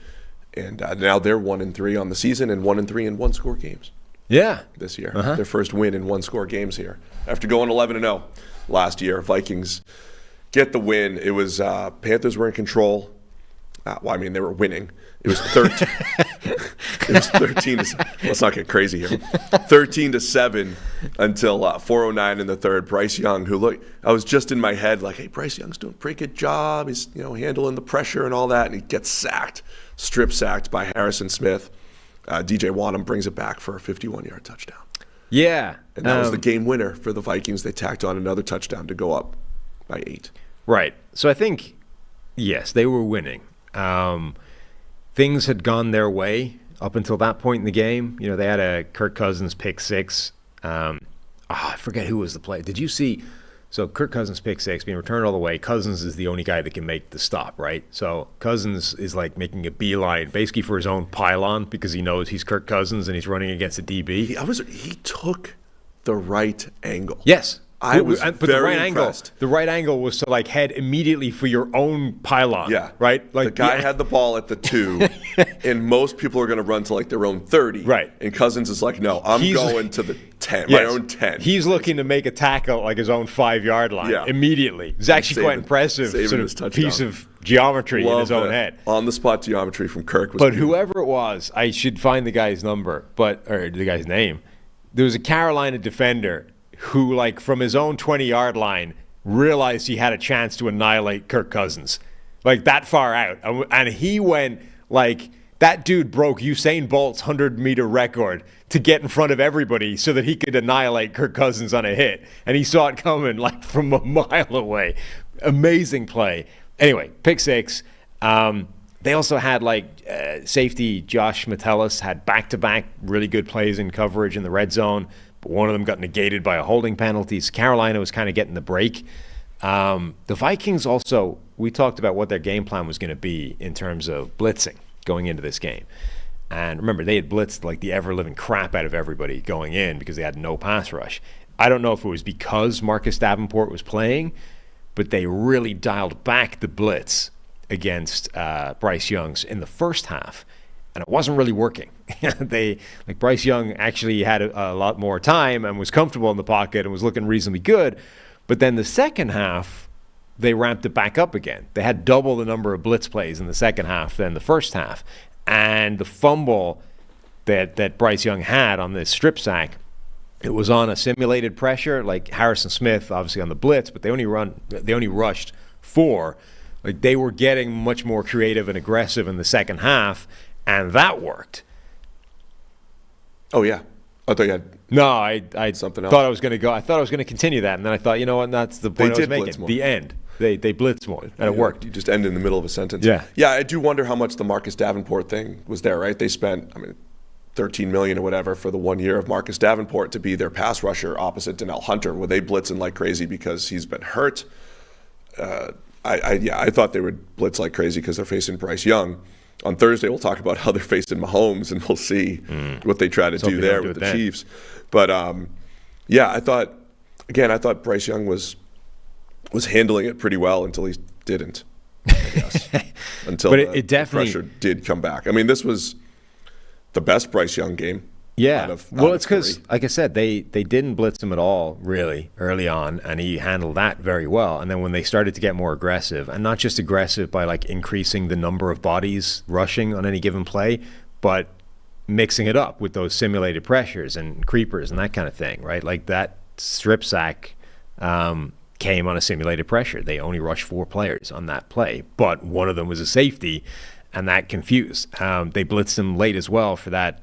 and now they're 1-3 on the season and 1-3 in one-score games. Yeah, this year. Their first win in one-score games here. After going 11-0 last year, Vikings get the win. It was Panthers were in control. They were winning. It was 13. It was 13. Let's not get crazy here. 13-7 until 4:09 in the third. Bryce Young, I was just in my head like, hey, Bryce Young's doing a pretty good job. He's handling the pressure and all that, and he gets strip sacked by Harrison Smith. DJ Wadham brings it back for a 51-yard touchdown. Yeah. And that was the game winner for the Vikings. They tacked on another touchdown to go up by 8. Right. So I think, yes, they were winning. Things had gone their way up until that point in the game. They had a Kirk Cousins pick 6. I forget who was the play. Did you see? So Kirk Cousins pick 6 being returned all the way. Cousins is the only guy that can make the stop, right? So Cousins is like making a beeline basically for his own pylon because he knows he's Kirk Cousins and he's running against a DB. He took the right angle. Yes. I was very impressed. The right angle was to like head immediately for your own pylon. Yeah. Right? Like the guy had the ball at the 2, and most people are going to run to like their own 30. Right. And Cousins is like, no, I'm going to the 10, yes, my own 10. He's looking to make a tackle like his own 5-yard line immediately. It's actually quite impressive sort of piece of geometry in his own head. On-the-spot geometry from Kirk was beautiful. Whoever it was, I should find the guy's number, or the guy's name. There was a Carolina defender who, like, from his own 20-yard line, realized he had a chance to annihilate Kirk Cousins. Like, that far out. And he went, like, that dude broke Usain Bolt's 100-meter record to get in front of everybody so that he could annihilate Kirk Cousins on a hit. And he saw it coming, like, from a mile away. Amazing play. Anyway, pick 6. They also had, safety Josh Metellus had back-to-back really good plays in coverage in the red zone. One of them got negated by a holding penalty. So Carolina was kind of getting the break. The Vikings also, we talked about what their game plan was going to be in terms of blitzing going into this game. And remember, they had blitzed like the ever-living crap out of everybody going in because they had no pass rush. I don't know if it was because Marcus Davenport was playing, but they really dialed back the blitz against Bryce Young's in the first half. And it wasn't really working. Bryce Young actually had a lot more time and was comfortable in the pocket and was looking reasonably good. But then the second half, they ramped it back up again. They had double the number of blitz plays in the second half than the first half. And the fumble that Bryce Young had on this strip sack, it was on a simulated pressure, like Harrison Smith, obviously on the blitz, but they only rushed 4. Like, they were getting much more creative and aggressive in the second half. And that worked. Oh, yeah. I thought you had I something else. Thought I was going to go. I thought I was going to continue that, and then I thought, you know what? That's the point I was making. The end. They blitzed more, and it worked. You just end in the middle of a sentence. Yeah. I do wonder how much the Marcus Davenport thing was there, right? They spent, $13 million or whatever for the 1 year of Marcus Davenport to be their pass rusher opposite Donnell Hunter. Were they blitzing like crazy because he's been hurt? I thought they would blitz like crazy because they're facing Bryce Young. On Thursday, we'll talk about how they're facing Mahomes, and we'll see what they try to do there with the Chiefs. But I thought Bryce Young was handling it pretty well until he didn't. I guess until but the definitely pressure did come back. This was the best Bryce Young game. Yeah. Well, it's because, 3. like I said, they didn't blitz him at all, really, early on, and he handled that very well. And then when they started to get more aggressive, and not just aggressive by, increasing the number of bodies rushing on any given play, but mixing it up with those simulated pressures and creepers and that kind of thing, right? Like that strip sack came on a simulated pressure. They only rushed 4 players on that play, but one of them was a safety, and that confused. They blitzed him late as well for the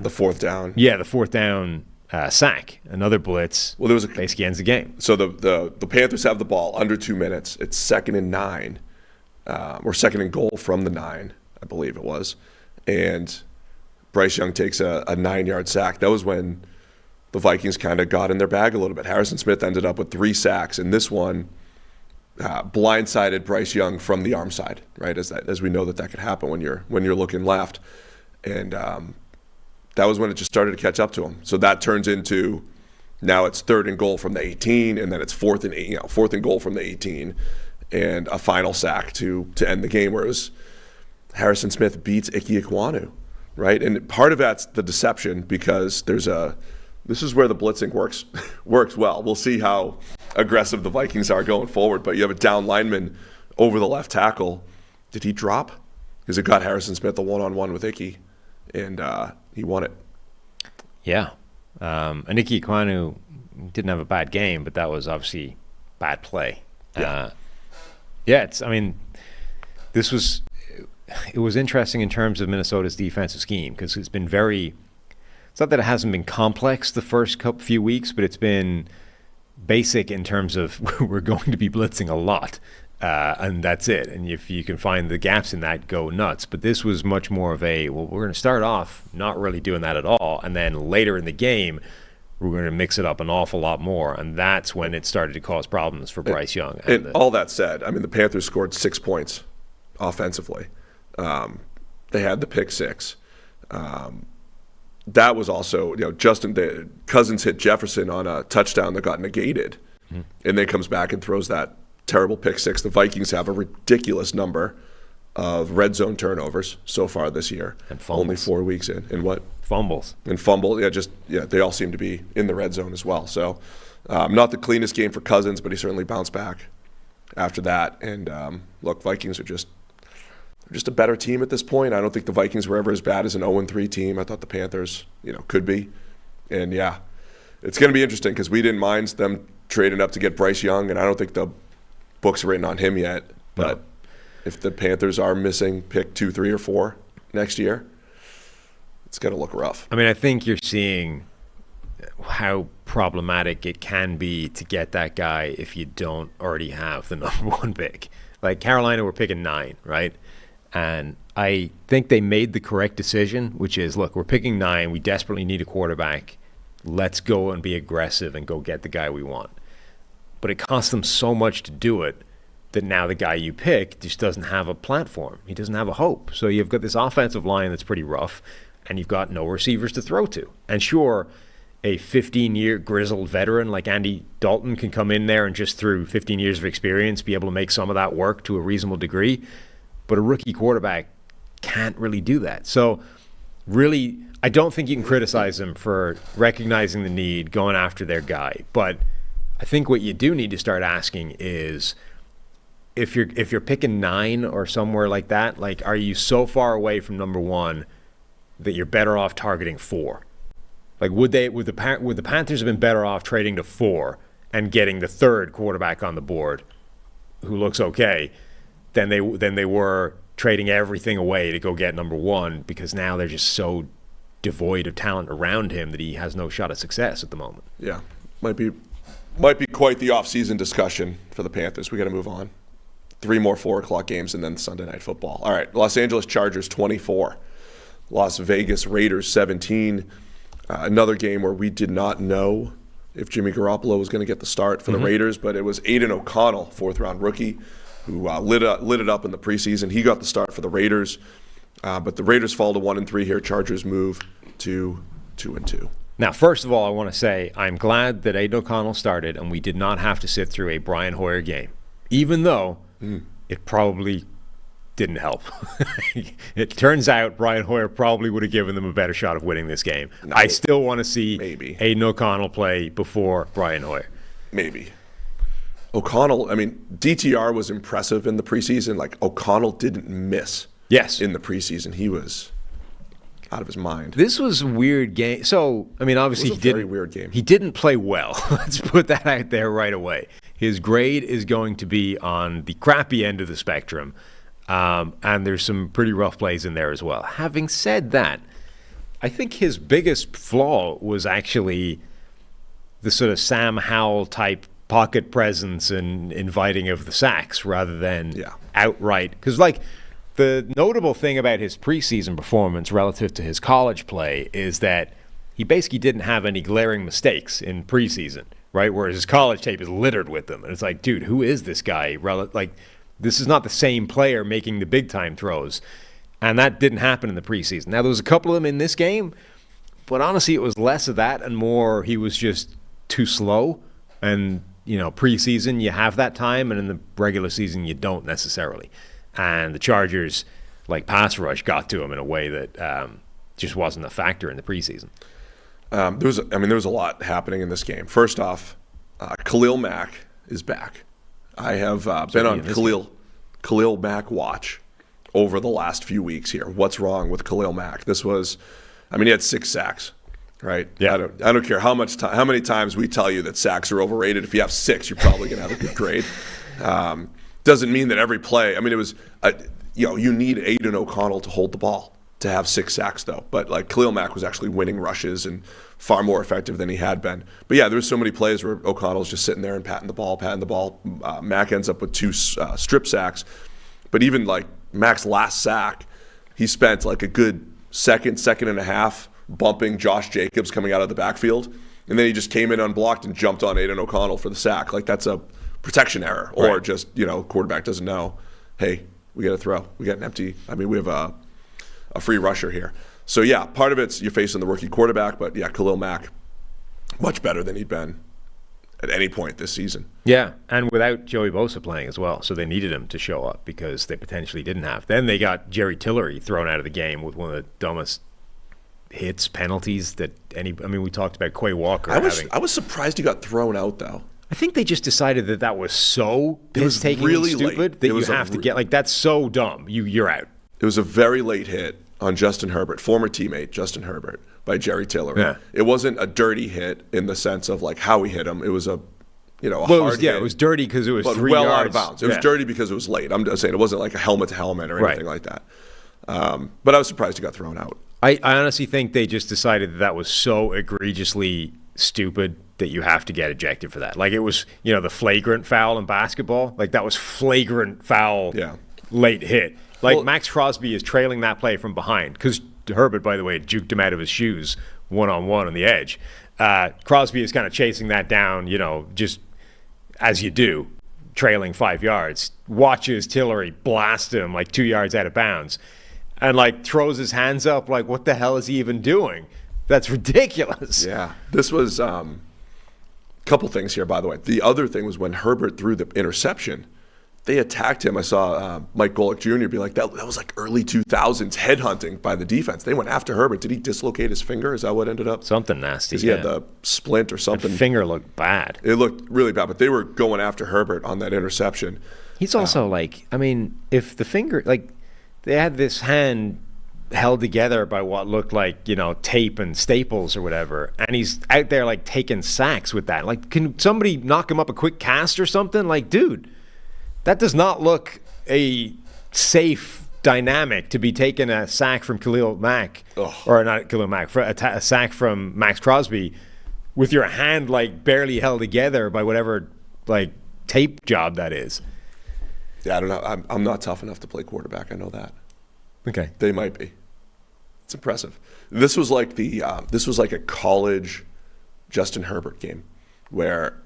fourth down. Yeah, the fourth down sack. Another blitz. Well, there was basically ends the game. So the Panthers have the ball under 2 minutes. It's 2nd and 9, or 2nd and goal from the 9, I believe it was. And Bryce Young takes a 9-yard sack. That was when the Vikings kind of got in their bag a little bit. Harrison Smith ended up with 3 sacks, and this one blindsided Bryce Young from the arm side, right? As we know that could happen when you're looking left, and that was when it just started to catch up to him. So that turns into now it's 3rd and goal from the 18, and then it's 4th and goal from the 18, and a final sack to end the game. Whereas Harrison Smith beats Ike Ekwonu, right? And part of that's the deception because this is where the blitzing works well. We'll see how aggressive the Vikings are going forward, but you have a down lineman over the left tackle. Did he drop? Because it got Harrison Smith a one-on-one with Icky, and he won it. Yeah. And Ike Ekwonu didn't have a bad game, but that was obviously bad play. Yeah. It was interesting in terms of Minnesota's defensive scheme because it's been it's not that it hasn't been complex the first few weeks, but it's been basic in terms of we're going to be blitzing a lot, and that's it. And if you can find the gaps in that, go nuts. But this was much more of we're going to start off not really doing that at all, and then later in the game, we're going to mix it up an awful lot more, and that's when it started to cause problems for Bryce Young. And all that said, the Panthers scored 6 points offensively. They had the pick 6. That was also, Cousins hit Jefferson on a touchdown that got negated, and then comes back and throws that terrible pick 6. The Vikings have a ridiculous number of red zone turnovers so far this year. And fumbles. Only 4 weeks in. And what? Fumbles. And fumbles. They all seem to be in the red zone as well. So not the cleanest game for Cousins, but he certainly bounced back after that. And look, Vikings are just a better team at this point. I don't think the Vikings were ever as bad as an 0-3 team. I thought the Panthers, could be. And it's going to be interesting because we didn't mind them trading up to get Bryce Young, and I don't think the book's written on him yet. But if the Panthers are missing pick 2, 3, or 4 next year, it's going to look rough. I think you're seeing how problematic it can be to get that guy if you don't already have the number 1 pick. Like Carolina were picking 9, right? And I think they made the correct decision, which is, look, we're picking 9. We desperately need a quarterback. Let's go and be aggressive and go get the guy we want. But it costs them so much to do it that now the guy you pick just doesn't have a platform. He doesn't have a hope. So you've got this offensive line that's pretty rough, and you've got no receivers to throw to. And sure, a 15-year grizzled veteran like Andy Dalton can come in there and just through 15 years of experience be able to make some of that work to a reasonable degree. But a rookie quarterback can't really do that. So really, I don't think you can criticize them for recognizing the need, going after their guy. But I think what you do need to start asking is if you're picking 9 or somewhere like that, are you so far away from number 1 that you're better off targeting 4? Would the Panthers have been better off trading to 4 and getting the 3rd quarterback on the board who looks okay than they were trading everything away to go get number 1 because now they're just so devoid of talent around him that he has no shot at success at the moment. Yeah, might be Might be quite the off-season discussion for the Panthers. We got to move on. 3 more 4 o'clock games and then Sunday Night Football. All right, Los Angeles Chargers 24. Las Vegas Raiders 17. Another game where we did not know if Jimmy Garoppolo was going to get the start for the Raiders, but it was Aiden O'Connell, 4th-round rookie, who lit it up in the preseason. He got the start for the Raiders, but the Raiders fall to 1-3 here. Chargers move to 2-2. Now, first of all, I want to say I'm glad that Aiden O'Connell started and we did not have to sit through a Brian Hoyer game, even though it probably didn't help. It turns out Brian Hoyer probably would have given them a better shot of winning this game. No, I still want to see Aiden O'Connell play before Brian Hoyer. Maybe. O'Connell, I mean, DTR was impressive in the preseason. Like, O'Connell didn't miss in the preseason. He was out of his mind. This was a weird game. So, I mean, obviously very weird game. He didn't play well. Let's put that out there right away. His grade is going to be on the crappy end of the spectrum. And there's some pretty rough plays in there as well. Having said that, I think his biggest flaw was actually the sort of Sam Howell type pocket presence and inviting of the sacks rather than outright. Because, like, the notable thing about his preseason performance relative to his college play is that he basically didn't have any glaring mistakes in preseason, right? Whereas his college tape is littered with them. And it's like, dude, who is this guy? This is not the same player making the big-time throws. And that didn't happen in the preseason. Now, there was a couple of them in this game, but honestly, it was less of that and more he was just too slow. And, you know, preseason, you have that time, and in the regular season, you don't necessarily. And the Chargers, like, pass rush got to him in a way that just wasn't a factor in the preseason. There was a lot happening in this game. First off, Khalil Mack is back. I have been on Khalil Mack watch over the last few weeks here. What's wrong with Khalil Mack? He had 6 sacks, right? Yeah. I don't care how many times we tell you that sacks are overrated. If you have 6, you're probably going to have a good grade. Doesn't mean that every play. I mean, it was, you need Aiden O'Connell to hold the ball to have 6 sacks, though. But, like, Khalil Mack was actually winning rushes and far more effective than he had been. But, yeah, there was so many plays where O'Connell's just sitting there and patting the ball. Mack ends up with 2 strip sacks. But even, like, Mack's last sack, he spent, like, a good second and a half bumping Josh Jacobs coming out of the backfield. And then he just came in unblocked and jumped on Aiden O'Connell for the sack. Like, that's a protection error. Or just, quarterback doesn't know, hey, we got to throw. We got an empty. I mean, we have a free rusher here. So, yeah, part of it's you're facing the rookie quarterback, but, yeah, Khalil Mack, much better than he'd been at any point this season. Yeah, and without Joey Bosa playing as well, so they needed him to show up because they potentially didn't have. Then they got Jerry Tillery thrown out of the game with one of the dumbest penalties that we talked about Quay Walker I was surprised he got thrown out, though. I think they just decided that was so piss-taking really and stupid late. that you have to get, like, that's so dumb. You're out. It was a very late hit on Justin Herbert, former teammate Justin Herbert, by Jerry Tillery. Yeah. It wasn't a dirty hit in the sense of, like, how he hit him. It was a hard hit. It was dirty because it was but 3 well yards. Out of bounds. It was dirty because it was late. I'm just saying it wasn't like a helmet-to-helmet or anything like that. But I was surprised he got thrown out. I honestly think they just decided that was so egregiously stupid that you have to get ejected for that. Like, it was, the flagrant foul in basketball. Like, that was flagrant foul late hit. Like, Max Crosby is trailing that play from behind because Herbert, by the way, juked him out of his shoes one-on-one on the edge. Crosby is kind of chasing that down, just as you do, trailing 5 yards. Watches Tillery blast him like 2 yards out of bounds and, like, throws his hands up like, what the hell is he even doing? That's ridiculous. Yeah. This was couple things here, by the way. The other thing was when Herbert threw the interception, they attacked him. I saw Mike Golick Jr. be like, that was like early 2000s headhunting by the defense. They went after Herbert. Did he dislocate his finger? Is that what ended up? Something nasty. Because he had the splint or something. That finger looked bad. It looked really bad, but they were going after Herbert on that interception. He's also if the finger, like, they had this hand held together by what looked like, tape and staples or whatever, and he's out there, like, taking sacks with that. Like, can somebody knock him up a quick cast or something? Like, dude, that does not look a safe dynamic to be taking a sack from Khalil Mack, or not Khalil Mack, a sack from Max Crosby with your hand like barely held together by whatever like tape job that is. Yeah, I don't know. I'm not tough enough to play quarterback. I know that. Okay. They might be. It's impressive. This was like a college Justin Herbert game where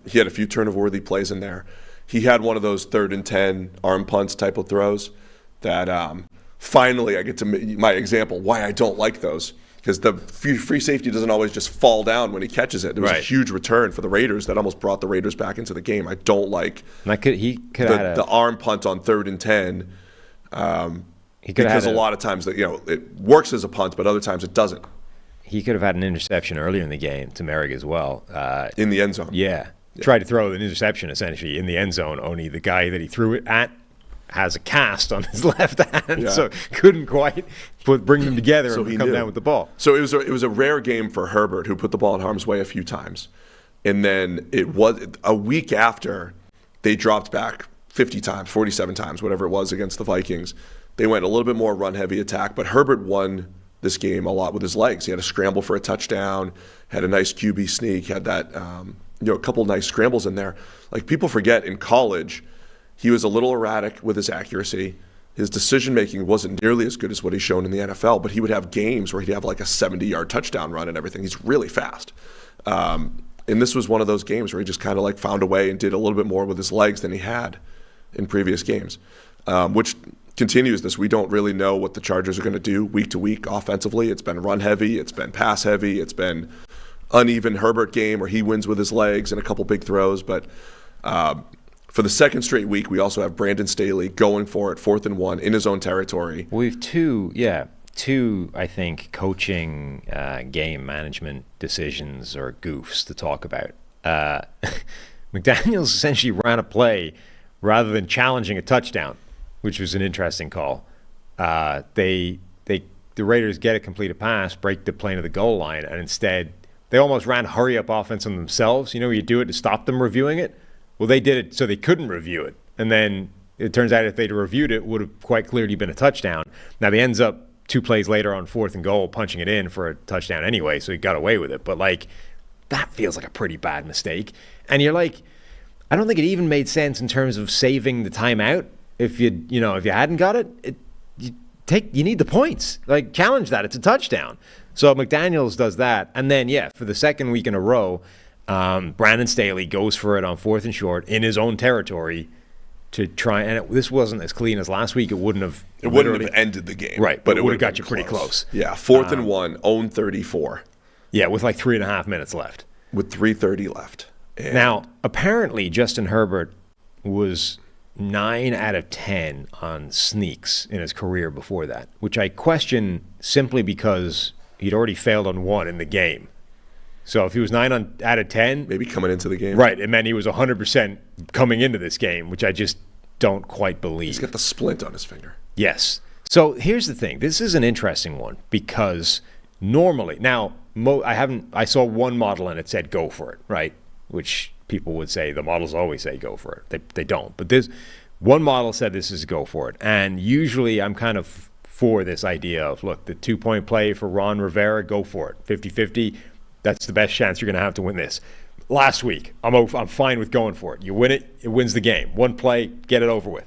he had a few turnover-worthy plays in there. He had one of those 3rd and 10 arm punts type of throws that finally I get to my example why I don't like those, because the free safety doesn't always just fall down when he catches it. There was a huge return for the Raiders that almost brought the Raiders back into the game. I don't like the arm punt on 3rd and 10 because a lot of times it works as a punt, but other times it doesn't. He could have had an interception earlier in the game to Merrick as well. In the end zone. Yeah. Tried to throw an interception essentially in the end zone, only the guy that he threw it at has a cast on his left hand, so couldn't quite bring them together and come down with the ball. So it was a rare game for Herbert, who put the ball in harm's way a few times. And then it was a week after they dropped back 50 times, 47 times, whatever it was against the Vikings. They went a little bit more run-heavy attack, but Herbert won this game a lot with his legs. He had a scramble for a touchdown, had a nice QB sneak, had that a couple nice scrambles in there. Like, people forget in college, he was a little erratic with his accuracy. His decision-making wasn't nearly as good as what he's shown in the NFL, but he would have games where he'd have like a 70-yard touchdown run and everything. He's really fast. And this was one of those games where he just kind of like found a way and did a little bit more with his legs than he had in previous games, which continues this. We don't really know what the Chargers are going to do week to week offensively. It's been run heavy. It's been pass heavy. It's been uneven Herbert game where he wins with his legs and a couple big throws. But for the second straight week, we also have Brandon Staley going for it, 4th and 1 in his own territory. We have two, I think, coaching game management decisions or goofs to talk about. McDaniels essentially ran a play rather than challenging a touchdown, which was an interesting call. The Raiders get a completed pass, break the plane of the goal line, and instead they almost ran hurry-up offense on themselves. You know, you do it to stop them reviewing it. Well, they did it so they couldn't review it. And then it turns out if they'd reviewed it, it would have quite clearly been a touchdown. Now, they ends up 2 plays later on 4th and goal, punching it in for a touchdown anyway, so he got away with it. But, like, that feels like a pretty bad mistake. And you're like, I don't think it even made sense in terms of saving the timeout. If you hadn't got it, you need the points. Like, challenge that. It's a touchdown. So McDaniels does that. And then, for the second week in a row, Brandon Staley goes for it on 4th and short in his own territory to try. And this wasn't as clean as last week. It wouldn't have ended the game. Right, but it would have got you pretty close. Yeah, 4th and 1, own 34. Yeah, with like 3.5 minutes left. With 3:30 left. And now, apparently, Justin Herbert was 9 out of 10 on sneaks in his career before that, which I question simply because he'd already failed on 1 in the game. So if he was 9 out of 10... Maybe coming into the game. Right, it meant he was 100% coming into this game, which I just don't quite believe. He's got the splint on his finger. Yes. So here's the thing. This is an interesting one because normally... Now, I saw one model and it said go for it, right? Which people would say the models always say go for it. They don't. But this one model said this is go for it. And usually I'm kind of for this idea of, look, the 2-point play for Ron Rivera, go for it. 50-50, that's the best chance you're going to have to win this. Last week, I'm fine with going for it. You win it, it wins the game. One play, get it over with.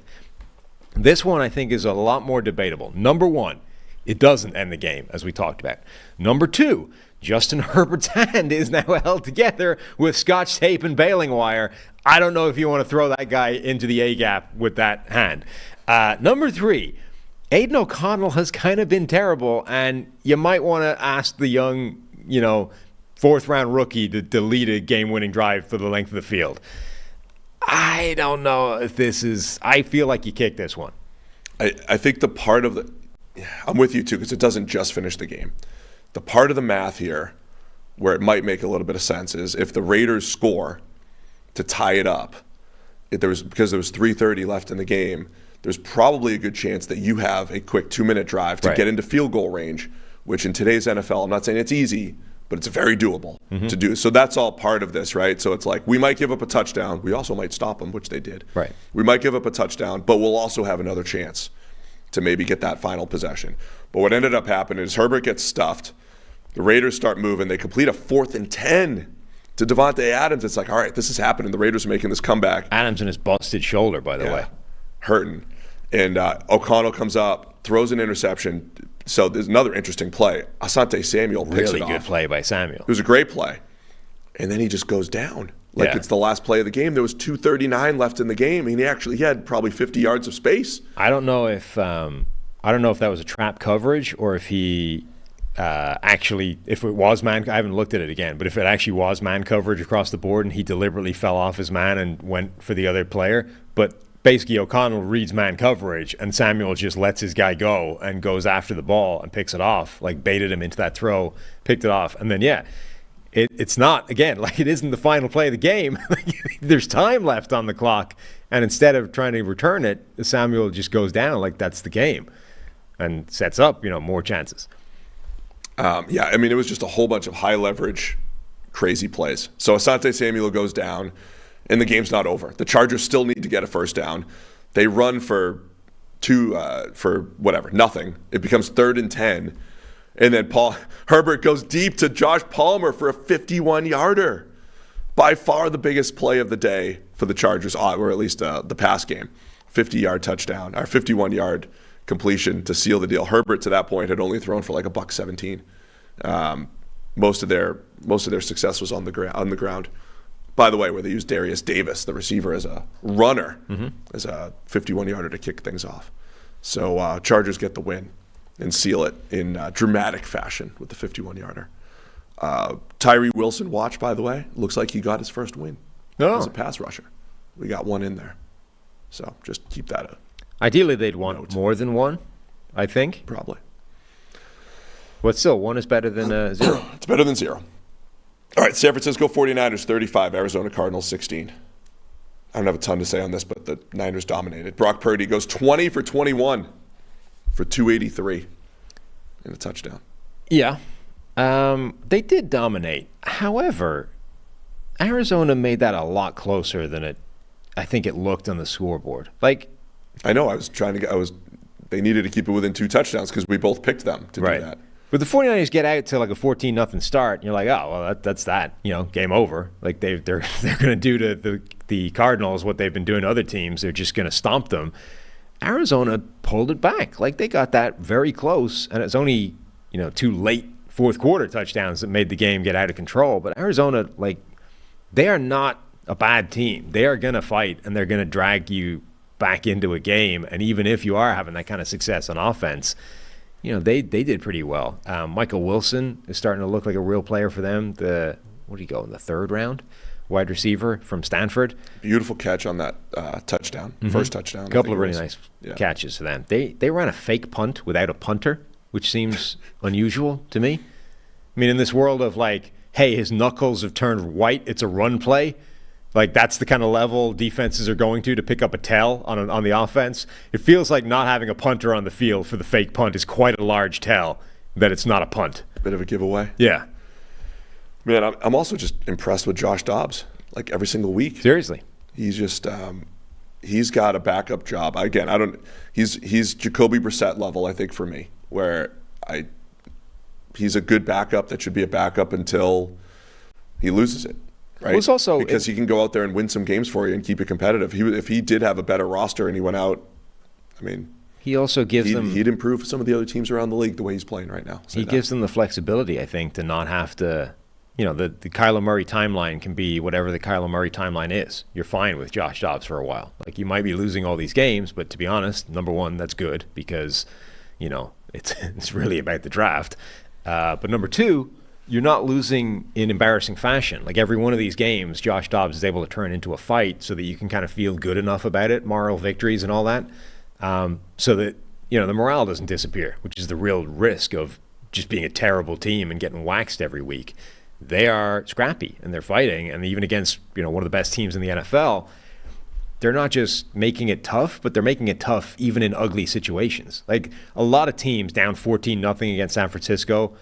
This one I think is a lot more debatable. Number one, it doesn't end the game, as we talked about. Number two, Justin Herbert's hand is now held together with scotch tape and baling wire. I don't know if you want to throw that guy into the A-gap with that hand. Number three, Aiden O'Connell has kind of been terrible, and you might want to ask the young, fourth-round rookie to lead a game-winning drive for the length of the field. I don't know if this is... I feel like you kicked this one. I think the part of the... I'm with you, too, because it doesn't just finish the game. The part of the math here where it might make a little bit of sense is if the Raiders score to tie it up, because there was 3:30 left in the game, there's probably a good chance that you have a quick 2-minute drive to get into field goal range, which in today's NFL, I'm not saying it's easy, but it's very doable to do. So that's all part of this, right? So it's like we might give up a touchdown. We also might stop them, which they did. Right. We might give up a touchdown, but we'll also have another chance to maybe get that final possession. But what ended up happening is Herbert gets stuffed. The Raiders start moving. They complete a 4th and 10 to Devontae Adams. It's like, all right, this is happening. The Raiders are making this comeback. Adams and his busted shoulder, by the way. Hurting. And O'Connell comes up, throws an interception. So there's another interesting play. Asante Samuel picks it off. Really good play by Samuel. It was a great play. And then he just goes down. Like it's the last play of the game. There was 2:39 left in the game. I mean, he had probably 50 yards of space. I don't know if that was a trap coverage or if he if it was man. I haven't looked at it again, but if it actually was man coverage across the board and he deliberately fell off his man and went for the other player, but basically O'Connell reads man coverage and Samuel just lets his guy go and goes after the ball and picks it off, like baited him into that throw, picked it off, and then it's not, again, like it isn't the final play of the game. There's time left on the clock, and instead of trying to return it, Samuel just goes down like that's the game and sets up, more chances. I mean, it was just a whole bunch of high leverage, crazy plays. So Asante Samuel goes down, and the game's not over. The Chargers still need to get a first down. They run for nothing. It becomes 3rd and 10. And then Herbert goes deep to Josh Palmer for a 51-yarder. By far the biggest play of the day for the Chargers, or at least the pass game. 50-yard touchdown, or 51-yard completion to seal the deal. Herbert, to that point, had only thrown for like $117. Most of their success was on the ground. By the way, where they used Darius Davis, the receiver, as a runner, as a 51-yarder to kick things off. So Chargers get the win and seal it in dramatic fashion with the 51-yarder. Tyree Wilson, watch, by the way, looks like he got his first win as a pass rusher. We got one in there. So just keep that up. Ideally, they'd want more than one, I think. Probably. But still, one is better than 0. It's better than 0. All right, San Francisco 49ers 35, Arizona Cardinals 16. I don't have a ton to say on this, but the Niners dominated. Brock Purdy goes 20 for 21 for 283 and a touchdown. Yeah. They did dominate. However, Arizona made that a lot closer than I think it looked on the scoreboard. Like, I know. They needed to keep it within 2 touchdowns because we both picked them to do that. But the 49ers get out to like a 14-0 start, and you're like, oh, well, that's that. Game over. Like they're going to do to the Cardinals what they've been doing to other teams. They're just going to stomp them. Arizona pulled it back. Like they got that very close, and it's only 2 late fourth quarter touchdowns that made the game get out of control. But Arizona, they are not a bad team. They are going to fight, and they're going to drag you back into a game. And even if you are having that kind of success on offense, they did pretty well. Michael Wilson is starting to look like a real player for them. What did he go in the 3rd round? Wide receiver from Stanford. Beautiful catch on that touchdown, first touchdown. A couple of really nice catches for them. They ran a fake punt without a punter, which seems unusual to me. I mean, in this world of hey, his knuckles have turned white, it's a run play. That's the kind of level defenses are going to pick up a tell on the offense. It feels like not having a punter on the field for the fake punt is quite a large tell that it's not a punt. Bit of a giveaway. Yeah. Man, I'm also just impressed with Josh Dobbs. Every single week. Seriously. He's just he's got a backup job. Again, he's Jacoby Brissett level, I think, for me, where he's a good backup that should be a backup until he loses it. Right? Well, it's also, because he can go out there and win some games for you and keep it competitive. If he did have a better roster and he went out, he also gives them. He'd improve some of the other teams around the league the way he's playing right now. He gives them the flexibility, I think, to not have to. The Kyler Murray timeline can be whatever the Kyler Murray timeline is. You're fine with Josh Dobbs for a while. You might be losing all these games, but to be honest, number one, that's good because, it's really about the draft. But number two, you're not losing in embarrassing fashion. Every one of these games, Josh Dobbs is able to turn into a fight so that you can kind of feel good enough about it, moral victories and all that, so that, the morale doesn't disappear, which is the real risk of just being a terrible team and getting waxed every week. They are scrappy and they're fighting, and even against, one of the best teams in the NFL, they're not just making it tough, but they're making it tough even in ugly situations. A lot of teams down 14-0 against San Francisco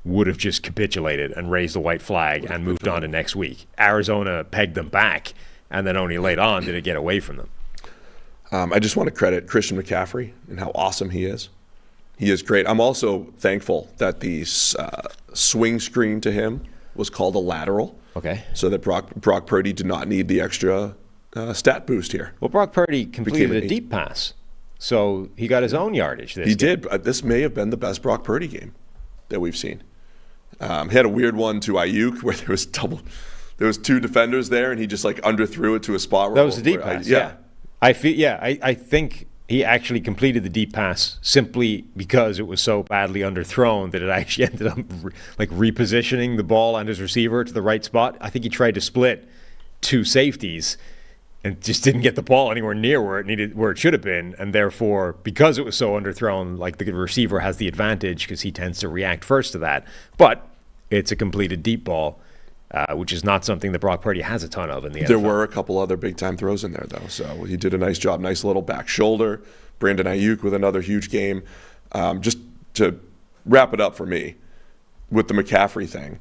would have just capitulated and raised the white flag and moved on to next week. Arizona pegged them back, and then only late on did it get away from them. I just want to credit Christian McCaffrey and how awesome he is. He is great. I'm also thankful that the swing screen to him was called a lateral. Okay. So that Brock Purdy did not need the extra stat boost here. Well, Brock Purdy completed a deep pass, so he got his own yardage. He did. This may have been the best Brock Purdy game that we've seen. He had a weird one to Ayuk where there was two defenders there, and he just like underthrew it to a spot. That was a deep pass. Yeah. I think he actually completed the deep pass simply because it was so badly underthrown that it actually ended up like repositioning the ball and his receiver to the right spot. I think he tried to split two safeties and just didn't get the ball anywhere near where it should have been, and therefore, because it was so underthrown, like the receiver has the advantage because he tends to react first to that. But it's a completed deep ball, which is not something that Brock Purdy has a ton of in the NFL. There were a couple other big-time throws in there, though, so he did a nice job. Nice little back shoulder. Brandon Ayuk with another huge game. Just to wrap it up for me, with the McCaffrey thing,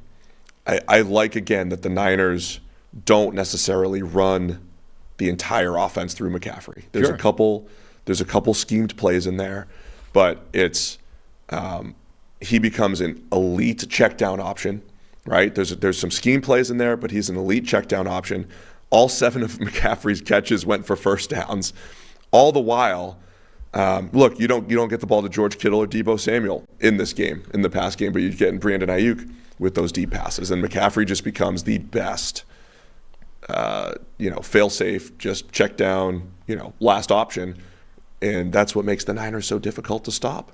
I like, again, that the Niners don't necessarily run the entire offense through McCaffrey. There's a couple schemed plays in there, but it's he becomes an elite check down option, right? There's some scheme plays in there, but he's an elite check down option. All 7 of McCaffrey's catches went for first downs. All the while, look, you don't get the ball to George Kittle or Deebo Samuel in this game, in the pass game, but you're getting Brandon Ayuk with those deep passes, and McCaffrey just becomes the best fail-safe, just check down, last option. And that's what makes the Niners so difficult to stop.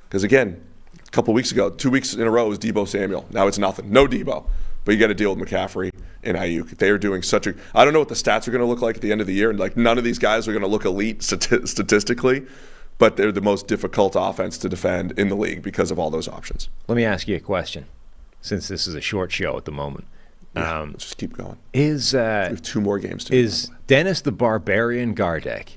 Because, again, a couple weeks ago, 2 weeks in a row, it was Deebo Samuel. Now it's nothing. No Deebo. But you got to deal with McCaffrey and Ayuk. They are doing I don't know what the stats are going to look like at the end of the year. And, like, none of these guys are going to look elite statistically. But they're the most difficult offense to defend in the league because of all those options. Let me ask you a question, since this is a short show at the moment. Let's just keep going. We have 2 more games to Is Dennis the Barbarian Gardeck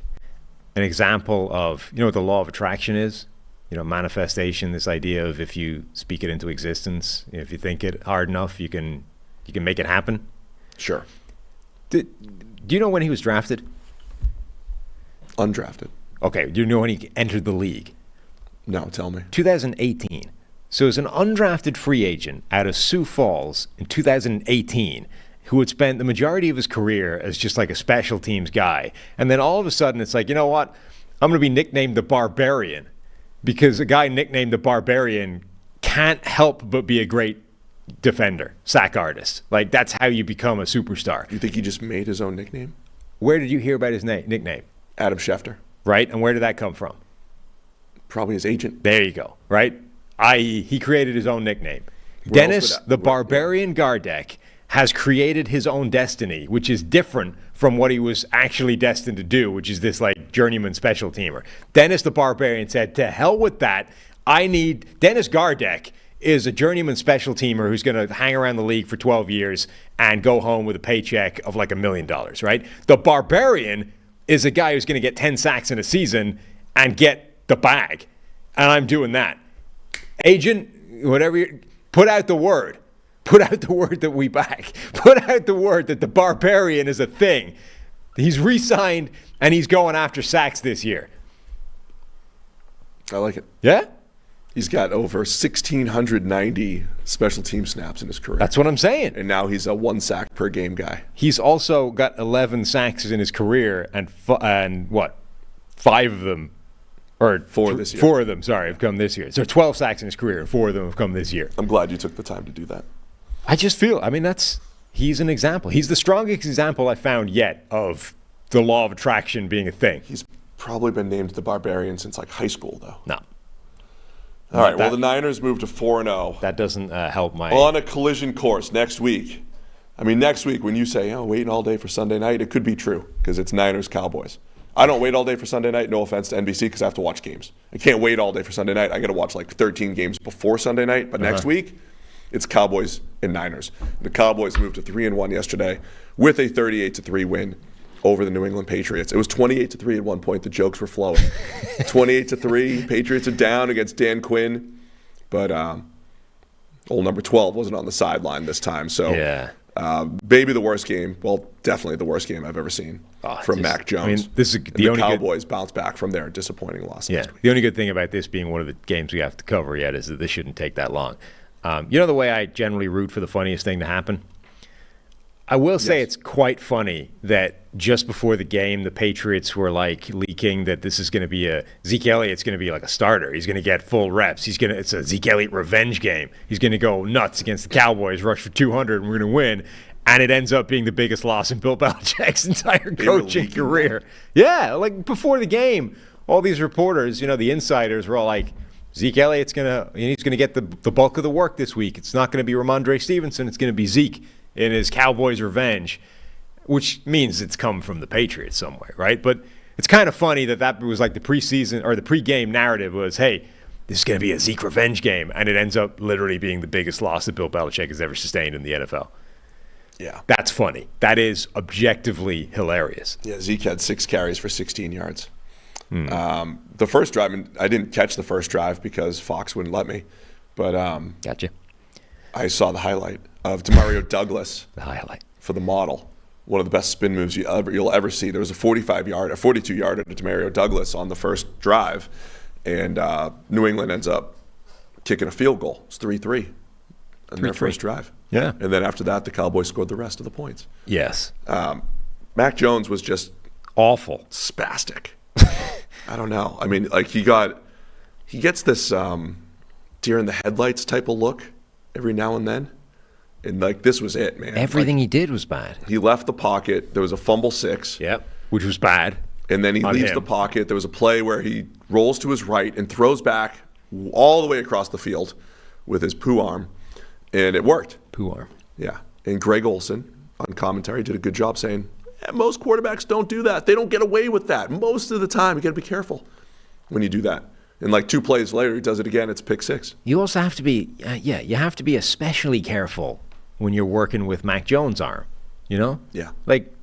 an example of, what the law of attraction is? Manifestation, this idea of if you speak it into existence, if you think it hard enough, you can make it happen? Sure. Do you know when he was drafted? Undrafted. Okay. Do you know when he entered the league? No, tell me. 2018. So as an undrafted free agent out of Sioux Falls in 2018, who had spent the majority of his career as just like a special teams guy, and then all of a sudden it's like, you know what? I'm going to be nicknamed the Barbarian, because a guy nicknamed the Barbarian can't help but be a great defender, sack artist. Like, that's how you become a superstar. You think he just made his own nickname? Where did you hear about his nickname? Adam Schefter. Right? And where did that come from? Probably his agent. There you go. Right? I.e., he created his own nickname. Dennis the Barbarian Gardeck has created his own destiny, which is different from what he was actually destined to do, which is this like journeyman special teamer. Dennis the Barbarian said, to hell with that. Dennis Gardeck is a journeyman special teamer who's going to hang around the league for 12 years and go home with a paycheck of like $1 million, right? The Barbarian is a guy who's going to get 10 sacks in a season and get the bag. And I'm doing that. Agent, whatever, put out the word. Put out the word that we back. Put out the word that the Barbarian is a thing. He's re-signed, and he's going after sacks this year. I like it. Yeah? He's got over 1,690 special team snaps in his career. That's what I'm saying. And now he's a 1 sack per game guy. He's also got 11 sacks in his career, and 5 of them, or 4 this year. 4 of them, have come this year. So 12 sacks in his career, and 4 of them have come this year. I'm glad you took the time to do that. I just feel, he's an example. He's the strongest example I found yet of the law of attraction being a thing. He's probably been named the Barbarian since like high school, though. No. All right, well, the Niners moved to 4-0. That doesn't help my... On a collision course next week. Next week when you say, waiting all day for Sunday night, it could be true because it's Niners-Cowboys. I don't wait all day for Sunday night, no offense to NBC, because I have to watch games. I can't wait all day for Sunday night. I got to watch like 13 games before Sunday night. But next week, it's Cowboys and Niners. The Cowboys moved to 3-1 yesterday with a 38-3 win over the New England Patriots. It was 28-3 at one point. The jokes were flowing. 28-3. Patriots are down against Dan Quinn, but old number 12 wasn't on the sideline this time. So Maybe the worst game. Well, definitely the worst game I've ever seen from Mac Jones. I mean, this is the only Cowboys bounce back from their disappointing loss. Yeah, the only good thing about this being one of the games we have to cover yet is that this shouldn't take that long. You know the way I generally root for the funniest thing to happen? I will say it's quite funny that just before the game, the Patriots were like leaking that this is going to be Zeke Elliott's going to be like a starter. He's going to get full reps. It's a Zeke Elliott revenge game. He's going to go nuts against the Cowboys, rush for 200, and we're going to win. And it ends up being the biggest loss in Bill Belichick's entire coaching career. Yeah, like before the game, all these reporters, the insiders were all like, Zeke Elliott's he's going to get the bulk of the work this week. It's not going to be Ramondre Stevenson. It's going to be Zeke in his Cowboys revenge, which means it's come from the Patriots somewhere, right? But it's kind of funny that was like the preseason or the pregame narrative was, hey, this is going to be a Zeke revenge game, and it ends up literally being the biggest loss that Bill Belichick has ever sustained in the NFL. Yeah. That's funny. That is objectively hilarious. Yeah, Zeke had 6 carries for 16 yards. The first drive, and I didn't catch the first drive because Fox wouldn't let me, but Gotcha. I saw the highlight of Demario Douglas. The highlight. For the model. One of the best spin moves you'll ever see. There was a 42-yarder to Demario Douglas on the first drive, and New England ends up kicking a field goal. It's 3-3 in their first drive. Yeah. And then after that, the Cowboys scored the rest of the points. Yes. Mac Jones was just awful. Spastic. I don't know. I mean, like he gets this deer in the headlights type of look every now and then. And like this was it, man. Everything he did was bad. He left the pocket. There was a fumble 6. Yep. Which was bad. And then he leaves the pocket. There was a play where he rolls to his right and throws back all the way across the field with his poo arm. And it worked. Poo arm. Yeah. And Greg Olson on commentary did a good job saying, most quarterbacks don't do that. They don't get away with that. Most of the time, you got to be careful when you do that. And like 2 plays later, he does it again. It's pick 6. You also have to be, you have to be especially careful when you're working with Mac Jones' arm. Yeah. Like,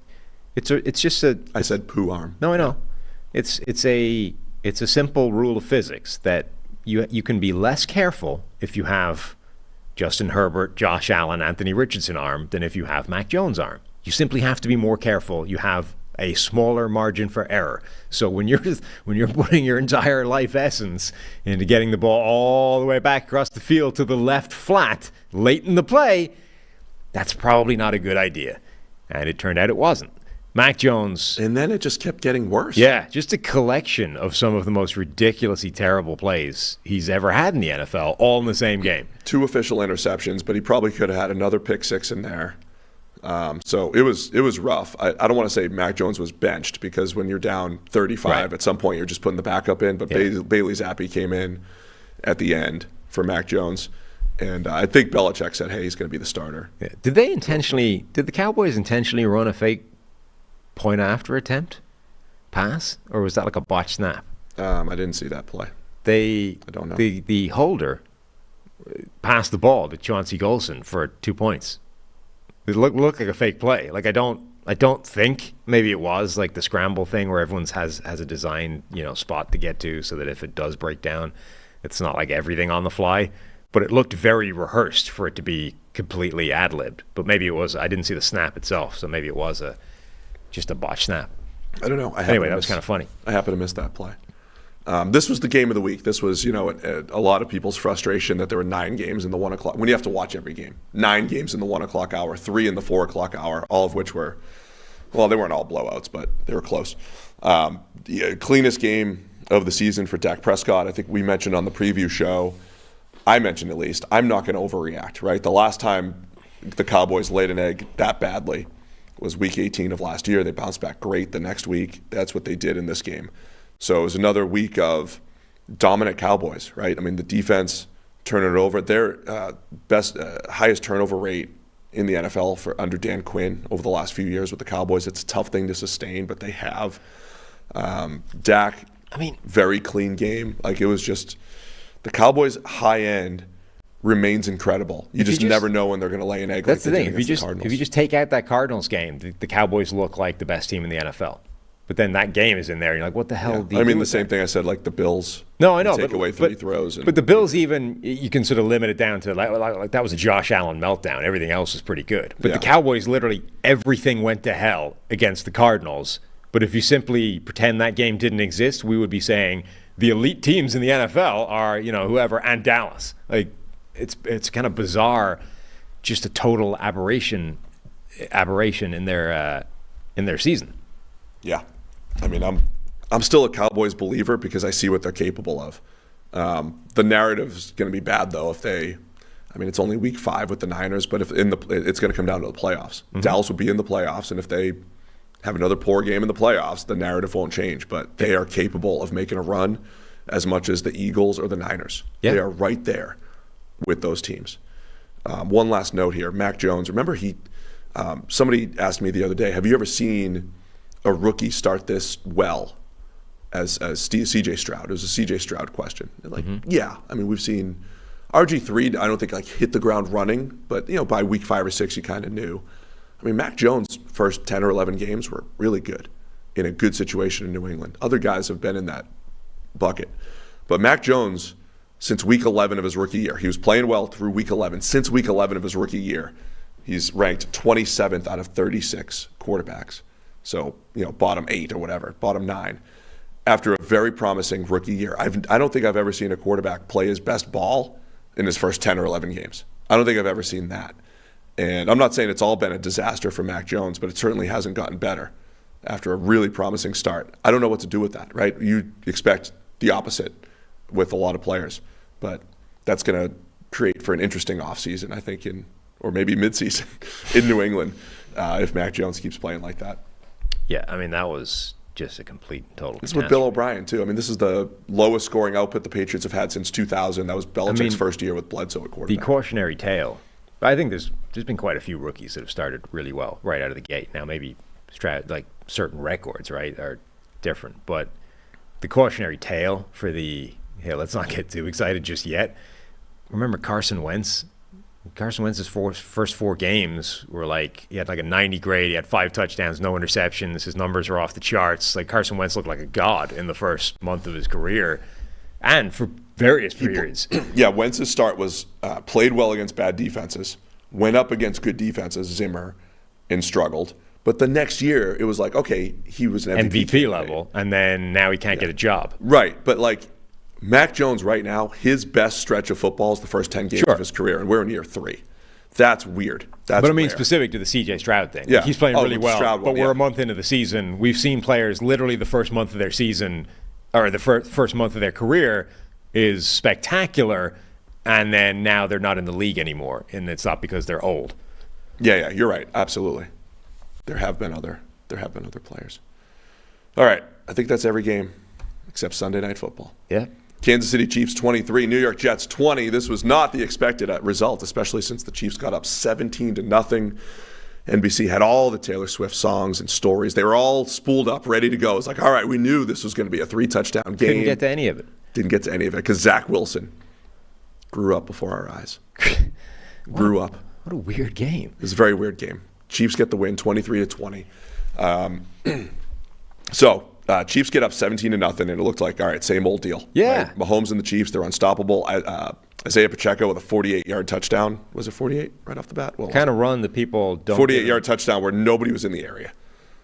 it's just a. I said poo arm. No, I know. It's a simple rule of physics that you can be less careful if you have Justin Herbert, Josh Allen, Anthony Richardson arm than if you have Mac Jones' arm. You simply have to be more careful. You have a smaller margin for error. So when you're putting your entire life essence into getting the ball all the way back across the field to the left flat late in the play, that's probably not a good idea. And it turned out it wasn't. Mac Jones. And then it just kept getting worse. Yeah, just a collection of some of the most ridiculously terrible plays he's ever had in the NFL, all in the same game. 2 official interceptions, but he probably could have had another pick 6 in there. So it was rough. I don't want to say Mac Jones was benched because when you're down 35, at some point you're just putting the backup in. But Bailey Zappi came in at the end for Mac Jones, and I think Belichick said, "Hey, he's going to be the starter." Yeah. Did the Cowboys intentionally run a fake point after attempt pass, or was that like a botched snap? I didn't see that play. I don't know. The holder passed the ball to Chauncey Golson for 2 points. It looked like a fake play. Like I don't think maybe it was like the scramble thing where everyone's has a designed spot to get to so that if it does break down, it's not like everything on the fly. But it looked very rehearsed for it to be completely ad-libbed. But maybe it was. I didn't see the snap itself, so maybe it was just a botched snap. I don't know. Anyway, that was kind of funny. I happen to miss that play. This was the game of the week. This was, a lot of people's frustration that there were 9 games in the 1 o'clock. When you have to watch every game, 9 games in the 1 o'clock hour, 3 in the 4 o'clock hour, all of which were, well, they weren't all blowouts, but they were close. The cleanest game of the season for Dak Prescott. I think we mentioned on the preview show. I mentioned at least. I'm not going to overreact, right? The last time the Cowboys laid an egg that badly was week 18 of last year. They bounced back great the next week. That's what they did in this game. So it was another week of dominant Cowboys, right? I mean, the defense turning it over. Their highest turnover rate in the NFL for under Dan Quinn over the last few years with the Cowboys. It's a tough thing to sustain, but they have. Dak, very clean game. Like it was just the Cowboys' high end remains incredible. You just never know when they're going to lay an egg. That's like the thing. If you just take out that Cardinals game, the Cowboys look like the best team in the NFL. But then that game is in there. And you're like, what the hell do you I do mean, the with same that? thing I said, like the Bills. No, I know. Take away 3 throws. But the Bills, even, you can sort of limit it down to, like that was a Josh Allen meltdown. Everything else was pretty good. But the Cowboys, literally, everything went to hell against the Cardinals. But if you simply pretend that game didn't exist, we would be saying the elite teams in the NFL are, whoever, and Dallas. Like, it's kind of bizarre, just a total aberration in their season. Yeah. I mean, I'm still a Cowboys believer because I see what they're capable of. The narrative's going to be bad though if they. I mean, it's only week 5 with the Niners, but it's going to come down to the playoffs. Mm-hmm. Dallas will be in the playoffs, and if they have another poor game in the playoffs, the narrative won't change. But they are capable of making a run as much as the Eagles or the Niners. Yeah. They are right there with those teams. One last note here: Mac Jones. Remember, somebody asked me the other day, have you ever seen a rookie start this well as CJ Stroud? It was a CJ Stroud question. Yeah. I mean, we've seen RG3, I don't think hit the ground running, but by week 5 or 6, you kind of knew. I mean, Mac Jones' first 10 or 11 games were really good in a good situation in New England. Other guys have been in that bucket. But Mac Jones, since week 11 of his rookie year, he was playing well through week 11. Since week 11 of his rookie year, he's ranked 27th out of 36 quarterbacks. So, bottom 8 or whatever, bottom 9. After a very promising rookie year. I don't think I've ever seen a quarterback play his best ball in his first 10 or 11 games. I don't think I've ever seen that. And I'm not saying it's all been a disaster for Mac Jones, but it certainly hasn't gotten better after a really promising start. I don't know what to do with that, right? You expect the opposite with a lot of players, but that's going to create for an interesting offseason, I think, or maybe midseason in New England if Mac Jones keeps playing like that. Yeah, I mean, that was just a complete and total This is with Bill O'Brien, too. I mean, this is the lowest scoring output the Patriots have had since 2000. That was Belichick's first year with Bledsoe at quarterback. The cautionary tale. I think there's been quite a few rookies that have started really well right out of the gate. Now, maybe certain records, right, are different. But the cautionary tale for let's not get too excited just yet. Remember Carson Wentz? Carson Wentz's first 4 games were he had a 90 grade. He had 5 touchdowns, no interceptions. His numbers are off the charts. Carson Wentz looked like a god in the first month of his career, and for various periods. Yeah, Wentz's start was played well against bad defenses, went up against good defenses, Zimmer, and struggled. But the next year, it was okay, he was an MVP level, and then now he can't get a job. Right, but Mac Jones right now, his best stretch of football is the first 10 games of his career, and we're in year 3. That's weird. But I mean, specific to the CJ Stroud thing. Yeah. He's playing really well, Stroud but we're a month into the season. We've seen players literally the first month of their season, or the first month of their career is spectacular, and then now they're not in the league anymore, and it's not because they're old. Yeah, you're right. Absolutely. There have been other players. All right, I think that's every game except Sunday Night Football. Yeah. Kansas City Chiefs 23, New York Jets 20. This was not the expected result, especially since the Chiefs got up 17-0. NBC had all the Taylor Swift songs and stories. They were all spooled up, ready to go. It's all right, we knew this was going to be a 3-touchdown game. Couldn't get to any of it. Didn't get to any of it because Zach Wilson grew up before our eyes. Grew up. What a weird game. It was a very weird game. Chiefs get the win, 23-20. So Chiefs get up 17-0, and it looked like, all right, same old deal. Yeah. Right? Mahomes and the Chiefs, they're unstoppable. Isaiah Pacheco with a 48-yard touchdown. Was it 48 right off the bat? Well, kind of run that people don't 48-yard touchdown where nobody was in the area.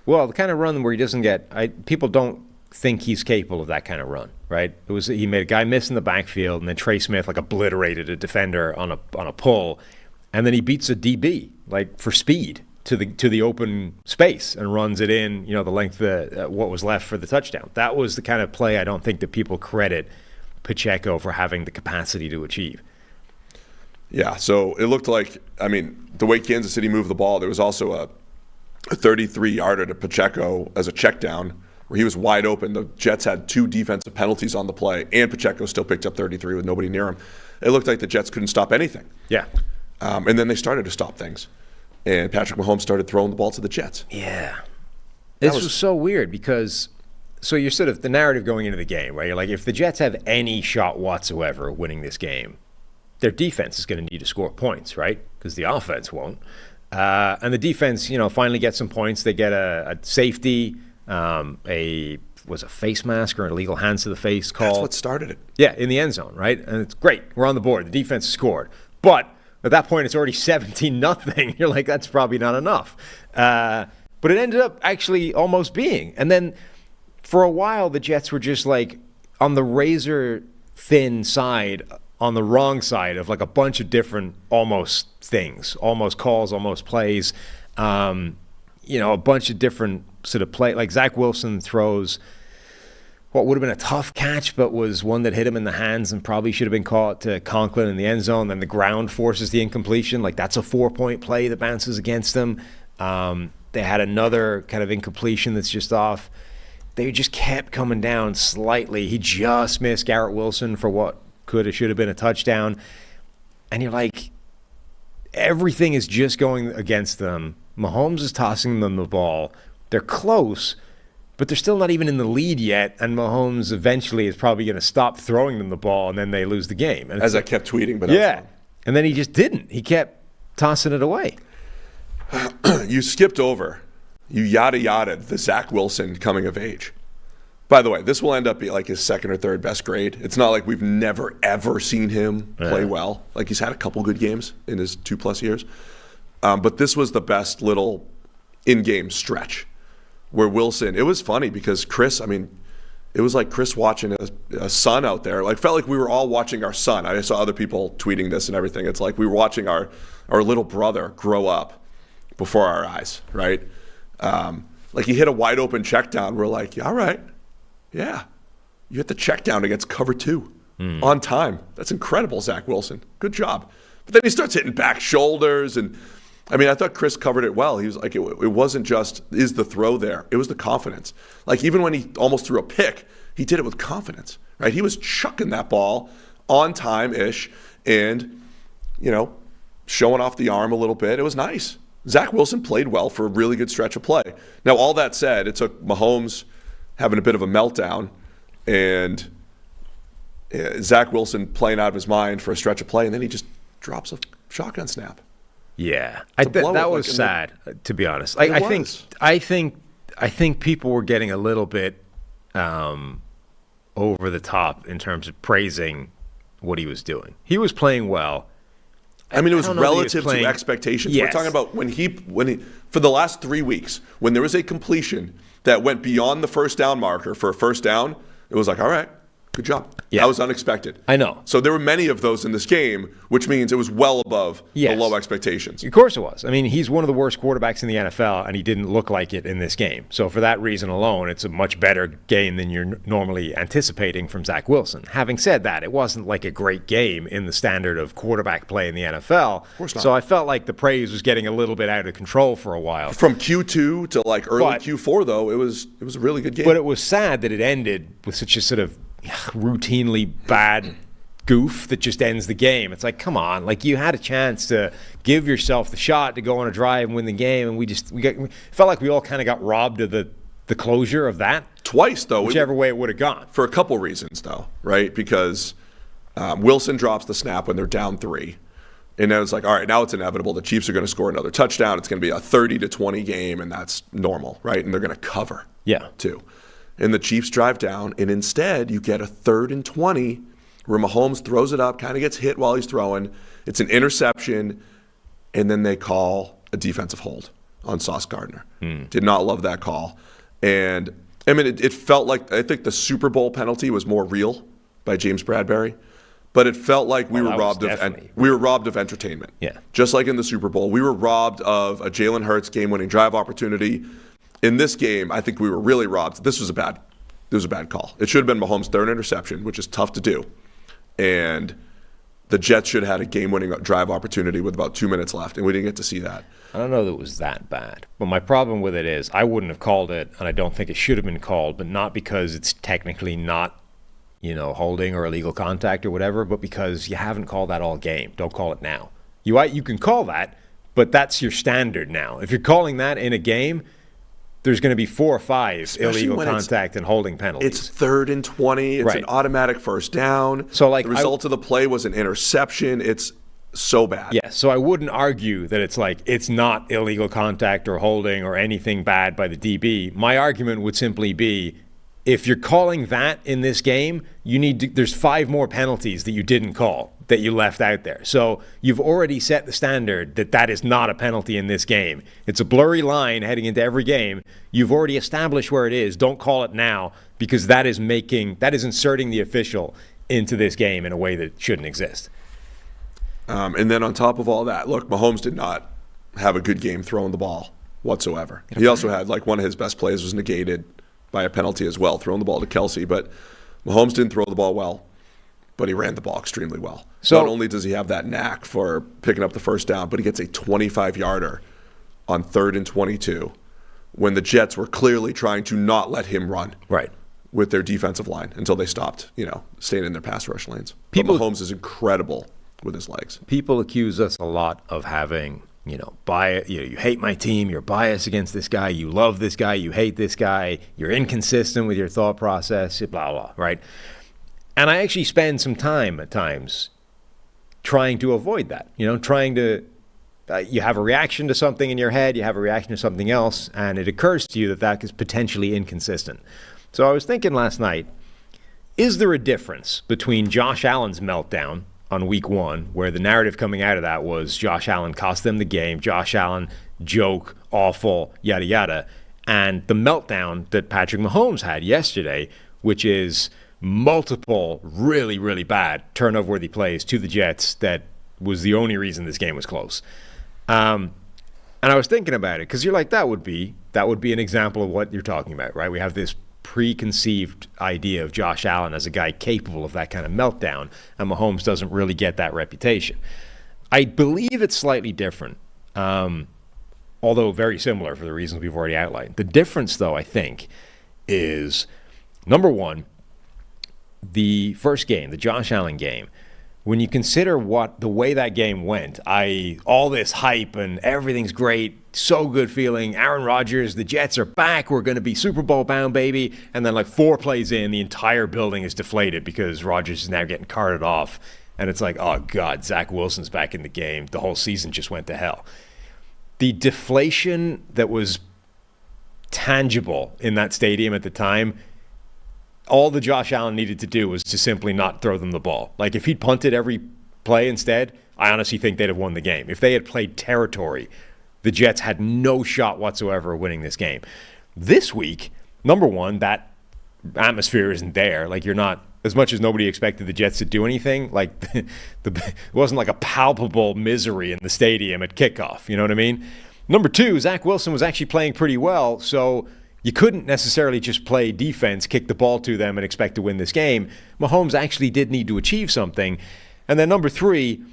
Well, the kind of run where he doesn't get people don't think he's capable of that kind of run, right? He made a guy miss in the backfield, and then Trey Smith obliterated a defender on a pull, and then he beats a DB for speed to the open space and runs it in, the length of what was left for the touchdown. That was the kind of play I don't think that people credit Pacheco for having the capacity to achieve. Yeah, so it looked like, the way Kansas City moved the ball, there was also a 33-yarder to Pacheco as a check down where he was wide open. The Jets had 2 defensive penalties on the play, and Pacheco still picked up 33 with nobody near him. It looked like the Jets couldn't stop anything. Yeah. And then they started to stop things. And Patrick Mahomes started throwing the ball to the Jets. Yeah. This was so weird because, so you're sort of the narrative going into the game, right? You're like, if the Jets have any shot whatsoever of winning this game, their defense is going to need to score points, right? Because the offense won't. And the defense, finally gets some points. They get a safety was a face mask or an illegal hands to the face call. That's what started it. Yeah, in the end zone, right? And it's great. We're on the board. The defense scored. But at that point, it's already 17-0. You're like, that's probably not enough. But it ended up actually almost being. And then for a while, the Jets were just like on the razor thin side, on the wrong side of like a bunch of different almost things, almost calls, almost plays, a bunch of different sort of play. Like Zach Wilson throws what would have been a tough catch, but was one that hit him in the hands and probably should have been caught to Conklin in the end zone. Then the ground forces the incompletion. Like that's a 4-point play that bounces against them. They had another kind of incompletion that's just off. They just kept coming down slightly. He just missed Garrett Wilson for what should have been a touchdown. And you're like, everything is just going against them. Mahomes is tossing them the ball. They're close, but they're still not even in the lead yet. And Mahomes eventually is probably going to stop throwing them the ball, and then they lose the game. And as I kept tweeting, but yeah. And then he just didn't. He kept tossing it away. You skipped over. You yada-yada'd the Zach Wilson coming of age. By the way, this will end up being like his second or third best grade. It's not like we've never, ever seen him play well. Like he's had a couple good games in his 2+ years. But this was the best little in-game stretch where Wilson, it was funny because Chris, it was like Chris watching a son out there. Like felt like we were all watching our son. I saw other people tweeting this and everything. It's like we were watching our little brother grow up before our eyes, right? Like he hit a wide open check down. We're like, all right. Yeah, you hit the check down against cover 2 on time. That's incredible, Zach Wilson. Good job. But then he starts hitting back shoulders. And, I thought Chris covered it well. He was like, it wasn't just, is the throw there? It was the confidence. Like, even when he almost threw a pick, he did it with confidence, right? He was chucking that ball on time-ish and, showing off the arm a little bit. It was nice. Zach Wilson played well for a really good stretch of play. Now, all that said, it took Mahomes having a bit of a meltdown, and Zach Wilson playing out of his mind for a stretch of play, and then he just drops a shotgun snap. Yeah, that was sad, to be honest. I think people were getting a little bit over the top in terms of praising what he was doing. He was playing well. It was relative to expectations. Yes. We're talking about when he for the last 3 weeks, when there was a completion that went beyond the first down marker for a first down, it was like, all right, good job. Yeah. That was unexpected. I know. So there were many of those in this game, which means it was well above the low expectations. Of course it was. He's one of the worst quarterbacks in the NFL, and he didn't look like it in this game. So for that reason alone, it's a much better game than you're normally anticipating from Zach Wilson. Having said that, it wasn't like a great game in the standard of quarterback play in the NFL. Of course not. So I felt like the praise was getting a little bit out of control for a while. From Q2 to like early Q4, though, it was a really good game. But it was sad that it ended with such a sort of routinely bad goof that just ends the game. It's like, come on, like you had a chance to give yourself the shot to go on a drive and win the game, and we felt like we all kind of got robbed of the closure of that twice, though, whichever way it would have gone, for a couple reasons, though, right? Because Wilson drops the snap when they're down 3, and then it's like, all right, now it's inevitable. The Chiefs are going to score another touchdown. It's going to be a 30-20 game, and that's normal, right? And they're going to cover, too. And the Chiefs drive down, and instead you get a 3rd and 20 where Mahomes throws it up, kind of gets hit while he's throwing. It's an interception, and then they call a defensive hold on Sauce Gardner. Did not love that call. And, it felt like, I think the Super Bowl penalty was more real by James Bradbury, but it felt like we were robbed of entertainment. Yeah. Just like in the Super Bowl, we were robbed of a Jalen Hurts game-winning drive opportunity. In this game, I think we were really robbed. This was a bad call. It should have been Mahomes' 3rd interception, which is tough to do. And the Jets should have had a game-winning drive opportunity with about 2 minutes left, and we didn't get to see that. I don't know that it was that bad. But my problem with it is I wouldn't have called it, and I don't think it should have been called, but not because it's technically not, holding or illegal contact or whatever, but because you haven't called that all game. Don't call it now. You can call that, but that's your standard now. If you're calling that in a game, there's going to be 4 or 5 illegal contact and holding penalties. It's 3rd and 20. It's an automatic first down. So, like, the result of the play was an interception. so bad. Yeah, so I wouldn't argue that it's not illegal contact or holding or anything bad by the DB. My argument would simply be, if you're calling that in this game, there's 5 more penalties that you didn't call, that you left out there. So you've already set the standard that is not a penalty in this game. It's a blurry line heading into every game. You've already established where it is. Don't call it now, because that is inserting the official into this game in a way that shouldn't exist. And then on top of all that, look, Mahomes did not have a good game throwing the ball whatsoever. He also had, one of his best plays was negated by a penalty as well, throwing the ball to Kelsey. But Mahomes didn't throw the ball well, but he ran the ball extremely well. So not only does he have that knack for picking up the first down, but he gets a 25-yarder on 3rd and 22 when the Jets were clearly trying to not let him run with their defensive line until they stopped, staying in their pass rush lanes. But Mahomes is incredible with his legs. People accuse us a lot of having, bias. You hate my team, you're biased against this guy, you love this guy, you hate this guy, you're inconsistent with your thought process, blah, blah, right? And I actually spend some time at times trying to avoid that, trying to, you have a reaction to something in your head, you have a reaction to something else, and it occurs to you that is potentially inconsistent. So I was thinking last night, is there a difference between Josh Allen's meltdown on week 1, where the narrative coming out of that was Josh Allen cost them the game, Josh Allen, joke, awful, yada, yada, and the meltdown that Patrick Mahomes had yesterday, which is multiple really, really bad turnover-worthy plays to the Jets that was the only reason this game was close. And I was thinking about it, because you're like, that would be an example of what you're talking about, right? We have this preconceived idea of Josh Allen as a guy capable of that kind of meltdown, and Mahomes doesn't really get that reputation. I believe it's slightly different, although very similar for the reasons we've already outlined. The difference, though, I think, is, number one, the first game, the Josh Allen game, when you consider the way that game went, all this hype and everything's great, so good feeling, Aaron Rodgers, the Jets are back, we're going to be Super Bowl bound, baby, and then 4 plays in, the entire building is deflated because Rodgers is now getting carted off, and it's like, oh God, Zach Wilson's back in the game, the whole season just went to hell. The deflation that was tangible in that stadium at the time, all the Josh Allen needed to do was to simply not throw them the ball. If he'd punted every play instead, I honestly think they'd have won the game. If they had played territory, the Jets had no shot whatsoever of winning this game. This week, number one, that atmosphere isn't there. You're not, as much as nobody expected the Jets to do anything, it wasn't a palpable misery in the stadium at kickoff. You know what I mean? Number two, Zach Wilson was actually playing pretty well, so you couldn't necessarily just play defense, kick the ball to them, and expect to win this game. Mahomes actually did need to achieve something. And then number three,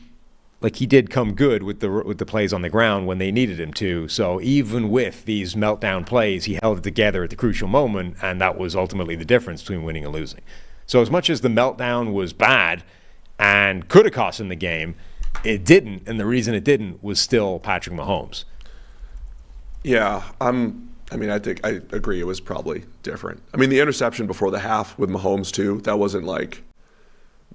he did come good with the plays on the ground when they needed him to. So even with these meltdown plays, he held it together at the crucial moment, and that was ultimately the difference between winning and losing. So as much as the meltdown was bad and could have cost him the game, it didn't, and the reason it didn't was still Patrick Mahomes. Yeah, I think I agree it was probably different. The interception before the half with Mahomes too, that wasn't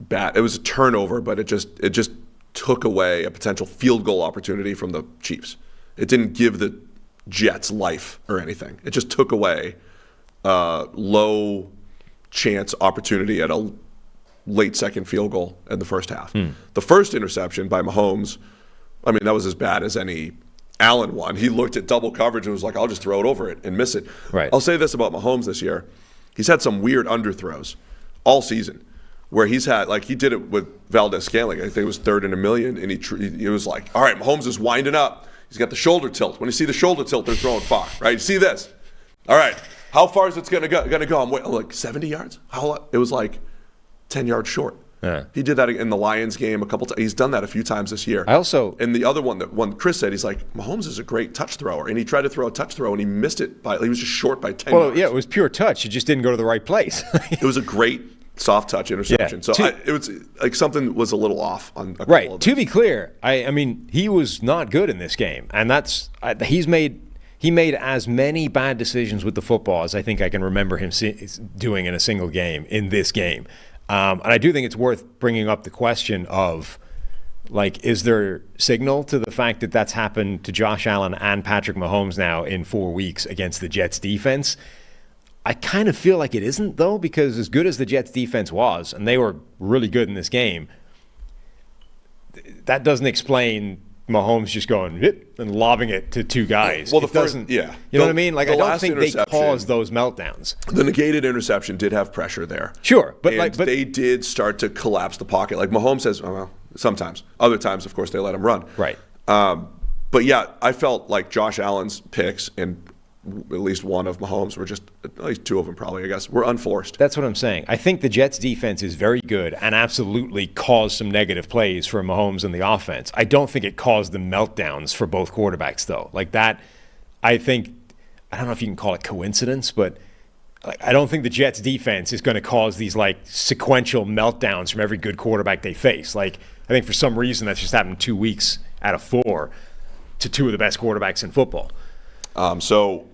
bad. It was a turnover, but it just took away a potential field goal opportunity from the Chiefs. It didn't give the Jets life or anything. It just took away a low chance opportunity at a late second field goal in the first half. The first interception by Mahomes, that was as bad as any Allen one. He looked at double coverage and was like, I'll just throw it over it and miss it. Right. I'll say this about Mahomes this year. He's had some weird underthrows all season where he's had, he did it with Valdez-Scantling. I think it was 3rd and 1 million, and he was like, all right, Mahomes is winding up. He's got the shoulder tilt. When you see the shoulder tilt, they're throwing far, right? You see this? All right, how far is it going to go? I'm 70 yards? It was 10 yards short. Yeah. He did that in the Lions game a couple times. He's done that a few times this year. And the other one Chris said, he's like, Mahomes is a great touch thrower. And he tried to throw a touch throw, and he missed it. He was just short by 10 yards. Well, yeah, it was pure touch. It just didn't go to the right place. It was a great soft touch interception. Yeah. It was something was a little off on a couple right. of To be clear, he was not good in this game. And he made as many bad decisions with the football as I think I can remember him doing in a single game in this game. And I do think it's worth bringing up the question of Like, is there signal to the fact that that's happened to Josh Allen and Patrick Mahomes now in 4 weeks against the Jets defense? I kind of feel like it isn't, though, because as good as the Jets defense was, and they were really good in this game, that doesn't explain Mahomes just going and lobbing it to two guys. Well, you know what I mean? Like, I don't think they caused those meltdowns. The negated interception did have pressure there. Sure, but they did start to collapse the pocket. Like Mahomes says, well, sometimes. Other times, of course, they let him run. Right. But yeah, I felt like Josh Allen's picks and at least one of Mahomes were just, at least two of them probably, I guess, were unforced. That's what I'm saying. I think the Jets defense is very good and absolutely caused some negative plays for Mahomes and the offense. I don't think it caused the meltdowns for both quarterbacks, though. Like that, I think, I don't know if you can call it coincidence, but I don't think the Jets defense is going to cause these like sequential meltdowns from every good quarterback they face. Like, I think for some reason that's just happened 2 weeks out of 4 to two of the best quarterbacks in football. So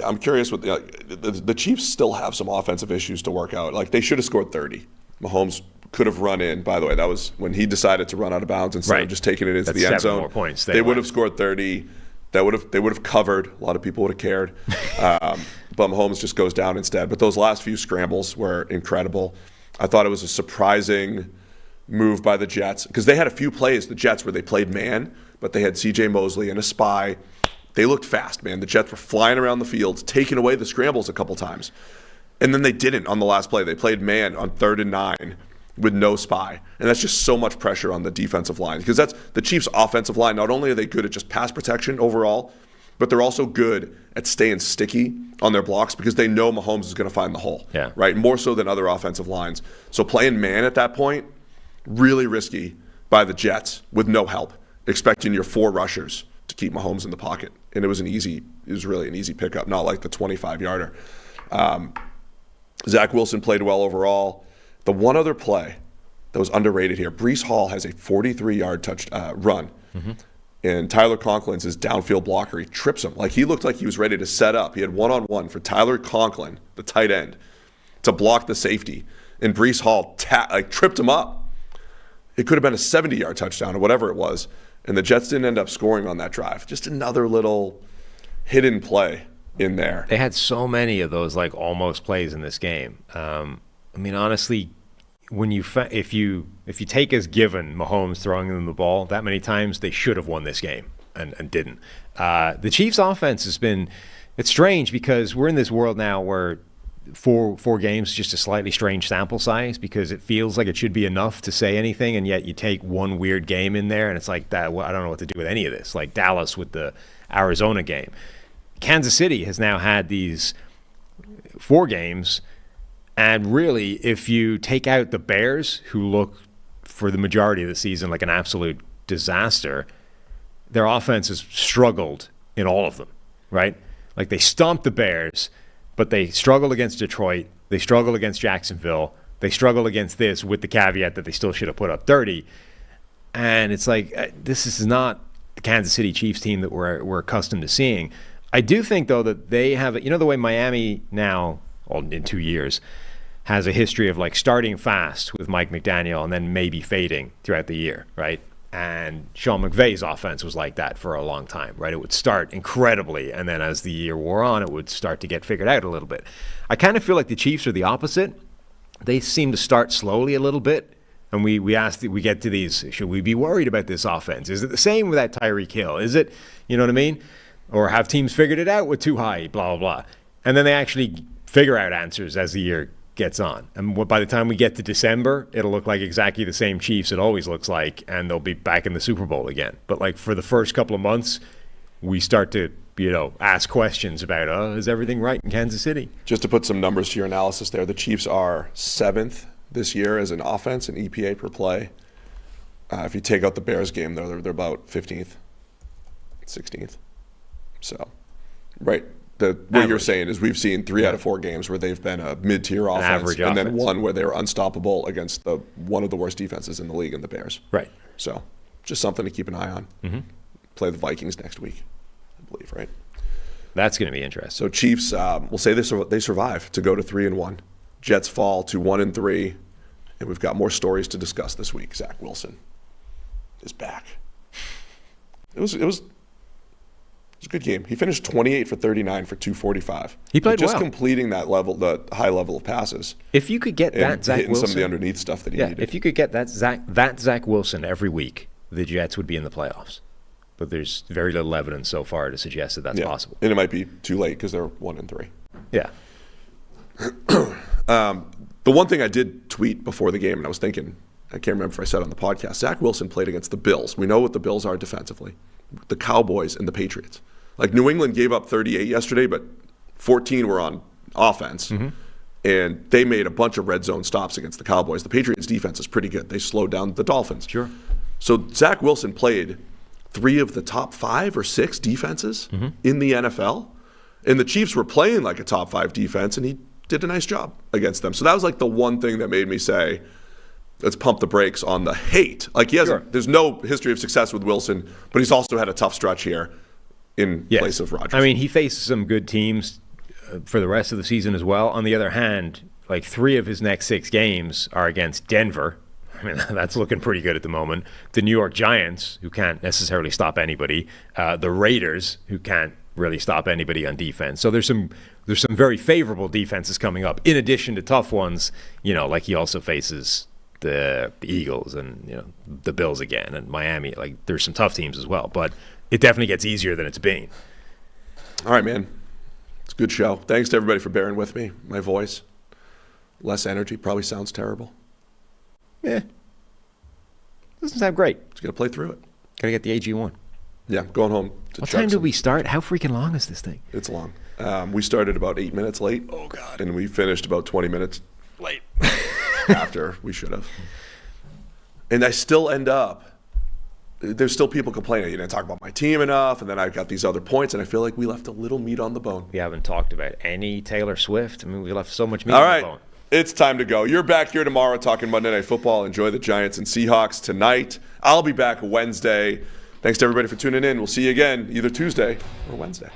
I'm curious with the Chiefs still have some offensive issues to work out. Like they should have scored 30. Mahomes could have run in. By the way, that was when he decided to run out of bounds instead of just taking it into the end zone. More points. They would have scored 30. They would have covered. A lot of people would have cared. But Mahomes just goes down instead. But those last few scrambles were incredible. I thought it was a surprising move by the Jets because they had a few plays, the Jets, where they played man, but they had C.J. Mosley and a spy. They looked fast, man. The Jets were flying around the field, taking away the scrambles a couple times. And then they didn't on the last play. They played man on 3rd and 9 with no spy. And that's just so much pressure on the defensive line because that's the Chiefs' offensive line. Not only are they good at just pass protection overall, but they're also good at staying sticky on their blocks because they know Mahomes is going to find the hole, right? More so than other offensive lines. So playing man at that point, really risky by the Jets with no help, expecting your 4 rushers to keep Mahomes in the pocket. And it was really an easy pickup, not like the 25-yarder. Zach Wilson played well overall. The one other play that was underrated here, Breece Hall has a 43-yard run. Mm-hmm. And Tyler Conklin's his downfield blocker. He trips him. Like he looked like he was ready to set up. He had one-on-one for Tyler Conklin, the tight end, to block the safety. And Breece Hall tripped him up. It could have been a 70-yard touchdown or whatever it was. And the Jets didn't end up scoring on that drive. Just another little hidden play in there. They had so many of those like almost plays in this game. I mean, honestly, when if you take as given Mahomes throwing them the ball that many times, they should have won this game and didn't. The Chiefs' offense it's strange because we're in this world now where four games is just a slightly strange sample size because it feels like it should be enough to say anything, and yet you take one weird game in there and it's like that. Well, I don't know what to do with any of this. Like Dallas with the Arizona game. Kansas City has now had these 4 games, and really, if you take out the Bears, who look for the majority of the season like an absolute disaster, their offense has struggled in all of them, right? Like they stomped the Bears, but they struggle against Detroit. They struggle against Jacksonville. They struggle against this with the caveat that they still should have put up 30. And it's like, this is not the Kansas City Chiefs team that we're accustomed to seeing. I do think, though, that they have, the way Miami now, in 2 years, has a history of like starting fast with Mike McDaniel and then maybe fading throughout the year, right? And Sean McVay's offense was like that for a long time, right? It would start incredibly, and then as the year wore on, it would start to get figured out a little bit. I kind of feel like the Chiefs are the opposite. They seem to start slowly a little bit, and we get to these, should we be worried about this offense? Is it the same with that Tyreek Hill? Is it, you know what I mean? Or have teams figured it out with too high, blah, blah, blah. And then they actually figure out answers as the year gets on. And by the time we get to December, it'll look like exactly the same Chiefs it always looks like, and they'll be back in the Super Bowl again. But like for the first couple of months, we start to, ask questions about, is everything right in Kansas City? Just to put some numbers to your analysis there, the Chiefs are 7th this year as an offense in EPA per play. If you take out the Bears game, though, they're about 15th, 16th. So, right. What you're saying is we've seen 3 out of 4 games where they've been a mid-tier offense, and then one where they were unstoppable against one of the worst defenses in the league in the Bears. Right. So just something to keep an eye on. Mm-hmm. Play the Vikings next week, I believe, right? That's going to be interesting. So Chiefs, we'll say they survive to go to 3-1. Jets fall to 1-3, and we've got more stories to discuss this week. Zach Wilson. is back. It was a good game. He finished 28 for 39 for 245. He played just well. completing that level, the high level of passes. If you could get that Zach hitting Wilson, some of the underneath stuff that he needed. If you could get that Zach Wilson every week, the Jets would be in the playoffs. But there's very little evidence so far to suggest that that's possible. And it might be too late because they're 1-3. Yeah. The one thing I did tweet before the game, and I was thinking, I can't remember if I said it on the podcast, Zach Wilson played against the Bills. We know what the Bills are defensively. The Cowboys and the Patriots. Like New England gave up 38 yesterday, but 14 were on offense. Mm-hmm. And they made a bunch of red zone stops against the Cowboys. The Patriots defense is pretty good. They slowed down the Dolphins. Sure. So Zach Wilson played 3 of the top 5 or 6 defenses in the NFL. And the Chiefs were playing like a top 5 defense, and he did a nice job against them. So that was like the one thing that made me say, let's pump the brakes on the hate. Like there's no history of success with Wilson, but he's also had a tough stretch here in place of Rodgers. I mean, he faced some good teams for the rest of the season as well. On the other hand, like 3 of his next 6 games are against Denver. I mean, that's looking pretty good at the moment. The New York Giants, who can't necessarily stop anybody. The Raiders, who can't really stop anybody on defense. So there's some very favorable defenses coming up, in addition to tough ones. Like he also faces the Eagles and the Bills again and Miami. Like there's some tough teams as well, but it definitely gets easier than it's been. All right, man. It's a good show. Thanks to everybody for bearing with me. My voice, less energy, probably sounds terrible. Yeah. Doesn't sound great. Just got to play through it. Got to get the AG1. Yeah, going home to What time did we start? How freaking long is this thing? It's long. We started about 8 minutes late. Oh, God. And we finished about 20 minutes late after we should have. And I still end up, there's still people complaining, you didn't talk about my team enough, and then I've got these other points, and I feel like we left a little meat on the bone. We haven't talked about any Taylor Swift. I mean, we left so much meat on the bone. It's time to go. You're back here tomorrow talking Monday Night Football. Enjoy the Giants and Seahawks tonight. I'll be back Wednesday. Thanks to everybody for tuning in. We'll see you again either Tuesday or Wednesday.